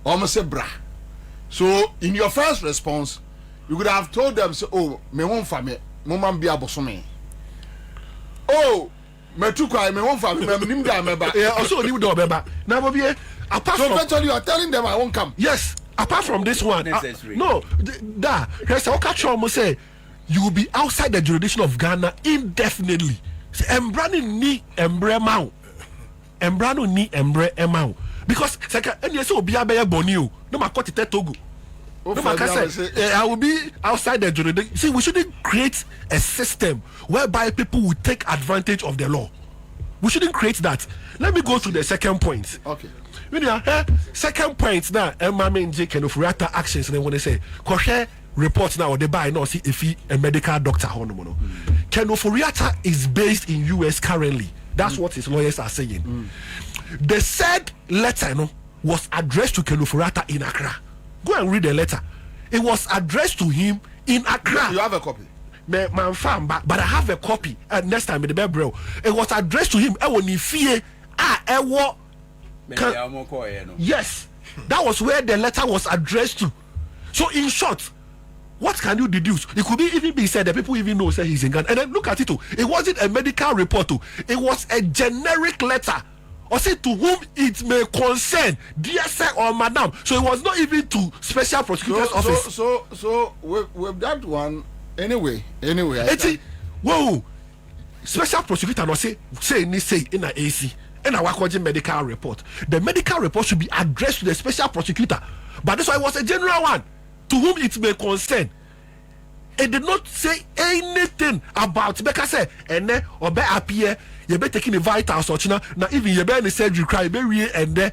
Almost a bra. So in your first response, you could have told them, so, oh, me won't family, mom be abosome. Oh, me too cry, me won't family, me nimda meba. Yeah, also nimda meba. Now, apart so from eventually you are telling them I won't come. Yes, apart from this one, necessary. No, here's a catch almost say you will be outside the jurisdiction of Ghana indefinitely. Embrani ni embre mau. Embrano ni embre emau. Because second, and yes, will be a bear bonio. No matter what it Togo. I will be outside the jurisdiction. See, we shouldn't create a system whereby people will take advantage of the law. We shouldn't create that. Let me go to the second point. Okay. Second point now, Emma Menji Kenofurata actions. And then when they say, Koshe reports now, or they buy no see if he a medical doctor. Kenofurata is based in US currently. That's what his lawyers are saying. The said letter was addressed to Kenofurata in Accra. Go and read the letter. It was addressed to him in Accra. You have a copy? But I have a copy. And next time in the Bible, it was addressed to him. Yes, that was where the letter was addressed to. So in short, what can you deduce? It could even be said that people even know say he's in Ghana. And then look at it too. It wasn't a medical report too. It was a generic letter. Or say to whom it may concern, dear sir or madam. So it was not even to special prosecutor's office. So with that one, anyway. Whoa, special prosecutor no say in a AC and a Wakoji medical report. The medical report should be addressed to the special prosecutor. But this one was a general one to whom it may concern. It did not say anything about because say and then or be appear you be taking the vitals or now even you be any surgery cry be we and there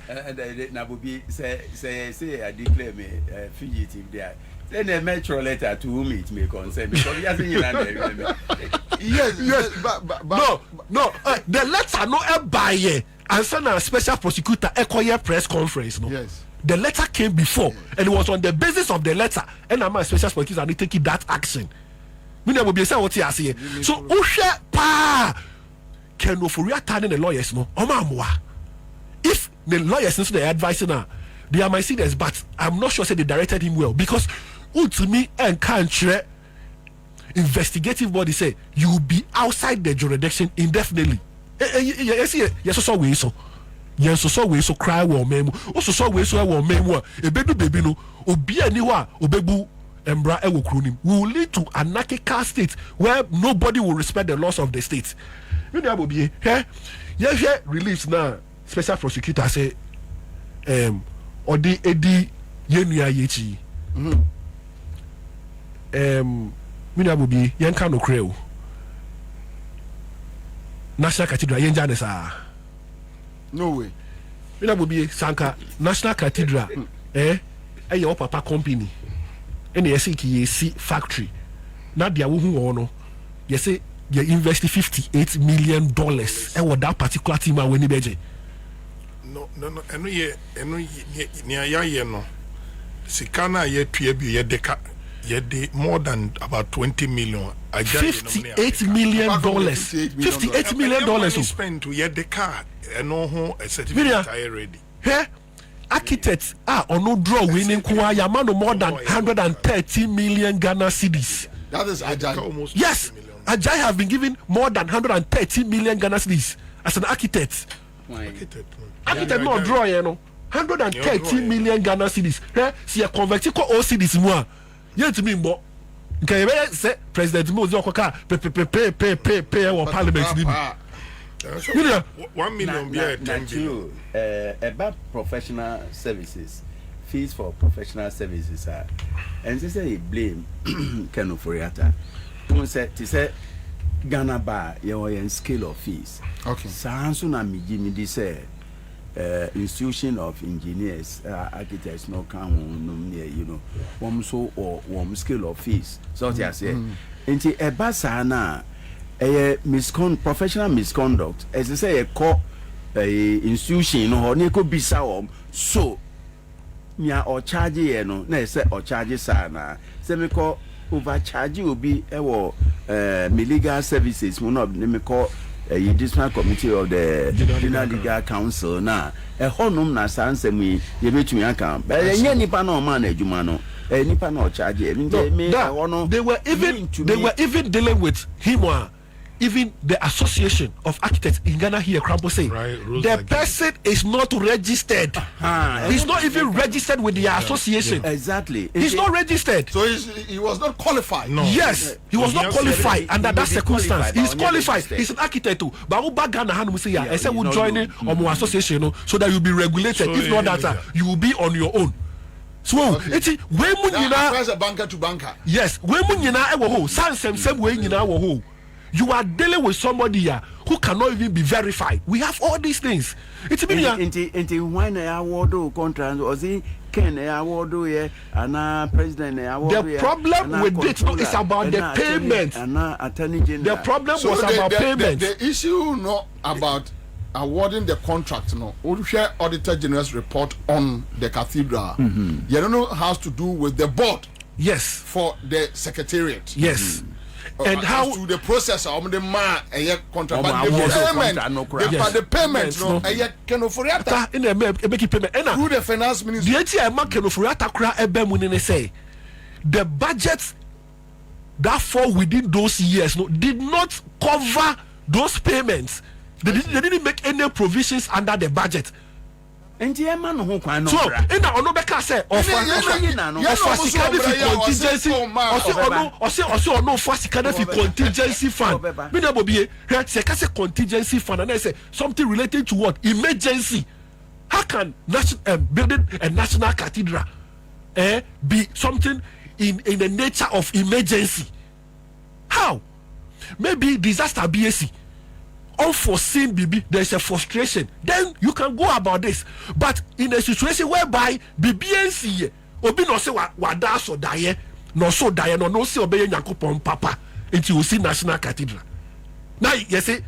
na bobi say I declare me fugitive there. Then a metro letter to whom it may concern because he hasn't yes, but no, the letter no buy and send a special prosecutor a press conference. No, yes, the letter came before, and it was on the basis of the letter, and I'm a special prosecutor and taking that action. We never be saying what he has here. So, Usha pa can no for turning the lawyers no. If the lawyers since they're advising now, they are my seniors, but I'm not sure say they directed him well because to me and country investigative body say you will be outside the jurisdiction indefinitely. Yes, so we so. Yes, so we so cry war memo. Also, so we so war memo. A baby no. Obi aniwa obebu embra ewo kronim will lead to anarchical state where nobody will respect the laws of the state. You know what be here? Yes, reliefs now. Special prosecutor say odi edi yenua yechi. Mina bobi yenka no kreu. National Cathedral yenja ne sa. No way. Mina bobi sanka National Cathedral your papa company. And you see factory. Now they are no. You say you invest $58 million and what that particular team are winning budget. No. No. Sikana ye tuebi ye deka ye de more than about 20 million. $58 million. $58 million. Spent to ye deka and no home a certificate ready. Here, architects on no draw winning Yamano more than 130 million Ghana cedis. That is Ajay. Yes, Ajay have been given more than 130 million Ghana cedis as an architect. Architect no draw, 130 million Ghana cedis. Here, see a converted ko all cedis more. Yet to me more. Can you say President Mozo pay or parliament? 1 million about professional services, fees for professional services are, and they say blame Kenofurata. Don't say Ghana bar your scale of fees. Okay. Sansuna Mijimi say institution of engineers, architects no come one so or one scale of fees. So I say, into a basana. Professional misconduct as I say a co institution or ne could be so mia or charge na say or charge sana say me call overcharge will be legal services one of them call a disciplinary committee of the General Legal Council na a honum na sanse me ye betumi aka but any nipa no man adwuma no nipa no charge they were even dealing with him even the Association of Architects in Ghana here, Crampo say, the person is not registered. He's not even registered with the association. Exactly. He's not registered. So he was not qualified. No. Yes, he was not qualified under that circumstance. He's qualified. He's an architect too. But who back Ghana Hanu say I said we'll join in on my association so that you'll be regulated. If not that, you will be on your own. So it's when as a banker to banker. Yes, when you are dealing with somebody here who cannot even be verified. We have all these things. It's when I award contract or the Ken award here and president award. The problem with it is about the payment. The problem was about payment. The issue not about awarding the contract, no. We'll share Auditor General's report on the cathedral. You don't know has to do with the board. Yes. For the secretariat. Yes. And how to the process of the man a contract, but the payment, no, a kenoforiata in a make payment through the finance minister. The budget that fall within those years did not cover those payments. They didn't make any provisions under the budget. So, in the Onobeka say, contingency fund. Contingency fund, and I say something related to what? Emergency. How can building a national cathedral be something in the nature of emergency? How? Maybe disaster BAC. Unforeseen BB, there's a frustration, then you can go about this. But in a situation whereby BBNC obi no say wada so die no so die no say obey Nyankopon papa until you see national cathedral. Now you say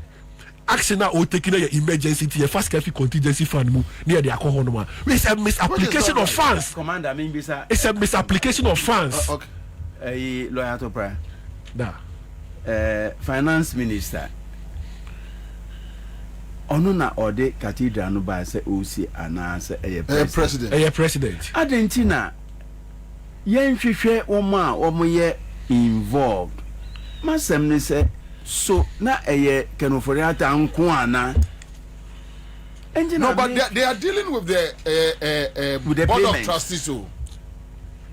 action now or taking a emergency to a fast careful contingency fund near the alcohol no. It's a misapplication of funds. Commander, it's a misapplication of funds. Okay. Lawyer to prayer. Finance minister. Ono na ode cathedral no ba se osi anase president adentina yen hwehwe woma ye involved masem ne se so na kenoforiata nko ana no but they are dealing with the board of trustees. So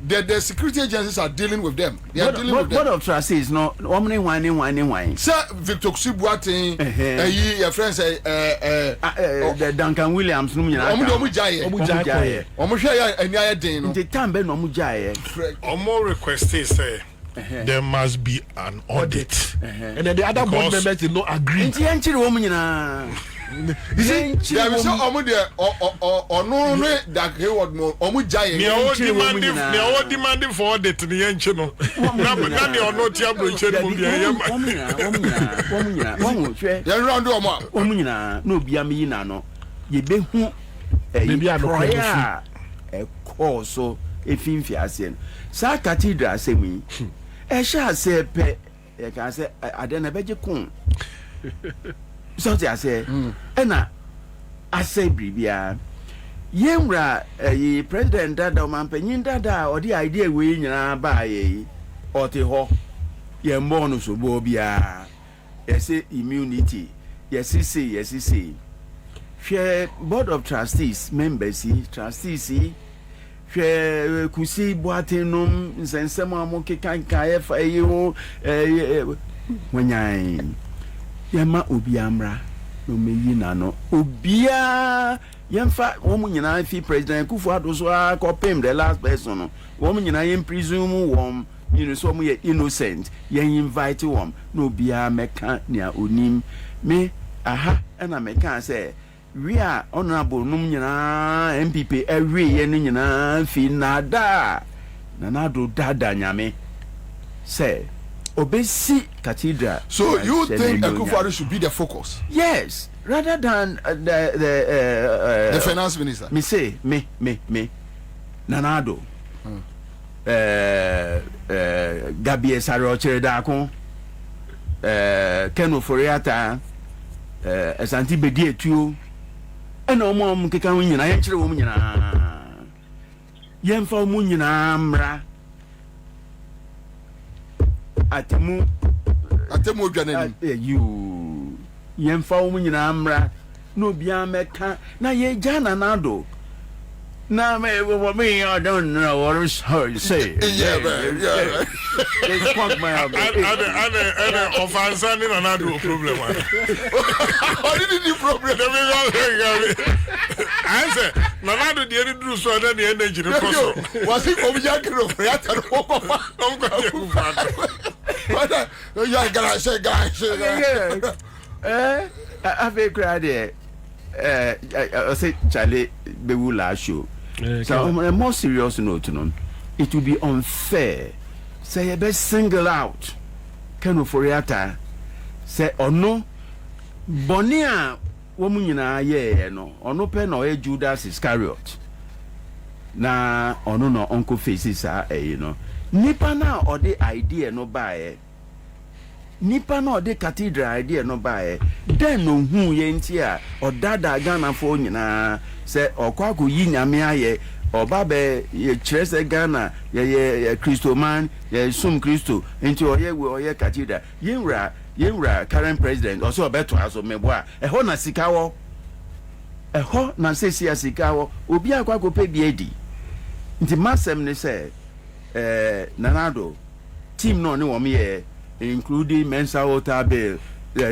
the security agencies are dealing with them. They are dealing with them. Board of trustees, no, why. Sir, Victor Ksibuate, your friends, the Duncan Williams, more request is there must be an audit. And then the other board members did not agree. You see, there is no demanding for audit in the Enchino. No, be a mina, no. Ye be who a call so a fin fiasian. Sa cathedral say me. I shall say, I can say, I don't have a coon. So I say, and I say, Bribia, Yemra, a president that the man penny dada, or the idea we buy or the ho, Yem bonus of Bobia, yes, immunity, yes, see. Share board of trustees, members, trustees, share Kusi Boatenum, and some monkey can when I. Yama Ubiamra, no me yinano. Ubia Yamfa, woman and I feel President Kufuor so I copy the last person. Woman and I am presume so me innocent. Yen invite one, no bia meka near unim. Me, aha, and I make say, we are honorable numina MPP every yenina finada. Nanado dada nyame. Say. Obesi Cathedral. So you think Akufo-Addo should be the focus? Yes, rather than the finance minister. Me say me Nanado. Gabi Esaro Dako. Keno Foriata. Esanti Bedi Etu. Eno mo mkeka nyina yenkyere wo nyina. Yemfa mo nyina mra. Atimu atem odwa nanim you yemfa wo nyina amra no bia meka na ye jana nado na me I don't know what to say. Yeah, man. They fuck my up. And offense and another problem. What did the problem? Answer. Nanado did do so than the energy. Was he from Yakiro? What? You gotta say, guys. I feel crowded. I say Charlie Bewula show. So on a more serious note, it would be unfair. Say a best single out. Kenu Foriata say or no Bonia woman ye no or no pen or a Judas Iscariot. Na or no uncle faces are Nipa na or the idea no buy. Nipa no de cathedral idea no buy then no hu ye ntia or dada Ghana for nyina se okwaku yi nyame aye obabe ye chrese Ghana ye Christo man ye sum Christo nti oye we oye cathedral yenra current president also beto aso meboa eho na sikawo eho na sesia sikawo obi akwaku pe biedi nti masem ne se nanado team no ne wo me including Mensa Water Bill,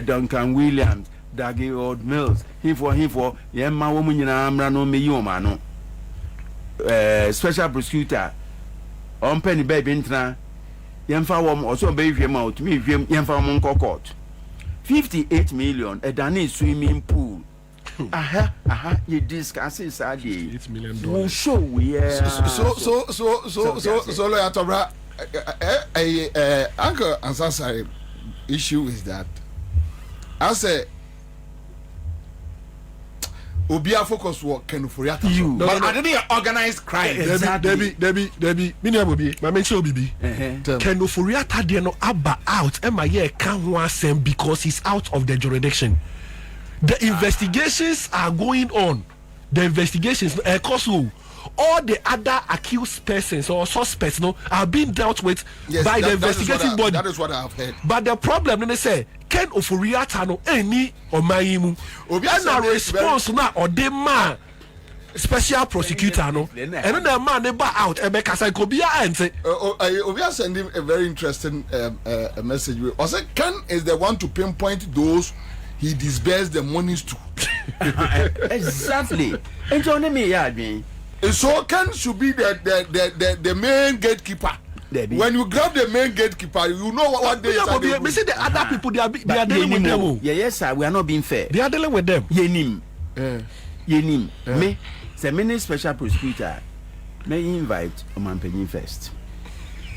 Duncan Williams, Daggy Old Mills, him for Yemma woman in Amrano Miyomano, special prosecutor, on Penny Baby Intra, Yemfa wom also baby him out, me Yemfa Monco Court. 58 million, a Danese swimming pool. Aha, you discuss it, sadly. $8 million. We'll show we So, Atobra. Uncle Ansasari issue is that I say Obia focus work can for you, but I didn't organize crime. Debbie, Miniamobi, my mention Bibi. Can Foriata de no abba out, MIA can't want because he's out of the jurisdiction. The investigations are going on. The investigations, all the other accused persons or suspects are being dealt with by the investigating body. That is what I have heard. But the problem, they say, Ken Oforiata no any or maimu. And a response now or the man special prosecutor no. And then the man they back out and make us like Obia and say Obia send him a very interesting message. Also, Ken is the one to pinpoint those he disbursed the monies to. Exactly. And Johnny me me. So Ken should be the main gatekeeper. When you grab the main gatekeeper, you know what they are doing. Me say the other people they are dealing with them. Yes sir, we are not being fair. They are dealing with them. Yenim. Me say many special prosecutor may invite Omanpenyin first.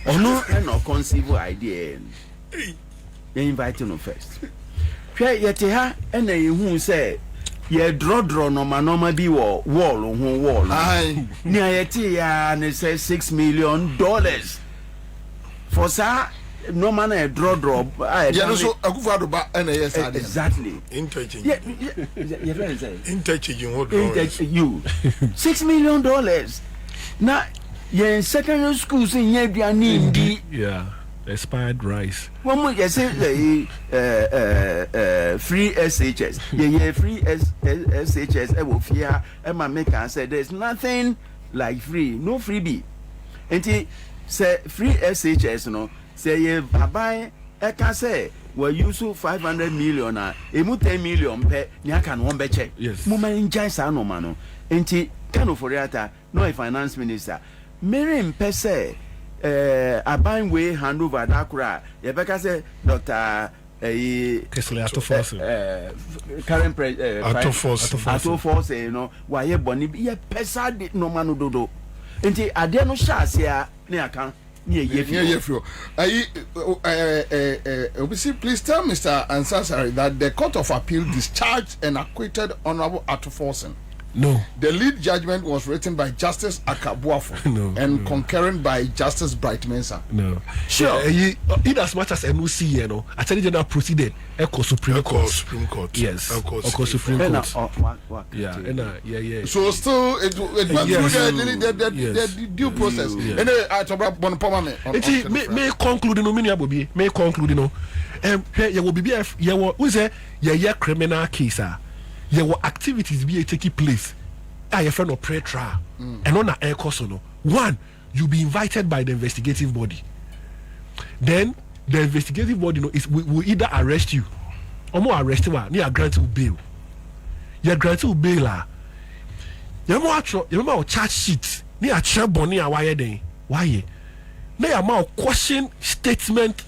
Or no conceive idea. They invite no first. Try yete ha and who say ye draw normal be wall Aye. Near yeti ya and it says $6 million for sa no man a draw yeah no so akufado ba na yes exactly interchange you $6 million na ye secondary schools in ye bia ni yeah expired rice. One more you say free SHS. Yeah, free SHS. I will fear. Emma Maker said there's nothing like free, no freebie. And he say free SHS no. Say ye buy. I can say we use 500 million. Emu 10 million per. Nya can one be check. Yes. Muma injai sa no mano. And he can oforiata no a finance minister. Mary Mpese. Aban way hand over that cry. Yebeka say Dr. Kesle Atofos. Current Atofos, you know, why ye boni ye pesa di no manu dodo. Enti ade no shas ya ne aka ne ye fio. Please tell Mr. Ansasari that the Court of Appeal discharged and acquitted Honorable Atofos No. The lead judgment was written by Justice Akabuafo and concurrent by Justice Bright Mensah. No. Sure. In as much as NOC, you know, Attorney General proceeded Echo Supreme Court. Yes. Echo Supreme Court. Yeah. So still, it went through the due process. And I talk about Bonapama. May conclude no mini abobi. May conclude no. You will be you will say yeah criminal case. There were activities be taking place. I friend of prayer trial and on a air course no. One, you be invited by the investigative body. Then the investigative body will either arrest you or more arrest you. Near grant you bail. You grant you bail. You remember charge sheet. Near chair bonnie a wire day. Why? Now my question statement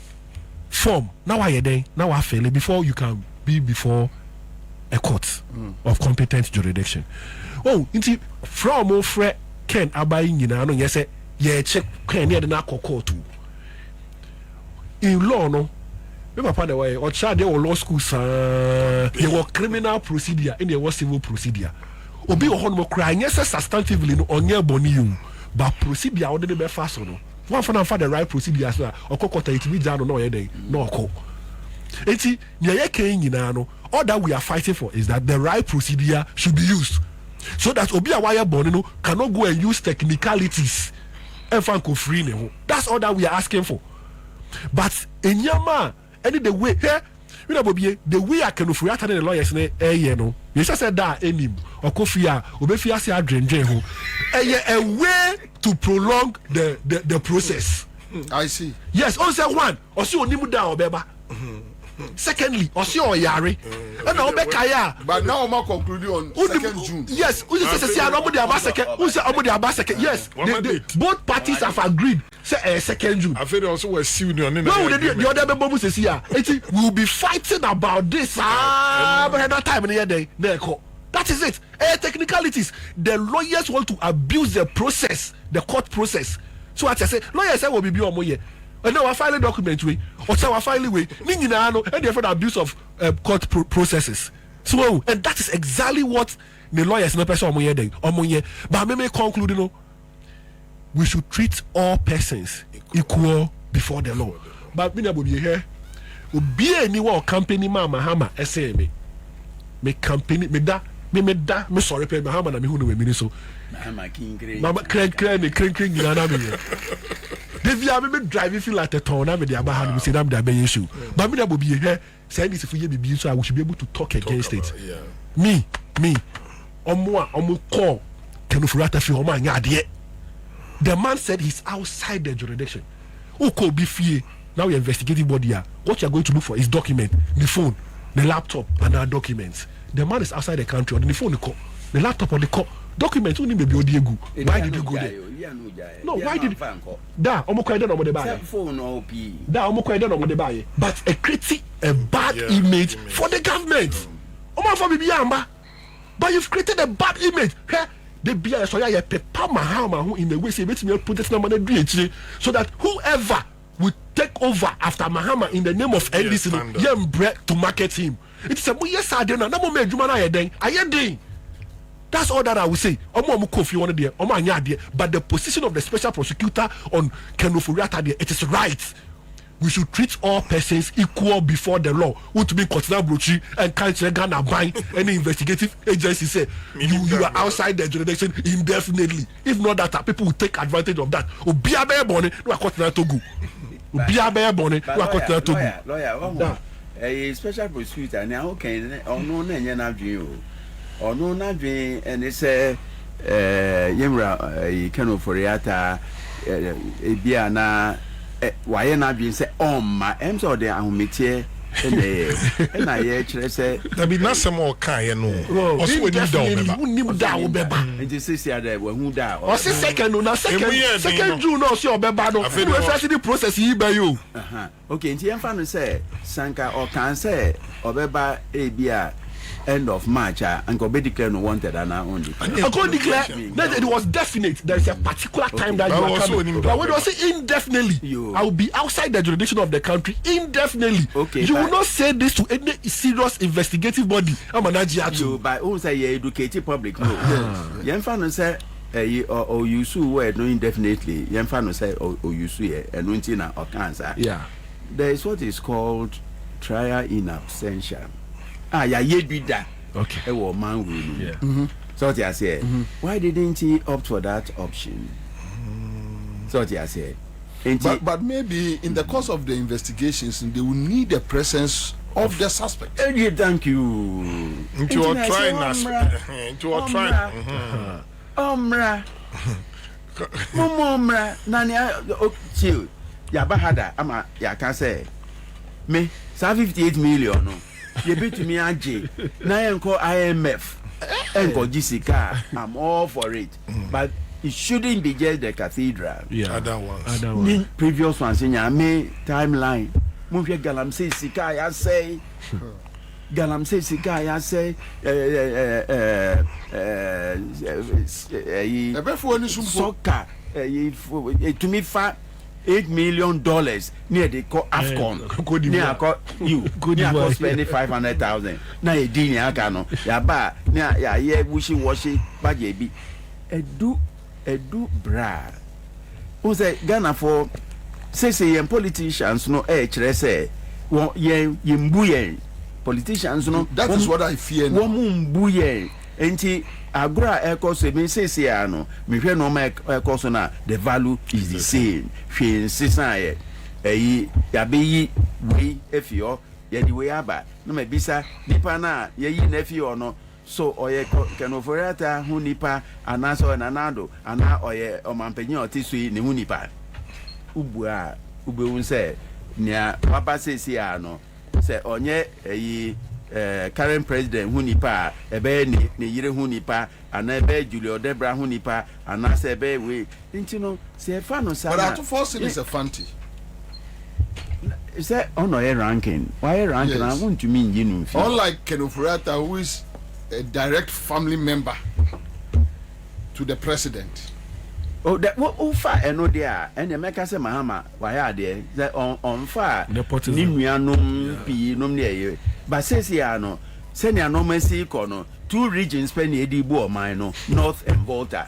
form. Now why day? Now I fail before you can be before a court of competent jurisdiction. Oh, inti from ofre Ken abayi nyina no yese ye check Ken near the na court. In law no, me papa the way or child there law school there were criminal procedure and there was civil procedure. Obi o hono cry yes substantively no onye boni you, but procedure o dey be fast no. One for the right procedure as well. Okokota it be down no ye dey no oko. Eti nyeye ken nyina no, all that we are fighting for is that the right procedure should be used so that obi a wire born no cannot go and use technicalities and fan ko free ne. That's all that we are asking for. But in Yama, any the way here, you know, the way I can free the lawyers no. You just said that any or kofia obefia say adrenje ho. A way to prolong the process. I see. Yes, also one or see onimu da obeba. Secondly, or see or yare. And obekaya. But now I'm concluding on 2nd June. Yes, who say nobody abaseke. Yes, both parties have agreed. Say 2nd June. I feel also we're suing you. No, the other members says here. We'll be fighting about this. But that time in the day, that is it. Technicalities. The lawyers want to abuse the process, the court process. So as I say, lawyers say will be on more. And now I file a document way, or so I file away. And the abuse of court processes. So, and that is exactly what the lawyers no person on but I may conclude, you know, we should treat all persons equal before the law. But me will be here. Be anyone company mama hammer SM. Me company me sorry pay Mahama na me hu no me so. Mama crank na me. Devia me drive feel like a ton na me dey abaha me say na me dey be issue. But me na be here say this for you be so I should be able to talk against it. Me omo call Kenufurata fi omo anya ade. The man said he's outside the jurisdiction. Who could be fear? Now you're investigating body here. What you're going to look for is document, the phone, the laptop, and our documents. The man is outside the country, or the phone, the laptop, or the documents. Why did you go there? No, why did da? But creating a bad image for the government. But you've created a bad image. They be a so ya paper Mahama who in the way say let me put this number so that whoever will take over after Mahama in the name of NDC to market him. It's a yes I don't know me juma na den ayedin. That's all that I will say. Omo kofi one there, omo anya there, but the position of the special prosecutor on Kenufurata there, it is right. We should treat all persons equal before the law. What to be Kotina Brochi and Country Ghana buying any investigative agency say you are outside the jurisdiction indefinitely. If not that, people will take advantage of that. Obiabe Bonnie, no Kotina Togo. Obiabe Bonnie, no Kotina Togo. Lawyer, a special prosecutor now can or no na dream or no na dream and it's a Yemra Kenufurata Biana. Why not being said, oh, my M's or the Ahumitier, and I actually say, there be not some more kind, also when you down, and you see, who down, or second June, or so, Babado, the process he by you. Okay, and you say, Sanka or can say, or Beba, Abia, end of March and go be declared no wanted and now only. I can't declare that it was definite. There's a particular time that you are coming. But when you say indefinitely, I will be outside the jurisdiction of the country indefinitely. Okay, you will not say this to any serious investigative body. I'm an you by who say you educated public. No, Yenfano say or you sue word no indefinitely. Yenfano say or you sue and untina or cancer. Yeah, there is what is called trial in absentia. Yeah, ye do that. Okay. Man will. Yeah. So I say, why didn't he opt for that option? So I say, but maybe in the course of the investigations, they will need the presence of the suspect. Thank you. Into our trying, into our trying. Omra. Momra. Nanya. Chill. Yabahada. Ama. Ya can say. Me. 58 million. No. You beat me AJ. Now you call IMF. And go GCK. I'm all for it. But it shouldn't be just the cathedral. Yeah. Other ones. Previous ones in your May timeline. Move your galam say Sika, I say. Galam say Sika, I say. Soccer. To me, $8 million near the AFCON. Near you spending 500,000. Now you didn't have ya ba near ya wishy washy bajebi. Edu bra. Who say Ghana for say politicians no say ye politicians no. That is what I fear. Mumbuye enti agora ekoso me say ano me hwe no ma ekoso na the value is the same hwe nsisan ye yabeyi we efio ye di we aba no ma bisa nipa na ye yi na efio no so oye kenoforata hu nipa anaso nanado ana oye omampanyin otisui ne hu nipa ubua ubeun se nia papa say ano se onye eyi current president hu nipa ebe ne yire hu nipa ana ebe Julio Debra hu nipa ana se ebe we ntino se fa no sa. But at first it is a fancy. Is that on a ranking? Why ranking? I want to mean you. Unlike Kenofurata, who is a direct family member to the president. Oh, that what far and no there and the Mecca say Mahama, why are there that on fire? Nimuanum P. Num near but says Yano, Senia no mercy corner, 2 regions penny Edibo Mino, North and Volta.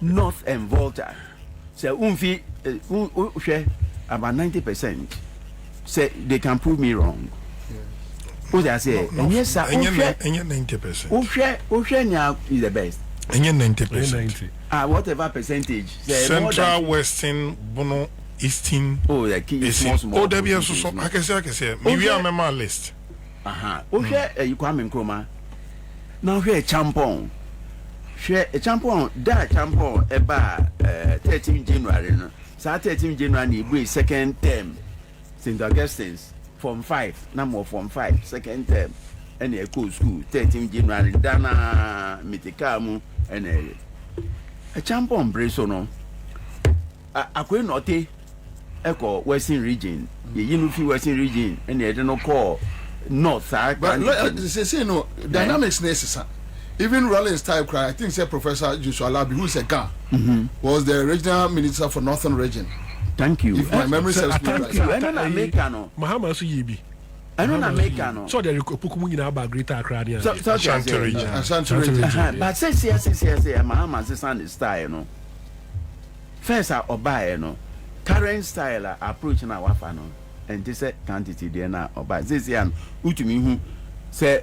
North and Volta. So Umfi about 90%. Say they can prove me wrong. What I say, and yes, sir, and 90%. Oceania is the best. And 90%. Whatever percentage. Central, Western, Bono, Eastern. Oh, the key is small. Oh, there be also, I can say, maybe I'm on my list. Okay, you come in Chroma. Now, here, Champon. Share a Champon, that Champon, about 13 January. So 13 January, we second term. St. Augustine's, Form 5, number Form 5, second term. And a cool school, 13 January, Dana, Mitikamu, and a Champon Bresono. I could not take Echo Western region, the Unifi Western region, and the Adeno call North. But no dynamics necessary. Even Rollins type cry, I think say Professor Joshua Labi, who is a guy, was the regional minister for Northern region. Thank you. If my memory serves me right. I don't know Mekano. Mahama so yibi. I don't know Mekano. So there pokumu nyina about Greater Accra. Ashanti region. But say Mahama say sound style no. First oba no. Current style approach na wafa no. And this quantity there na oba. This yan utumi hu say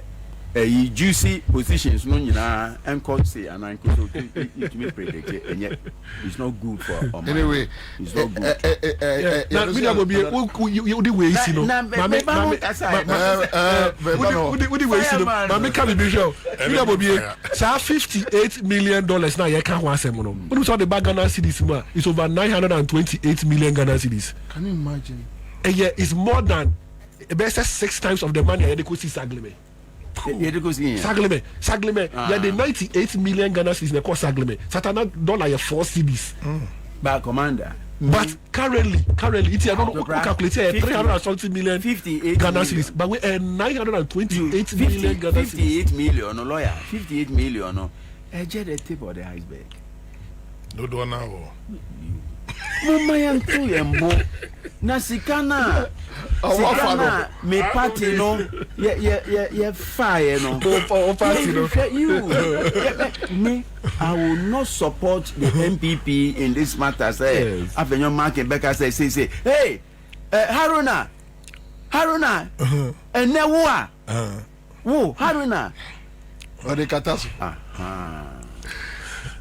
juicy positions no nyina enko say and enko so it me predict and yet it's not good for anyway it's not good na me go be you the way you know mama the way you know mama can be sure me go be say $58 million now you can one asem no when we saw the bag Ghana cedis ma it's over 928 million Ghana cedis. Can you imagine? Yeah, it's more than best 6 times of the money I go see Sagleme. Sagleme. Yeah, the 98 million Ghana cedis they call Sagleme. Satana dollar 4 cedis. But commander, But currently, it's I don't know calculate 370 million 58 Ghana cedis, but we 928 million Ghana cedis. 58 million, no lawyer. 58 million, no. I just the tip of the iceberg. No do now. Mama yan tu yembo. Na sikana me party no ye fire no. O party no. You me I will not support the MPP in this matter. Say after your market Becca say hey Haruna and now wo Haruna Ode katasu.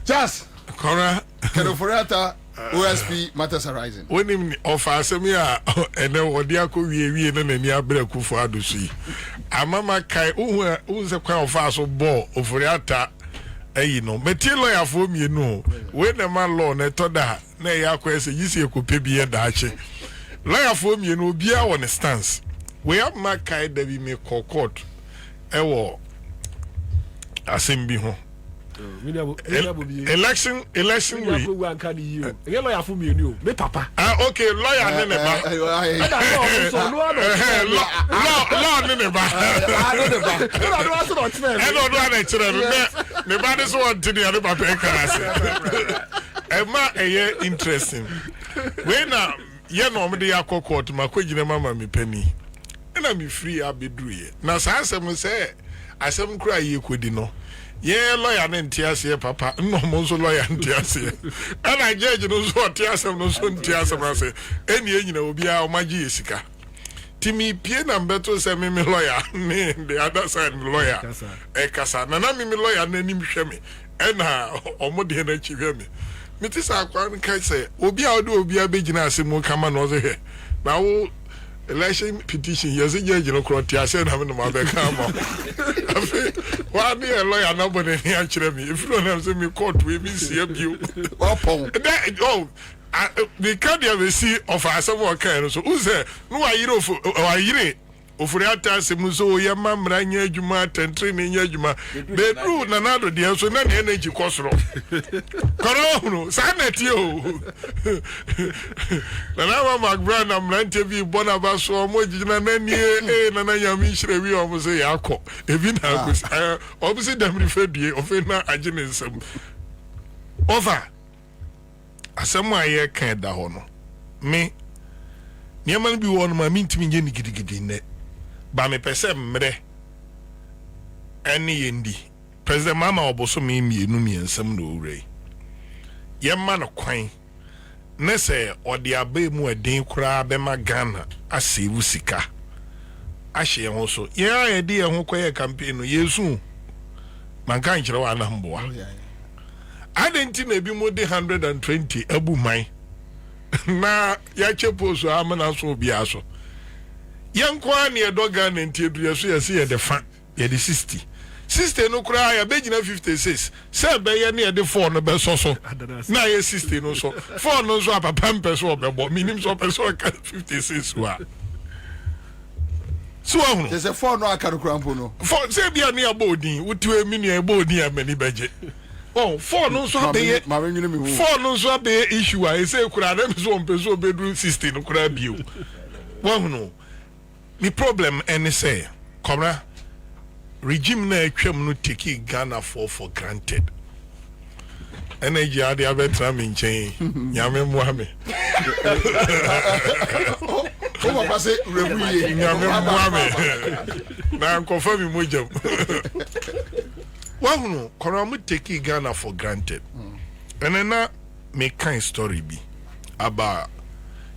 Just Kora Kenoforiata OSP matters arising. when him offer asemi a ene odi akọ na nani abere kufu adusi amama kai uhu se kwa offer so ball Oforiata eyi no metie lawyer for me no we na ma law na toda na ya akọ ese yisi ekope bi e daache lawyer for me no obi a won stance we have ma kai da bi me court ewo asembi ho election we lawyer for me me papa okay lawyer ne ba law ne ba ne ba this one to the other papa Emma interesting when ye no me dey akọ to makogine mama me pani na me free abedu ye na sa asem say asem kura ye kodi no ye lawyer ne ntiase papa no mo so lawyer ntiase ana judge no so ntiase no so ntiase ase eni enyina obi a o magi esika timi pie na mbeto se me lawyer ne the other side lawyer kasa na me lawyer na nim hwe me ena omode na chi hwe me mitisa akwa nkai se obi a odo obi a begina ase mu kama no ze he na wo election petition yes judge no kro ntiase na me no ma be kama why me a lawyer nobody here chire me if you don't have me court we be see you oh the can't ever see of someone kind so who say no ayire Oforiata se muso ye mamra nya adwuma tentre ne nya adwuma be do na nado de so na energy kosoro koro no saneti o na mama brand am rante bi bona ba so mo gina na nie na nya mi hire wi o mo se yakọ ebi na ko o bi se dem rifedue o fe na agene nsam over asem aye kan da ho no me niam bi won ma mi ntimi nge ni gidigidi ne ba me pese mre eni yendi president mama oboso me mienu miensam no ore yemma no kwan ne se ode abai mu adin kura be magana asewu sika ahye ho so ye ayedi ye ho koye campaign no yesu manka nkire wa na mboa adenti na bi mu de 120 abu man na ya chepo so amana so bia so yankwa ne edoga na ntiedu yeso yesi ye de fa ye de 60 no kura ya begina 56 se be ye ne de 4 no be so na ye 60 no so 4 no so apapa mpe so obebo minim so pe so 56 wa so ahun there's a 4 no aka kura mpo no 4 se bia ne abodin wutu emi ne abodin amani beje oh 4 no so be 4 no so be issue a se kura na so mpe so bedru 60 no kura bio wahunu the problem any say Kobra regime na atwam no take Ghana for granted energy ade abetra me nchen nyame moame o papa say rebuye nyame moame na kofa mi mojam wahunu Kobra mo take Ghana for granted and na me kind story bi about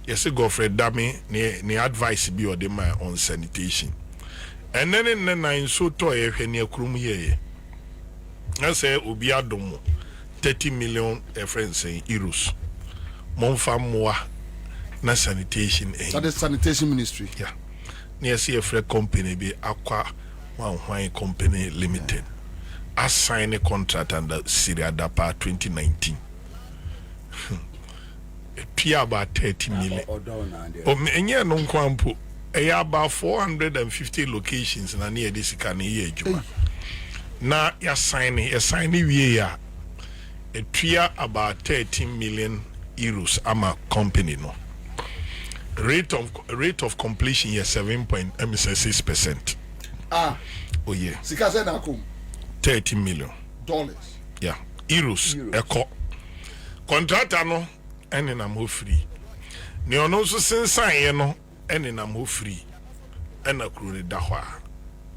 yes, Godfred Dami ne advice be or my on sanitation. And then in the so toy near Krum ye. I say Ubiadomo 30 million friends saying euros. Monfa moa na sanitation. That is sanitation ministry. Yeah. Near see a fresh company be Aqua One Wine Company Limited. I signed a contract under Syria Dapa 2019. Pia about 30 million. Enye no kwampo. Eya about 450 locations na near this can ye juma. Na ya sign wie ya. Pia about 13 million euros ama company no. Rate of completion is 7.6%. Ah. Oh yeah. Sika said $30 million. Yeah. Euros. Eko. Contractor no ene na mo free. Ne ono so sensan ye no ene na mo free. Ena kru da ho a.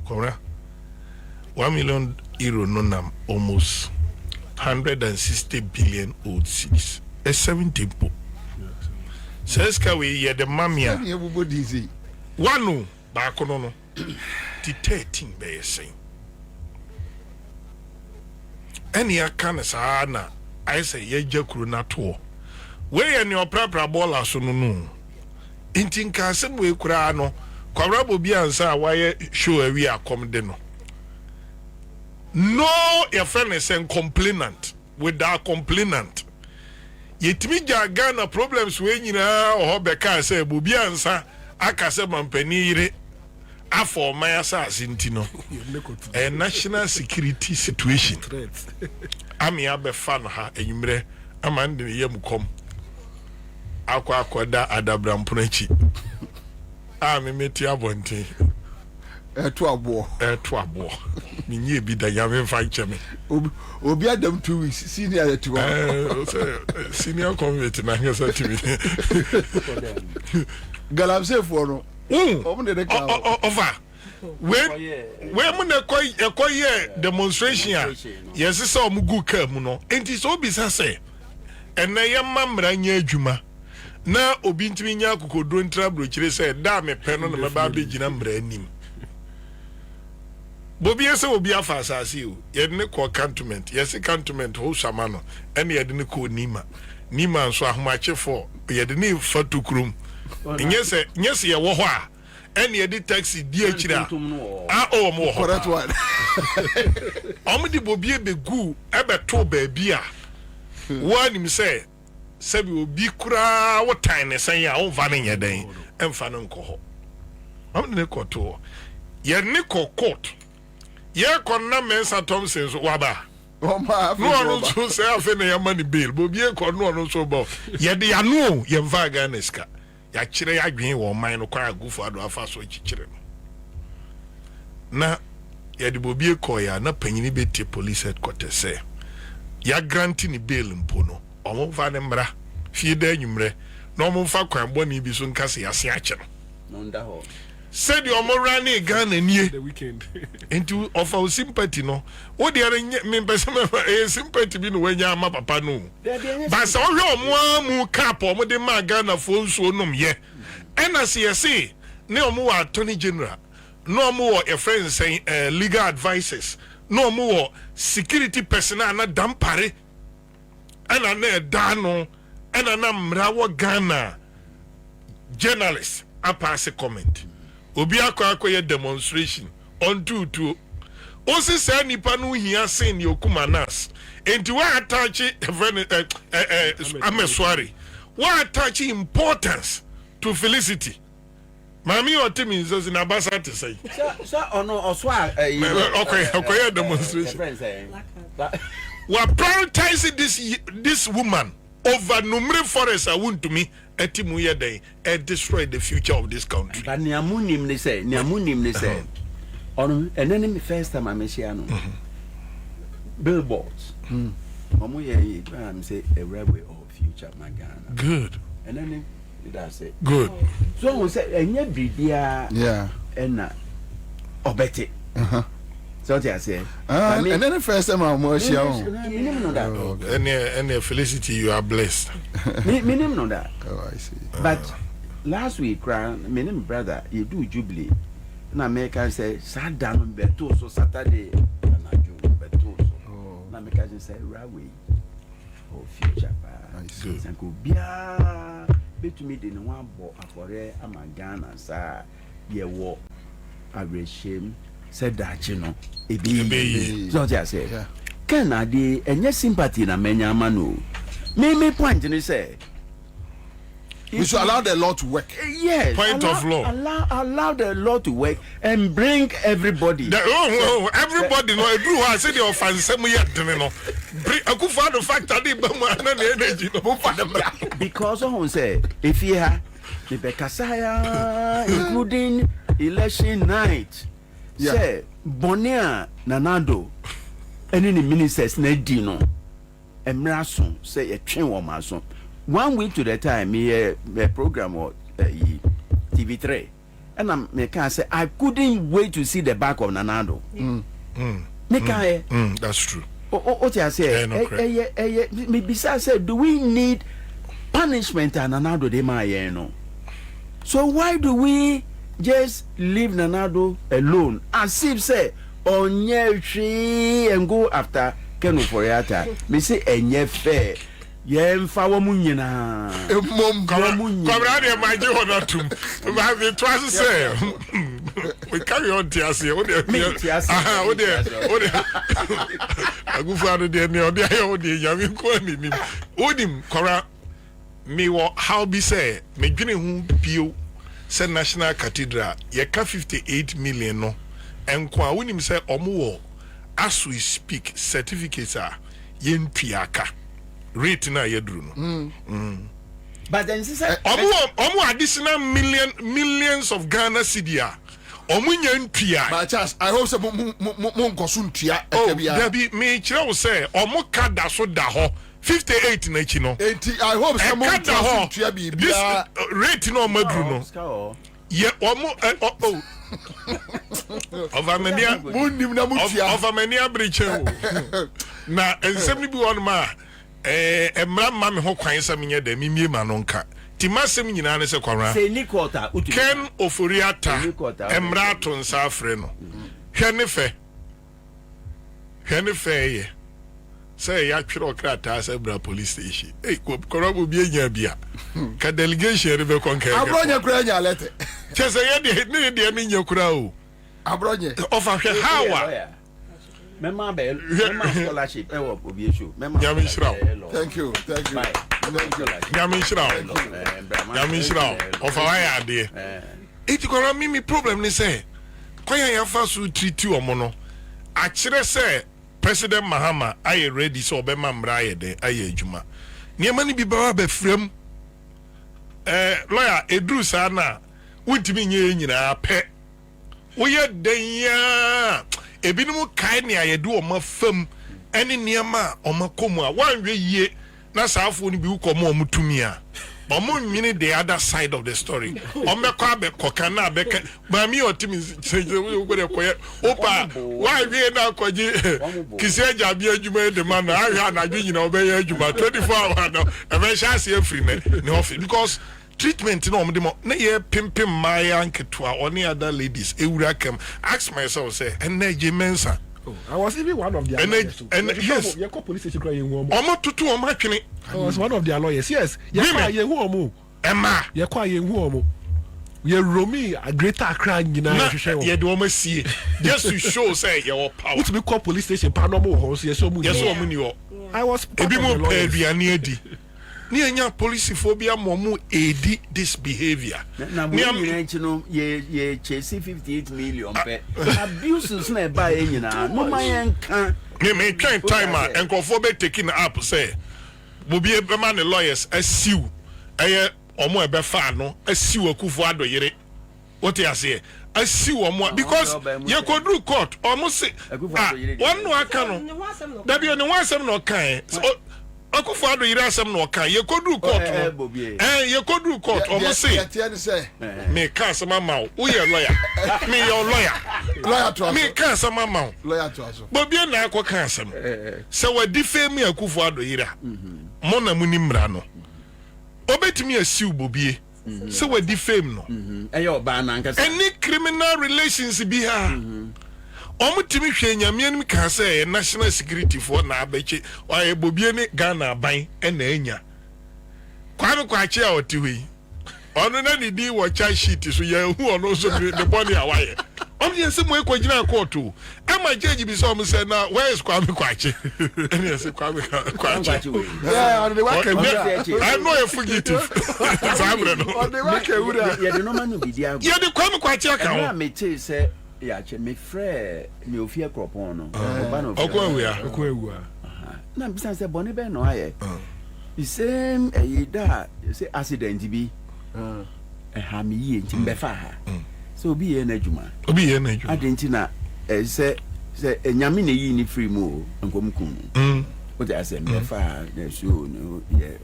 Kora. 1 million euro no nam almost 160 billion old cities. A 70 po. Says ka we ye the mamia. One ba kono no. Ti 13 be say. Any aka sa na I say ye jakuru na to. We ye ne oprapra baller so no no. Intin ka sem we kura no. Kwabra bobi ansa waye show awi akom de no. No, your friend is saying complainant with that complainant. Yetimi Ghana problems when you know Beka say bobi ansa aka se mampanire afọ mayasa asintino a national security situation ami abe fan ha enyimre amande yem kom akwa adabra mponachi ami meti abonte eto abo minye bi da yame fa ncheme obi adam 2 weeks senior eto senior convert na ngesa timi galamse for no over when mun ekoye demonstration yes say omugu ka mu no enti so bi say ena ye mamra nya adwuma na obi ntimi nya akokodro ntra brochire say da me pe no na me ba begina mra anim bobi ese obi afa asase o ye ne ko cantonment yes cantonment ho sama no ene ye de ne ko nima nso ahomache for ye de ne fatukrum nyese ye wo ho a ene ye de taxi di akira o mo ho correct one omdi bobi ebegu ebeto ba bia wani mi say sabi obi kura wo tan ne san ya wo va ne yeden emfa no nko ho omdi ne ko to ye ne ko court ye konna Mensa Thompson so waba no no so say afa ne ya mani bail bobi e ko no so bo ye de ya no ye mva Ghana ska ya kire ya dwen wo man no kwa agufo ado afa so kikire no na ye de bobi e ko ya na panyini beti police headquarters say ya granting ni bail mpo no omo fa ne mra fie da anwumre na omo fa kwan boni bi so nkase ya se ache no nda ho said your morani Ghana nie the weekend into of our sympathy no what they are me person sympathy bi no wanya ama papa no but so omo mu cap omo de ma Ghana fo nso nom ye ena se say ne omo wa attorney general no omo wo a friend saying legal advisors no omo wo security personnel na dampare ena na da no ena na mra wo Ghana journalists a pass a comment obi akwa demonstration on to osi say nipa no hia sen ni okumanas enti wa attach ameswari wa attach importance to Felicity mami otimi nzo na basa te say so ono oswa okay demonstration we prioritize this woman over numere forest want to me etimu ye den destroy the future of this country but niamunim ne say on enene me first time ameshia no billboards omo ye am say a railway of future magana good enene that say good so we say enye bibia yeah ena obete so what I say and then the first time I'm more sure and Felicity you are blessed minimum know that oh I see but last week my brother you do jubilee na America say sad down beto so Saturday na June beto so na America say railway of future I see and go bia betumi de ne ho abo afore ama Ghana sa ye wo abreshim said that you know so what I say can I de enye sympathy na menya mano me point ni say we should allow the law to work yes point of law allow the law to work and bring everybody everybody no every one say the offense mu ya dene no akufo the fact that they ba mu na energy no for them because on say if you have the Bekasaya, including election night, say Bonia Nanado, any ministers Nedino, Emrason, say a train or mason. 1 week to the time, me program or TV3, and I'm can say I couldn't wait to see the back of Nanado. That's true. What I say, me besides say, do we need punishment and Nanado de Mayeno? So why do we just leave Nanado alone and see say onye and go after Kenu Foriata? Me say enye fair. Yemfa wo munyina. Comrade my je honatum. Ma be twice say. We carry on tiase. O de tiase. O de agufado de ne o de ayo de yami ko ni nim. Odim kora me wo how be say me dwene hu bio say National Cathedral ye ka 58 million no. Enko a wonim say omo wo as we speak certificates are yen piaka. Rate na yedru no. But then say omo additional millions of Ghana cedi. Omo nya ntua. But Charles, I hope say mo nkoso ntua ekebia. Dabi me kire wo say omo kada so da ho 58 na chi no. I hope say mo nkoso ntua bi bia. Rate no madru no. Ye omo Ovamania munim na mutia. Ovamania breche o. Na ensem ni bi won ma emra ma me ho kwan sa menye da mimie ma no nka ti masem nyina ne se kwara say ni quarter Ken Oforiata emra to nsa afre no hwe ne fe ye say ya twere okrata sa bra police station korobo bi enya bia ka delegation be konka abronye kura nya lete chese ye de ne nya kura o abronye ofa hwe hawa Mema scholarship obi show. Thank you. Yamin Shroud. Of our idea. It's gonna me problem ni say. Kwaya ya fasu treat you omono. Actually say President Mahama aye ready so be mambra ye de aye adwuma. Niema ni bi ba be frem. Lawyer Edru sa na wontimi nye nyina pe. Woye den ya ebinumu kai ne ayedu o mafam ene niema o makomu a wanwe yie na saafo ni bi ukomo o mutumi a omo nwini the other side of the story o mekọ abekọ na abeka ba mi otimi seje wo gode koye opa wanwe na kwaji kisi aja bi adwuma de man na ahwa na adwe nyina obeye adwuma 24 hours no e be chance free ne office because treatment no omde mo na ye pimpim maya nketua oni other ladies ewura kam ask myself say energy mensa. I was even one of their lawyers. And yes, you call police station crying one. Omo tutu omo atwene. I was one of their lawyers. Yes. You call ye who omo. Emma. You call ye who omo. You romi a greater crime you know. Ye do omo see. Just to show say your power. What we call police station panomo house yes omo. Yes omo ni o. I was ebi mo pay aduane adi. Ni anya police phobia momu edi this behavior. Na mo nyina no ye chase 58 million pe. Abuses na ba ye nyina. No man kan. Me train timer enkofo be taking up say. Bobi e be man lawyers asiu. Eye omo e be fa no asiu akufo adoyere. What you say? Asiu omo because ye kodru court omo say one no aka no. Da bi no wansem no kan. Akufo ado yire asem no kan ye kodu court no ye kodu court omo say me ka asem ma wo ye lawyer me your lawyer to me ka asem ma lawyer to aso bobi na akọ ka asem se wa defame akufo ado yire mo na muni mra no obetimi asiu bobi se wa defame no eyo ba na nkasa any criminal relations bi ha omutimi hwe nyame ka say national security for na abeche wa ebobie ni Ghana ban na anya kwame kwache a otiwi ono na ni di wo cha sheet so ye hu ono so the body awaye omye se mo ekogina court o ama judge bi so mo say na where is kwame kwache ene se kwame kwache yeah on the work I know a fugitive sabre no on the work ye de no manu bi dia ye de kwame kwache aka na me te say ya che me frɛ me ofie kropon no oba no okwa wu ya na bisa se boni be no aye the same da say accident bi ha me yi nti mbefa ha so obi ye na adwuma adenti na say nyame na yi ni free mu nkom kun what I say mbefa na so no ye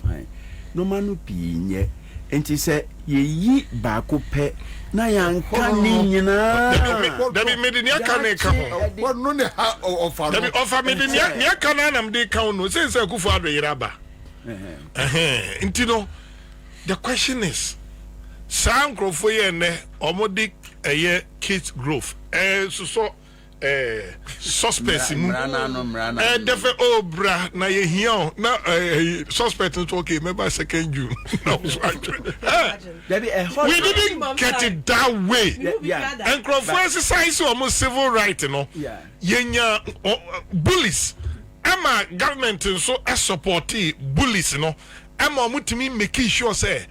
fine no manu pi nye enti say ye yi ba ko pe na yanka ni nyina dabi medini aka na ka ho no ne ha offer dabi offer medini aka na nam de ka no say kufu ado yiraba enti no the question is sankrofo ye ne omodi eye Kate Grove so suspect mu defe obra na ye hian na suspect to okay remember 2nd June we didn't get it that way and crofo exercise almost civil right no yenya bullies ama government so support bullies no ama mutimi make sure say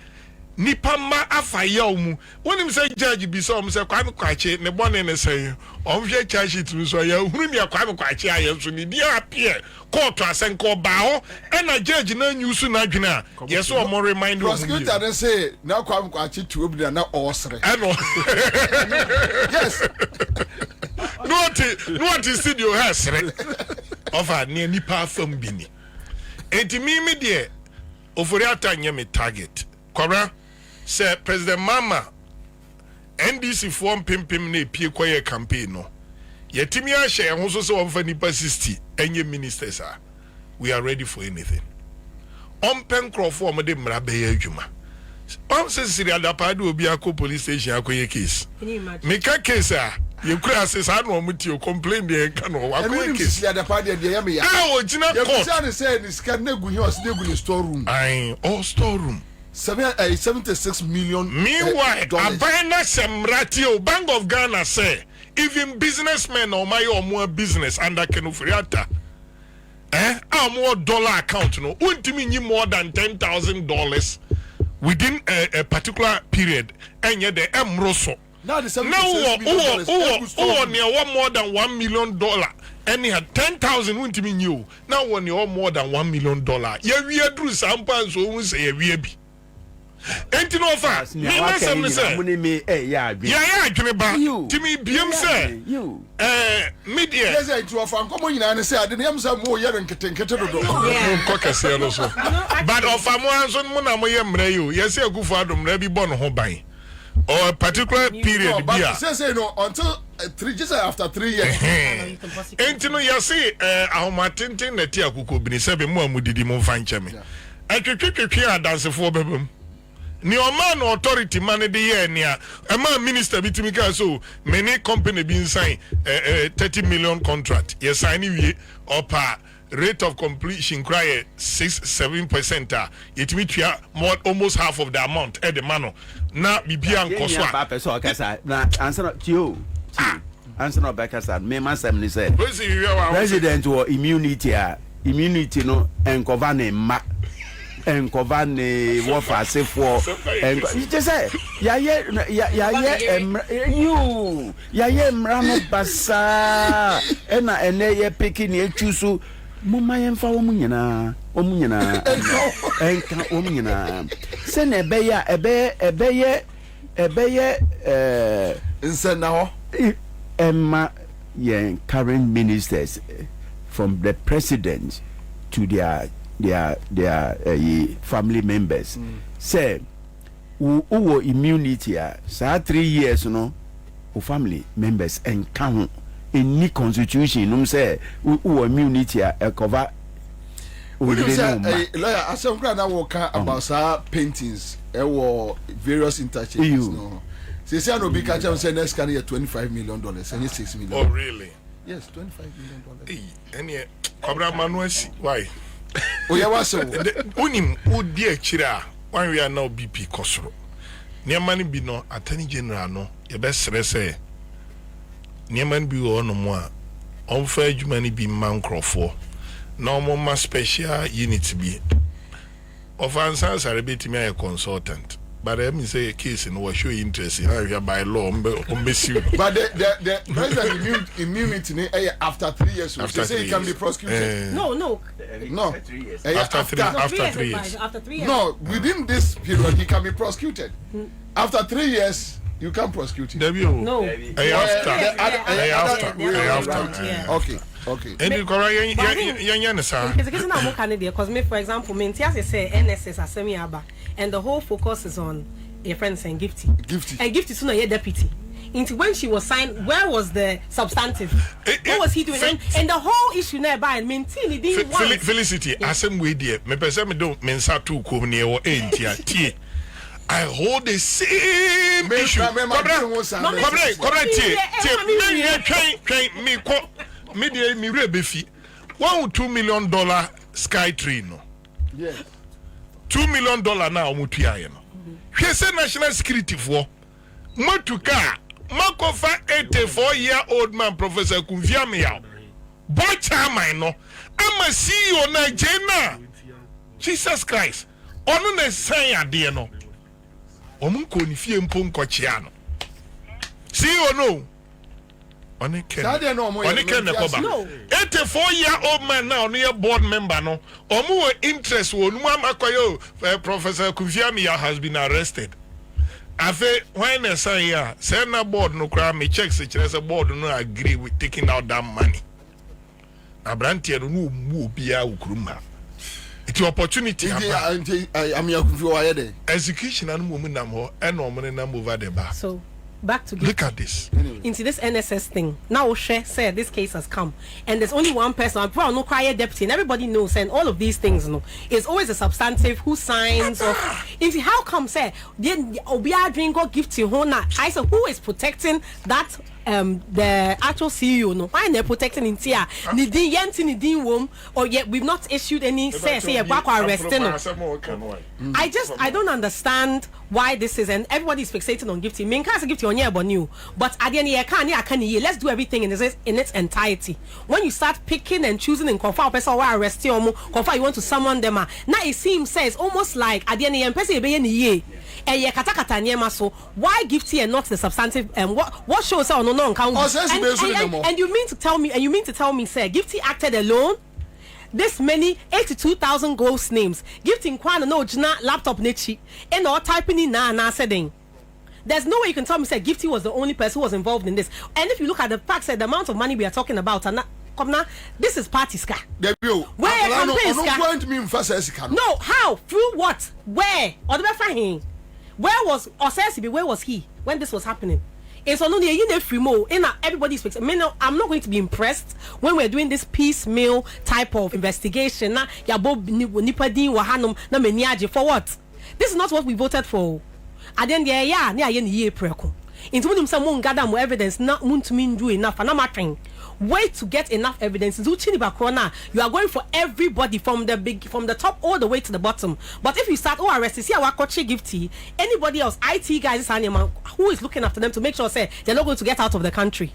nipa ma afaya omu wonim say judge bi so say kwame kwache ne bone ne say omhwe charge sheet so ya hunu mi kwame kwache aye so ni dia appear court asenko ba ho na judge na nyusu na dwena yes o mo remind you prosecutor dey say na kwame kwache tu obi na osre no yes no ti studio hasre over ne nipa afam bi ni enti mi de ofori atanye me target kora say President Mama NDC form pimpim na epie kwaye campaign no yetimi a share ho so won fa nipa 60 enye ministers are we are ready for anything on pen crofo mo de mra be ya adwuma on se siri adapa de obi akọ police station akoye case me ka case a ye kura se sa no mo ti o complain de kan no akoye case siri adapa de ya me ya o jina court ya be say ni scan na gu hos de gu ni store room all store room 76 million. Meanwhile, Abana Semratio, Bank of Ghana say, even businessmen or my or more business under Kenufriata, more dollar account, no, won't mean more than $10,000 within a particular period, and yet the Rosso. Now the near one more than $1 million. And he had 10,000 won't mean you. Now one you're more than $1 million. Yeah, we are through some pounds, so we say we be. Enti no fa me na sem ne say ya adwene ba timi biem say media yes I to fa nkomo nyina ne say ade ne yam say mo ye renketenkete dodo ko kase no so but ofa mo anso mo na mo ye mra yo yes Akufo Addo mra bi bo no ho ban or a particular period but say no until 3 just after 3 years enti no yes ahomatenten na ti akoko bini se be mo amudidi mo fa ncheme atwetwetwe adansefo bebem ni man authority man de year nia a minister bitimi ka so many company bin sign 30 million contract yes sign we up rate of completion cry 6-7% yetimi tua more almost half of the amount at the mano na bibia nkoso a person okasa na answer tio answer no bekasa me masem ni say president or immunity no encover ne ma encover ne warfare sefo just say ya mrano basa ena ene ye piki ne echusu mumma ye mfa wo munyina enka wo munyina se na ebeye nsena ho emma ye current ministers from the president to their family members say who immunity sa 3 years no o family members enka any constitution no say who immunity cover lawyer asem kra na work about sa paintings various interchanges no say no be catch am say next can $25 million and $6 million. Oh really? Yes, $25 million. Any Cobra Manuesi why? Oh yeah, what's so? Unim udi echira when we are now BP Kosoro. Niamani bi no Attorney General no ye best say niamani bi wo no mo a onfa adwumani bi mankrofo na mo ma special unit bi of answers are betimi a consultant But I mean say a case in what show interest in by law miss you. But the president immunity after 3 years. After they say he can be prosecuted. No. After 3 years. After 3 years. No, within this period he can be prosecuted. After 3 years you can't prosecute him. No. After. Okay. And you correct sir. Because me, for example, me say NSS Asemi Aba, and the whole focus is on a friend saying Gifty. And Gifty soon a deputy. Into when she was signed, where was the substantive? What was he doing? And the whole issue nearby and maintain it didn't want. Felicity, asem we dear, me person me don't mensa to come near or ain't I hold the same issue. Media me rebefi $1.2 million sky train no. Yes. $2 million now mutua ye no. Hwe say national security for motuka makofa 84-year-old man Professor Kunfiamia boy chairman no ama CEO na jena Jesus Christ onu na say ade no omun ko ni fie mpo nkochia no CEO no Only Ken Nekoba. 84-year-old man now, near board member no. Omu interest wo nuamakoyo Professor Kufiamia has been arrested. Afe when I say here, send a board no cry me checks it as a board no agree with taking out that money. Abrantia no mu bia ukruma. It's opportunity. Execution and woman namho and woman number over the bar. So back to look at this into this NSS thing. Now Oshe said this case has come and there's only one person, I'm probably no quiet deputy, and everybody knows, and all of these things, it's always a substantive who signs or if how come say Obia drink or gift to Hona. I said who is protecting that the actual CEO no why they're protecting in tia nidi yenti nidi wom or yet we've not issued any say back arresting. I don't understand why this is, and everybody's fixating on Gifty. Main case Gifty on here but new, but at the end let's do everything in its entirety. When you start picking and choosing and confirm person why arrest you confirm you want to summon them now it seems says almost like at the end person be any ye so why Gifty and not the substantive and what shows on no account and you mean to tell me say Gifty acted alone? This many 82,000 ghost names Gifty Kwana no jina laptop nechi and all typing in na setting. There's no way you can tell me say Gifty was the only person who was involved in this. And if you look at the facts, the amount of money we are talking about and this is party ska. Where no, how? Through what? Where? Or the where was Osesibi? Where was he when this was happening? It's on the free mo in everybody's fixed. I'm not going to be impressed when we're doing this piecemeal type of investigation. For what? This is not what we voted for. And then into some gather more evidence, not to mean do enough and I'm mattering. Wait to get enough evidence. You are going for everybody from the top all the way to the bottom. But if you start arrest, see our coach Gifty, anybody else, IT guys, who is looking after them to make sure say they're not going to get out of the country.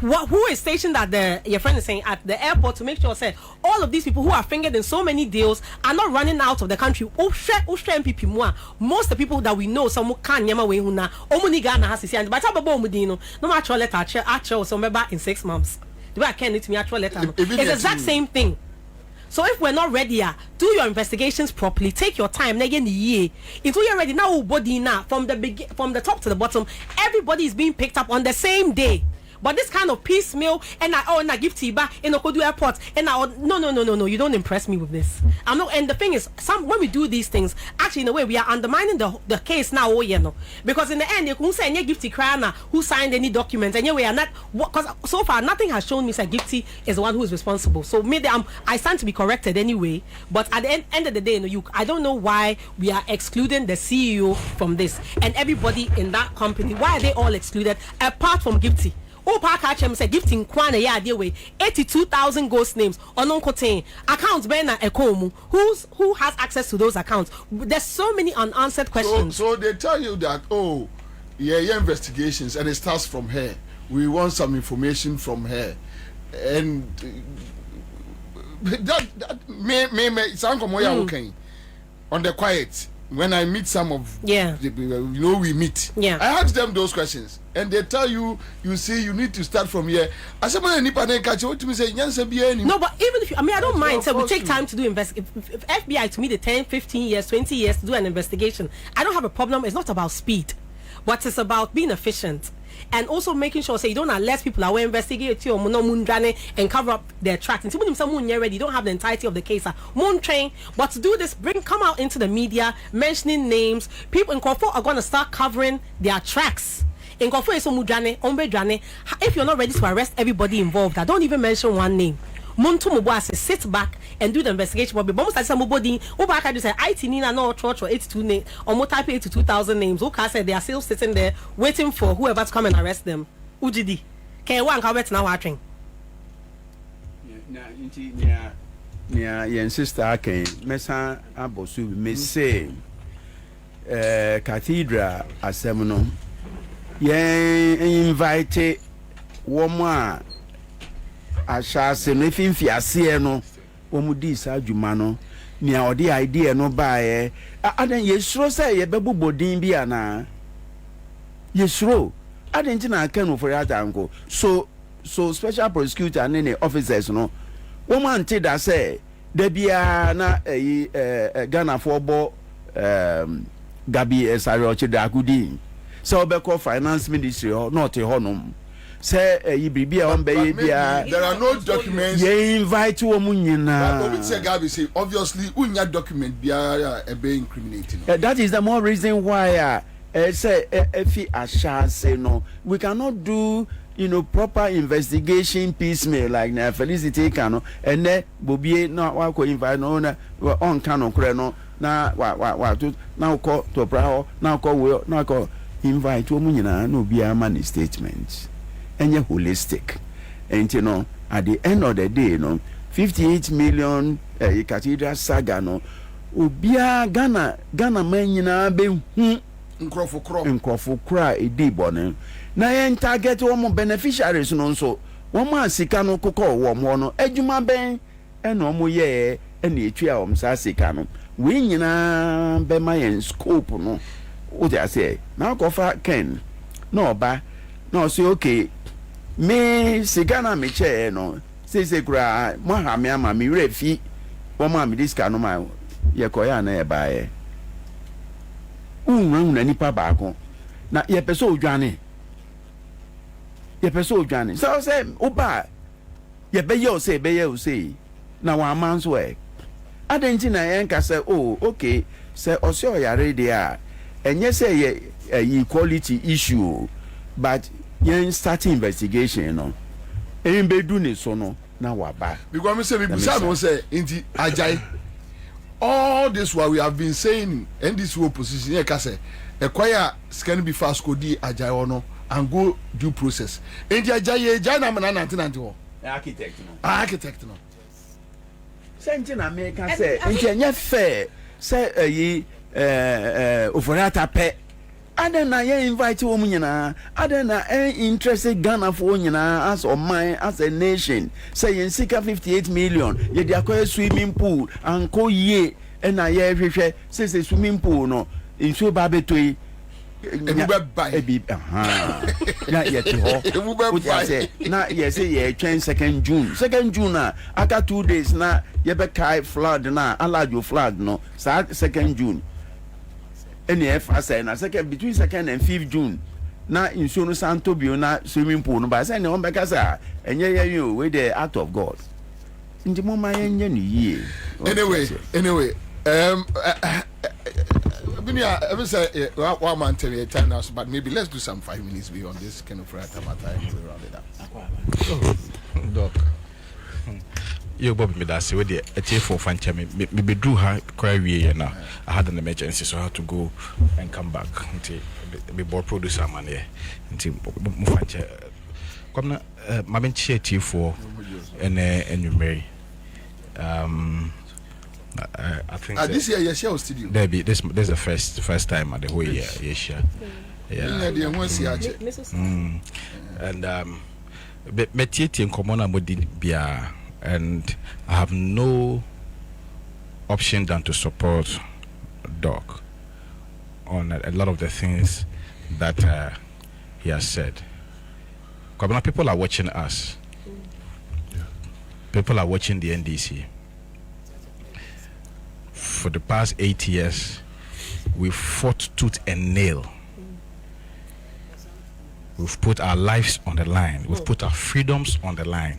Who is stationed at your friend is saying at the airport to make sure say all of these people who are fingered in so many deals are not running out of the country. Most of the people that we know, some can yama we huna omuni Ghana has and but no actual letter actual so maybe in 6 months. The way I can it me actual letter. It's the exact same thing. So if we're not ready, do your investigations properly. Take your time. Until you're ready now, body now from the top to the bottom, everybody is being picked up on the same day. But this kind of piecemeal and I give Tiba in Okodu Airport and no, you don't impress me with this. I'm not. And the thing is, when we do these things, actually in a way we are undermining the case now. Because in the end, you can say any Gifty Krana who signed any documents, and we are not. Because so far nothing has shown me that Gifty is the one who is responsible. So maybe I stand to be corrected anyway. But at the end of the day, I don't know why we are excluding the CEO from this and everybody in that company. Why are they all excluded apart from Gifty? Oh, Park said gifting Kwana ya deal with 82,000 ghost names on Uncotain accounts. Bena Ekomu, who has access to those accounts? There's so many unanswered questions. So they tell you that investigations and it starts from her. We want some information from her, and that may sound okay on the quiet. when I meet some of the people, we meet. Yeah. I ask them those questions, and they tell you, you need to start from here. I said, no, but even if I don't mind. So we take time to do investigation. If FBI to me the 10, 15 years, 20 years to do an investigation, I don't have a problem. It's not about speed, but it's about being efficient. And also making sure you don't let people away investigate you and cover up their tracks. Until you don't have the entirety of the case. But to do this, come out into the media, mentioning names. People in Kofor are going to start covering their tracks. In Kofor, if you're not ready to arrest everybody involved, I don't even mention one name. Muntu Mubase sit back and do the investigation. But almost like somebody who back I just said IT Nina no church or 82 names or more type 82,000 names. Who can say they are still sitting there waiting for whoever to come and arrest them. Ujidi. K1 can wait now watching. Yeah, sister can Messa Abosu may say Cathedral Assembly. Yeah, invite woman. Ashase no finfi ase no omudi sa adwuma no nia odi idea no baaye adan yesuro say ye bebobodin bi ana yesuro adan tina aka no for atanko so special prosecutor and the officers no woman ante da say da bia na Ghana for bo Gabi Esare Ochida Akudi so obeko finance ministry or not honom say there are no documents. You invite Gabi say obviously unya document be incriminating. That is the more reason why say if say no, we cannot do proper investigation piecemeal like na Felicity Kano and then Bobie no wa ko invite no na on Kano kre no na wa to now call to prayer now call now call invite omunyina no be a man statement. And holistic, and at the end of the day, 58 million cathedral saga no, ubia Ghana menina be Nkrofo Edibone. Na yen target one beneficiaries no so one man sika no koko wo no adwuma ben e no mo ye e na etua sa sika no we nyina be ma yen scope no o dey say na ko fa Ken no ba no say okay me sigana me che no say kura mo ha me ama me refi wo ma me diska no ma ye ko ya na e ba ye unwa nipa ba ko na ye pese odwane so say oba ye be ye o say na wa man so e adanti na ye nka say oh okay say ose oyare dia enye say ye equality issue but yen start investigation no en be do ne so no na waba because me say people say inti ajai all this what we have been saying and this opposition here ka say ekwaya scan be fast go di ajai no and go due process inti ajai na na nanti ho architect no senti na me ka say inti enye fair say oforata pe adena ye invite wo nyina adena interested Ghana for nyina as or mine as a nation say yen sika 58 million ye dey akwa swimming pool anko ye na ye hwehwe say swimming pool no nsuo ba betoi na ye ti ho na ye say ye twen 2nd June na aka 2 days na ye be kai flood na alajo flood no sa 2nd June any FSA na second between 2nd and 5th June na insuno santo bio na swimming pool no ba say ne on be kasa enye ye we dey out of God ndi mo ma yenye ni yie anyway Binia ever say one man tell you time now but maybe let's do some 5 minutes beyond this kind of right time to round it up. Doc you Bob me that say we dey for fancha me be do ha quite we na I had an emergency so I had to go and come back until be board producer man here until mo fancha come na ma ben chia for and you marry I think this year you share studio there be this the first time at the whole year yeah and me tie nkomo na modi bia and I have no option than to support Doc on a lot of the things that he has said. Kwabena, people are watching us. People are watching the NDC. For the past 8 years, we've fought tooth and nail. We've put our lives on the line. We've put our freedoms on the line.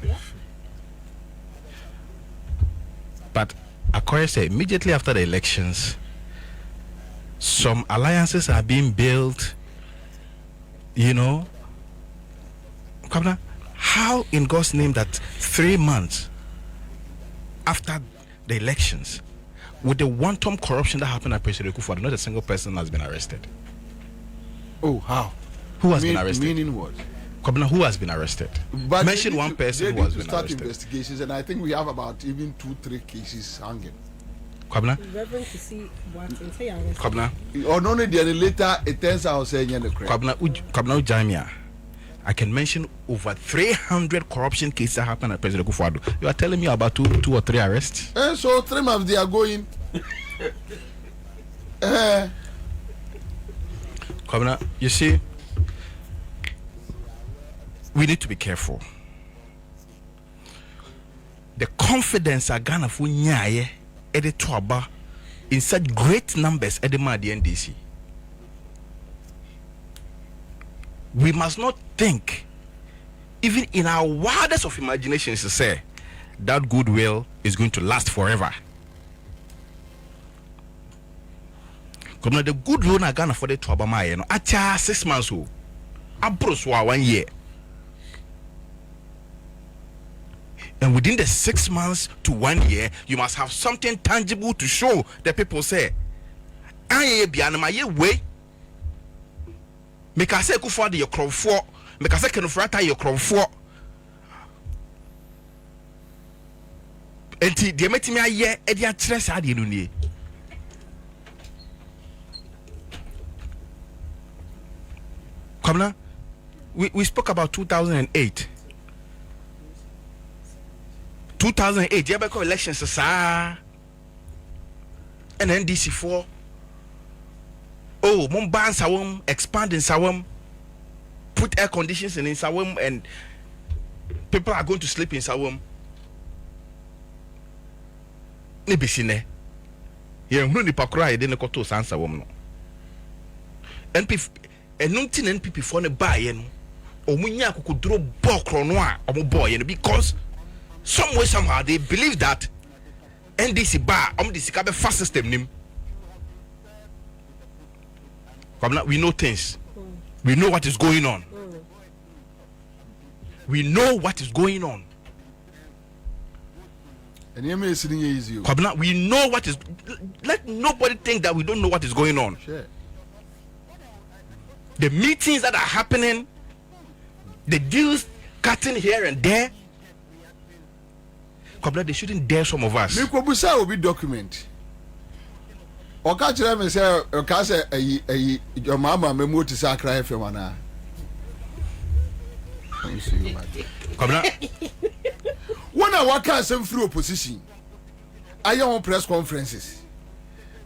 But Akoya said, immediately after the elections, some alliances are being built. You know, Kwabena, how in God's name that 3 months after the elections, with the one-time corruption that happened at President Kufuor, not a single person has been arrested? Oh, how? Who has been arrested? Meaning what? Kwabena, who has been arrested? But mention one person who has been start arrested. Investigations, and I think we have about even 2-3 cases hanging. Kwabena? Reverend to see what in say arrested. Kwabena? Or no, then later it turns out saying the crime. Kwabena Ujamia. I can mention over 300 corruption cases that happened at President Kufuor. You are telling me about two or three arrests? So 3 months they are going. Kwabena, you see, we need to be careful. The confidence of Ghana for nyaye ede toaba in such great numbers at the NDC. We must not think, even in our wildest of imaginations, to say that goodwill is going to last forever. Because the goodwill na Ghana for the toaba maye no acha 6 months o abroswa 1 year. And within the 6 months to 1 year, you must have something tangible to show the people say, "Aye, biana ma ye way." Make I say Kufuor your crowd for, make I say Kenufrata your crowd for. Enti de metimi aye e dia kire sa de no nie. Kwabena, we spoke about 2008. 2008, you have elections, sir. And NDC4. Oh, Mumban Sawam, expanding Sawam, put air conditions in Sawam, and people are going to sleep in Sawam. Nibisine. Yeah, no Nipakura, I didn't go to San Sawam. NP and nothing NPP for the buy, or Munya could draw Bokronoa or boy, because some way somehow they believe that NDC bar this kabe fast system nim. We know things. We know what is going on. We know what is going on. And you may sitting easy. We know what is. Let nobody think that we don't know what is going on. Sure. The meetings that are happening, the deals cutting here and there. They shouldn't dare some of us. Mikobusa will be document. Or catch them and say, "Okay, your mama may move to Sakra FM ana." When I walk out some through opposition, I am on press conferences.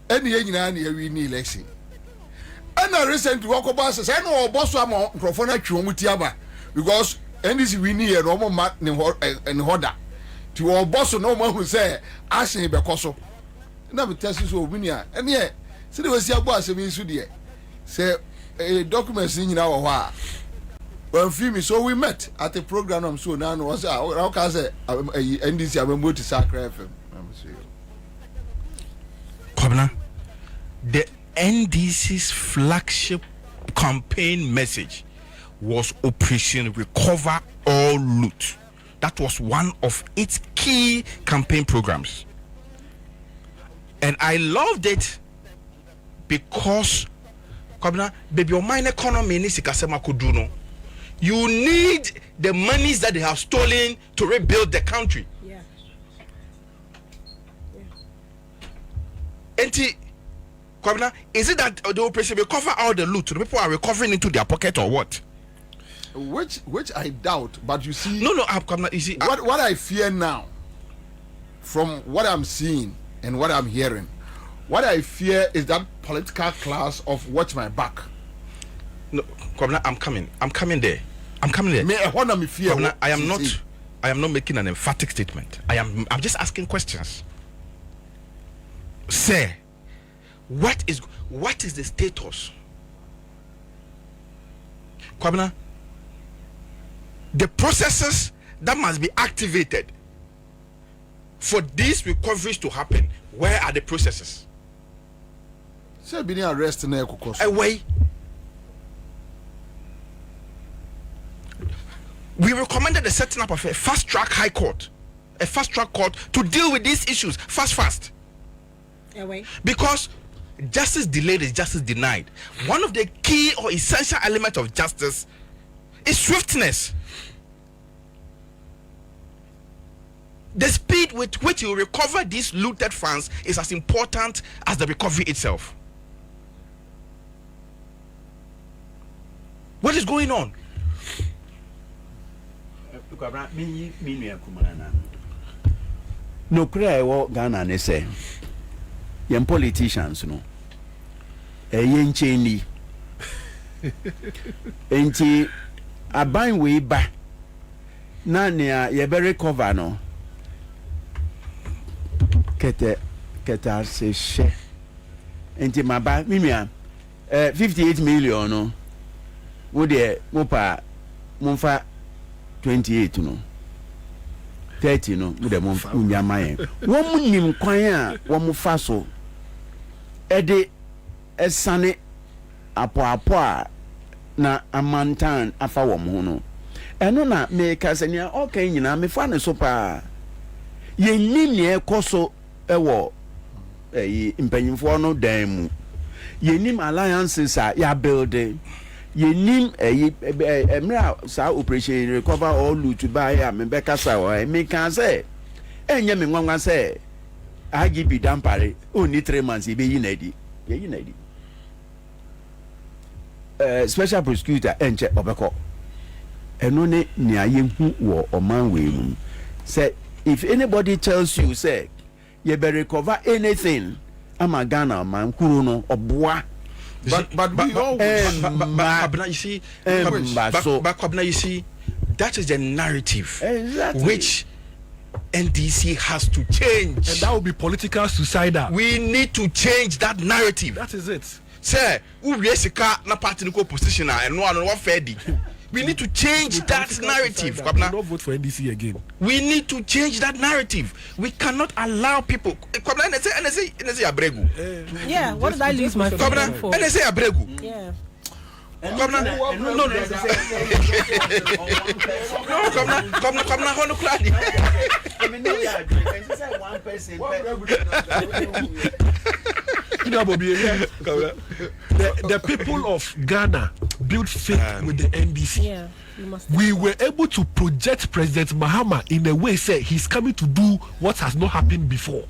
Any we need election. And I recently walk about says, "I know boss am microphone at Chumutiaba because NDC we need a normal mat and order." To our boss, no man who say, "Asking because so." Never test you so winner. And yet, so there was your boss in Sudia. Say, a document in our while. Well, Fimi, so we met at the program. So now, was how can I say, NDC, I'm going to Sacra FM. Kwabena, the NDC's flagship campaign message was Operation Recover All Loot. That was one of its key campaign programs. And I loved it because, Kwabena, baby, your mine economy ni sikasema kuduno. You need the monies that they have stolen to rebuild the country. Yeah. Enti, Kwabena, is it that the operation will cover all the loot? The people are recovering into their pocket or what? Which I doubt, but you see, no, Kwabena, you see, what I fear now, from what I'm seeing and what I'm hearing, what I fear is that political class of watch my back. No, Kwabena, I'm coming there. Me fear. Kwabena, I am not making an emphatic statement. I'm just asking questions. Sir, what is the status? Kwabena, the processes that must be activated for these recoveries to happen, where are the processes? Say being arrested na ekukos. Away. We recommended the setting up of a fast-track high court, a fast-track court to deal with these issues fast. Away. Because justice delayed is justice denied. One of the key or essential elements of justice is swiftness. The speed with which you recover these looted funds is as important as the recovery itself. What is going on? No cry what Ghana ne say. Young politicians no. Yen cheni. Enti aban we ba. Na nea ye be recover no. Kete se she. Enti maba mimia 58 million no. Wo de mo pa monfa 28 no 30 no mo de mo nya mayen wo munim kwan a wo mo fa so e de esane apo a na amantan afa wo mo no eno na me ka senia okay nyina me fa ne so pa ye nim ne ekoso e wo impanyimfo no dan mu ye nim alliances a ya building ye nim emra sa operation recover all loot buy am be kasa o me kan say enye me nwanwa say IGP dampare only 3 months e be yinadi ye yinadi special prosecutor enche obeko eno ne nia ye hu wo oman we mu say if anybody tells you say you be recover anything ama Ghana man kuru no oboa. But you see, that is the narrative which NDC has to change. And that will be political suicidal. We need to change that narrative. That is it. Sir, we na party no position and no one fair. We need to change that narrative. We will not vote for NDC again. We need to change that narrative. We cannot allow people. NSA Abregu. Yeah, what did I lose my phone for? NSA Abregu. Yeah. Come the people of Ghana built faith with the NDC. Yeah, we were able to project President Mahama in a way, say he's coming to do what has not happened before.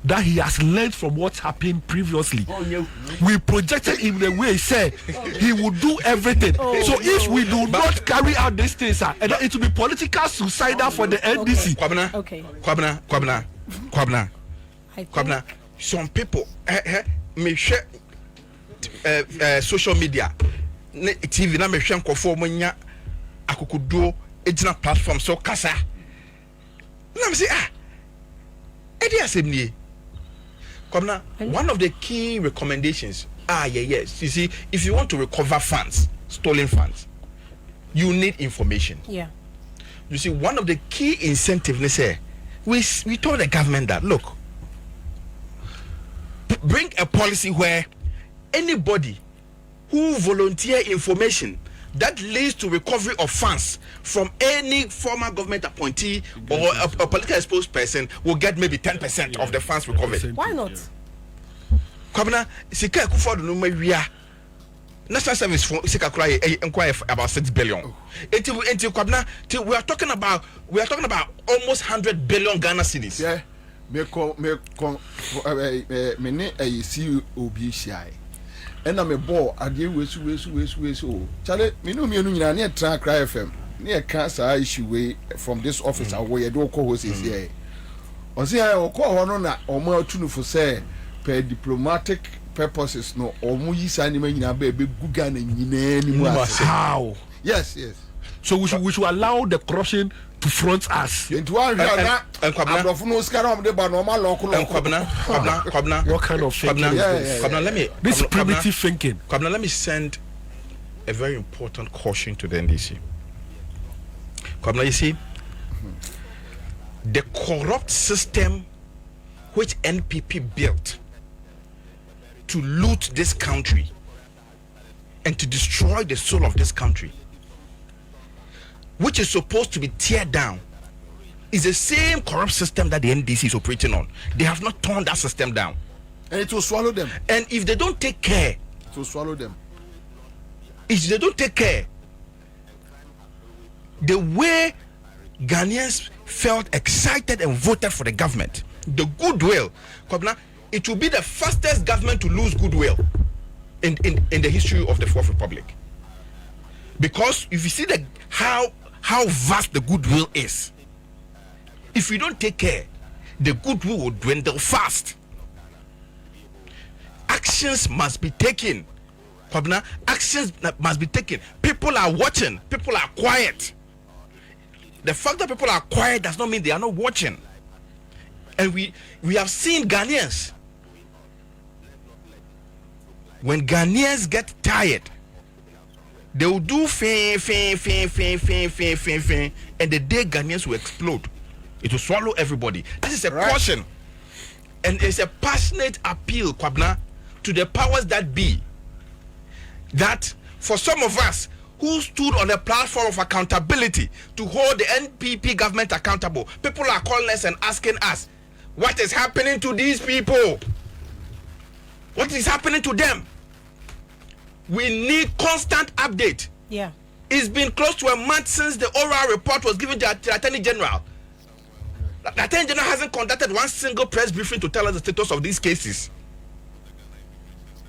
That he has learned from what happened previously. We projected in a way, say he will do everything. So if we do not carry out these things, and it will be political suicidal for the NDC. Kwabena, some people me share social media, TV na me share nkofo monya akokoduo ejina platform so kasa. Na me say edi asem one of the key recommendations yes, you see, if you want to recover funds, stolen funds, you need information. Yeah. You see, one of the key incentives, let's say, we told the government that, look, bring a policy where anybody who volunteer information that leads to recovery of funds from any former government appointee or a politically exposed person will get maybe 10% of the funds recovered. Why not? Kwabena, Sika Kufuor no mawia. National Service for Sika Krai inquire about 6 billion. Until Kwabena, we are talking about almost 100 billion Ghana cedis. Yeah. Me ne see OBCI. And I'm a ball at the way. Charlie, me no nyina na tra Cry FM. Near cancer issue way from this office away. I don't call who is here. On say I call one na or more tunu for say per diplomatic purposes no omu yi sa nima nyina ba be guga na nyina ni mu ase. How? Yes. So we should allow the corruption to front us. What kind of thing? This primitive thinking. Let me send a very important caution to the NDC. You see, the corrupt system which NPP built to loot this country and to destroy the soul of this country, which is supposed to be teared down, is the same corrupt system that the NDC is operating on. They have not torn that system down. And it will swallow them. And if they don't take care, it will swallow them. If they don't take care, the way Ghanaians felt excited and voted for the government, the goodwill, it will be the fastest government to lose goodwill in the history of the Fourth Republic. Because if you see how vast the goodwill is, if you don't take care, the goodwill will dwindle fast. Actions must be taken. Actions must be taken. People are watching. People are quiet. The fact that people are quiet does not mean they are not watching. And we have seen Ghanaians. When Ghanaians get tired, they will do fin, and the day Ghanaians will explode. It will swallow everybody. This is a caution. And it's a passionate appeal, Kwabna, to the powers that be, that for some of us who stood on a platform of accountability to hold the NPP government accountable, people are calling us and asking us, what is happening to these people? What is happening to them? We need constant update. Yeah. It's been close to a month since the oral report was given to the Attorney General. The Attorney General hasn't conducted one single press briefing to tell us the status of these cases.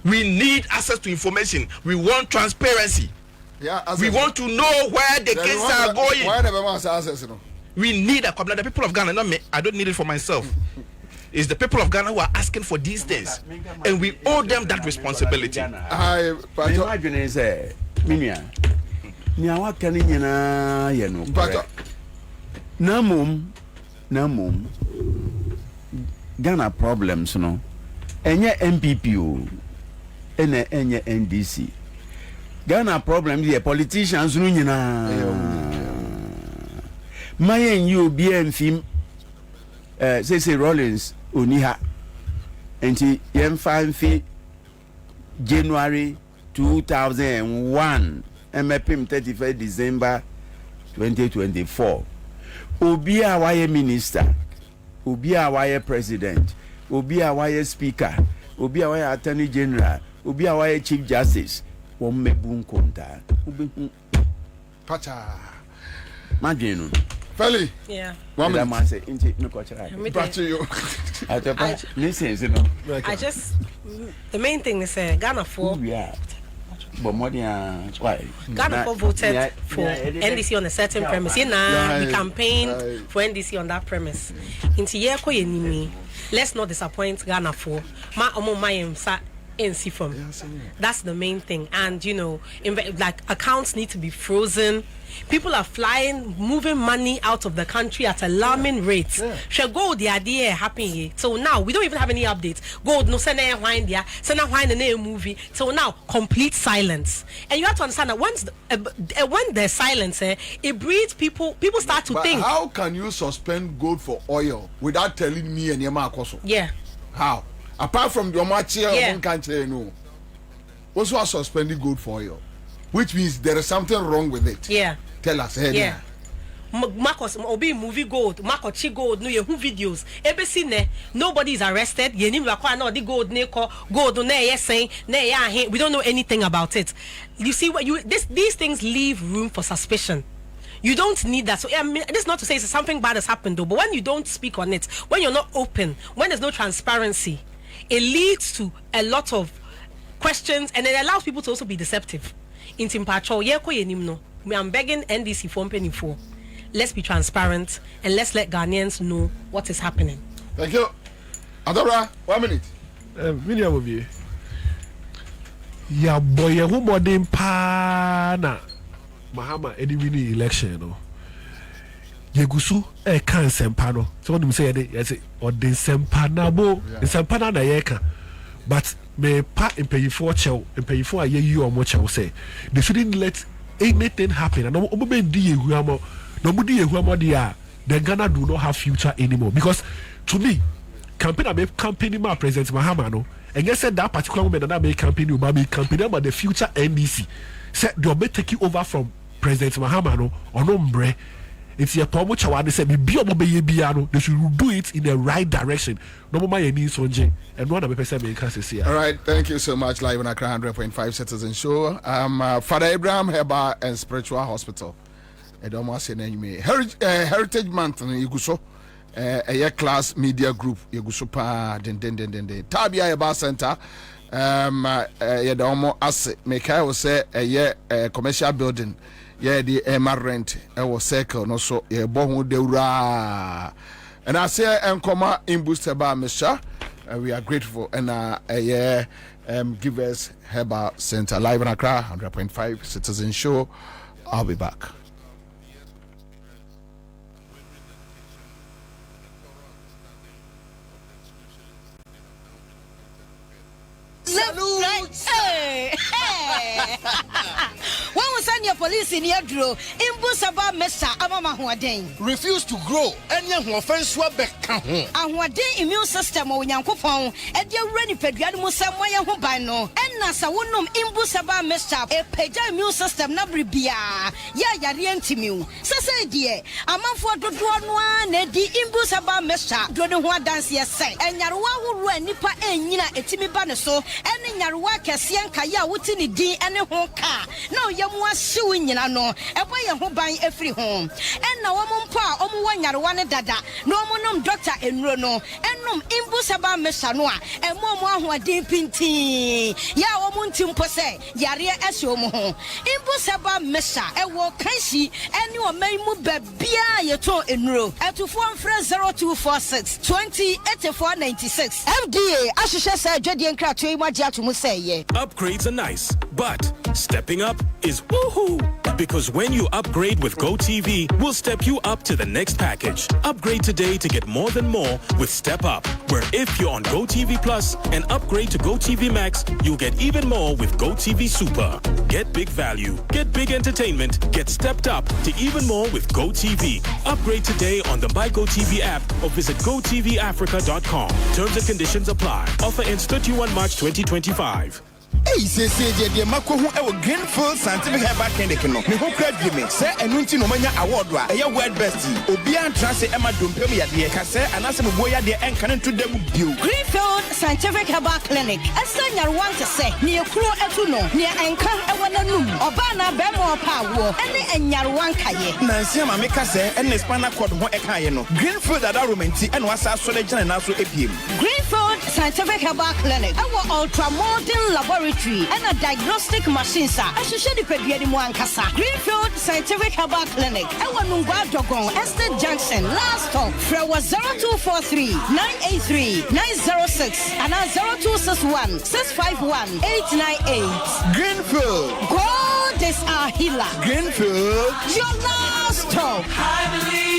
We need access to information. We want transparency. We want to know where the cases are going. We need the people of Ghana, not me. I don't need it for myself. It's the people of Ghana who are asking for these things, and we owe them that responsibility. Namum Ghana problems no enye MPP o enye NDC. Ghana problems the politicians no nyina mayen you be mfim say Rollins oniha enti yemfa mfi January 2001 MPM 31 December 2024 obi a waye minister, obi a waye president, obi a waye speaker, obi a waye attorney general, obi a waye chief justice won mebu nkonta obehu pacha madwenu Feli. Yeah. One minute. I say, no coach. Listen, I just the main thing is Ghana for. But more than why? Ghana voted for NDC on a certain premise. We campaign for NDC on that premise. Into yeko yenimi. Let's not disappoint Ghana for. Ma omo mayem sa NC from. That's the main thing. And you know, like accounts need to be frozen. People are flying, moving money out of the country at alarming rates. Shall gold the idea happening. So now we don't even have any updates. Gold no send a wine there, send a wine in a movie. So now complete silence. And you have to understand that when there's silence, it breeds people. People start to think. How can you suspend gold for oil without telling me and Yama Akoso? Yeah. How? Apart from the Omachi, country, no. Also, are suspending gold for oil, which means there is something wrong with it. Yeah. Tell us. Yeah. Marcos obi movie gold, Marcos gold, no yehu videos. Ebesi ne nobody is arrested. Yenim wakwa na the gold ne ko gold na ye saying na ya we don't know anything about it. You see what these things leave room for suspicion. You don't need that. So I mean, this is not to say something bad has happened though, but when you don't speak on it, when you're not open, when there's no transparency, it leads to a lot of questions and it allows people to also be deceptive. In Timpacho, yeko yenim no. I'm begging NDC for penny for. Let's be transparent and let's let Ghanaians know what is happening. Thank you. Adora, 1 minute. Mini amobi. Ya boy, who more than pana Mahama any mini election, no. Yegusu can sempano. So what do you say? Yes, or the sempanabo, the sempana na yeka. But me pa in pay for chow and pay for a year you or much I will say. They shouldn't let anything happen. And nobody who are nobody who are there. The Ghana do not have future anymore because to me, campaign my President Mahama no. And you said that particular moment that make campaign you be campaign about the future NDC. Said they'll be taking over from President Mahama no or nombre. It's your promo chawade said be biano. They should do it in the right direction. No more my needs sonje. And one of the person make us see. All right, thank you so much. Live on Accra 100.5 Citizen Show. Father Abraham Herbal and Spiritual Hospital. I don't want to say name. Heritage Month in Iguso. A class media group Iguso pa den Tabia Eba Center. Yedomo asset. Meka was say a commercial building. Yeah, the Emma rent. I was circle no so a bohu de ura. And I say Nkoma in booster by Mr. We are grateful and give us Herbal Center live in Accra 100.5 Citizen Show. I'll be back. When we send your police in your draw, Imbusaba Mesa Amama Huadeng. Refuse to grow, and young offense Wabek. And what day immune system or Yankopon, and your ready Pedrian Musamaya Hubano, and Nasa Wunum Imbusaba Mesa, a Peja immune system Nabribia, Ya Yarientimu. Sasa dear, a month for the one, the Imbusaba Mesa, Dronua dance yes, and Yarwa Nipa and Nina Etimi Banaso, and in Yarwa Cassian Kaya Wutini D and a honka. No, Yamwa suing no, a boy who buy every home. And now one pa, one Yarwana Dada, no monum doctor and Rono, and num Imbusaba Mesanoa, and Momo who are deep in tea. Ya Omuntim Pose, Yaria Esomo. Imbusaba Mesa, a walk Kansi, and you are may move Bia Yato in row. At to 0246 20 8496. FDA, Ashisha said, Jadian Kratui Majatu say. Upgrades are nice, but stepping up is woohoo! Because when you upgrade with GoTV, we'll step you up to the next package. Upgrade today to get more than more with Step Up, where if you're on GoTV Plus and upgrade to GoTV Max, you'll get even more with GoTV Super. Get big value, get big entertainment, get stepped up to even more with GoTV. Upgrade today on the My GoTV app or visit GoTVAfrica.com. Terms and conditions apply. Offer ends 31 March 2025. Hey, say, dear Mako, who our Greenfield Scientific Herbal Clinic, no, me who credit me, say, and Nunti no mania award, a word bestie, Obian Transit Emma Dumpemia, dear Cassa, and as a boy, dear, and canon to them you. Greenfield Scientific Herbal Clinic, as son, you want to say, near Kuro Etuno, near Anka, Awananum, Obana, Bemo, Power, and Yarwankaye. Nancy, Mamika say, and the Spana Cod, Ekayeno, Greenfield at Arumenti, and was our selection and also APM. Greenfield Scientific Herbal Clinic, our ultra modern laboratory. And a diagnostic machine, sir. I should share the Pedium Kasa. Greenfield Scientific Herbal Clinic. Our Nunga Dogon, Estate Junction, last stop. Frewa 0243 983 906 and 0261 651 898. Greenfield. God is our healer. Greenfield. Your last stop. I believe.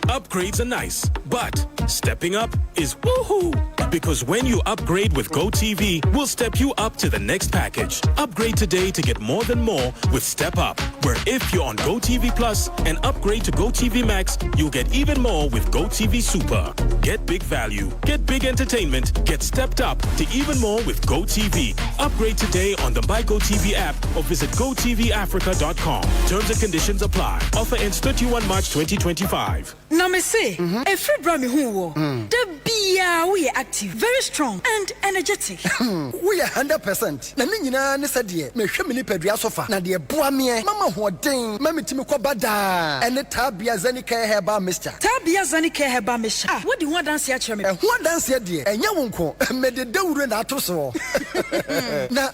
Upgrades are nice, but stepping up is woohoo! Because when you upgrade with GoTV, we'll step you up to the next package. Upgrade today to get more than more with Step Up, where if you're on GoTV Plus and upgrade to GoTV Max, you'll get even more with GoTV Super. Get big value, get big entertainment, get stepped up to even more with GoTV. Upgrade today on the My GoTV app or visit GoTVAfrica.com. Terms and conditions apply. Offer ends 31 March 2025. Now me say, a free brand who the bia we are active, very strong and energetic. We are 100%. Na nina ne sadie me hwe me ni padua sofa na de boa me mama hoden mama timi kwa bada ene tabia zanika heba mixture. Tabia zanika heba mixture. Ah, what do you want dance here cheme? Ho dance here de enya wonko me de dawure na ato so. Na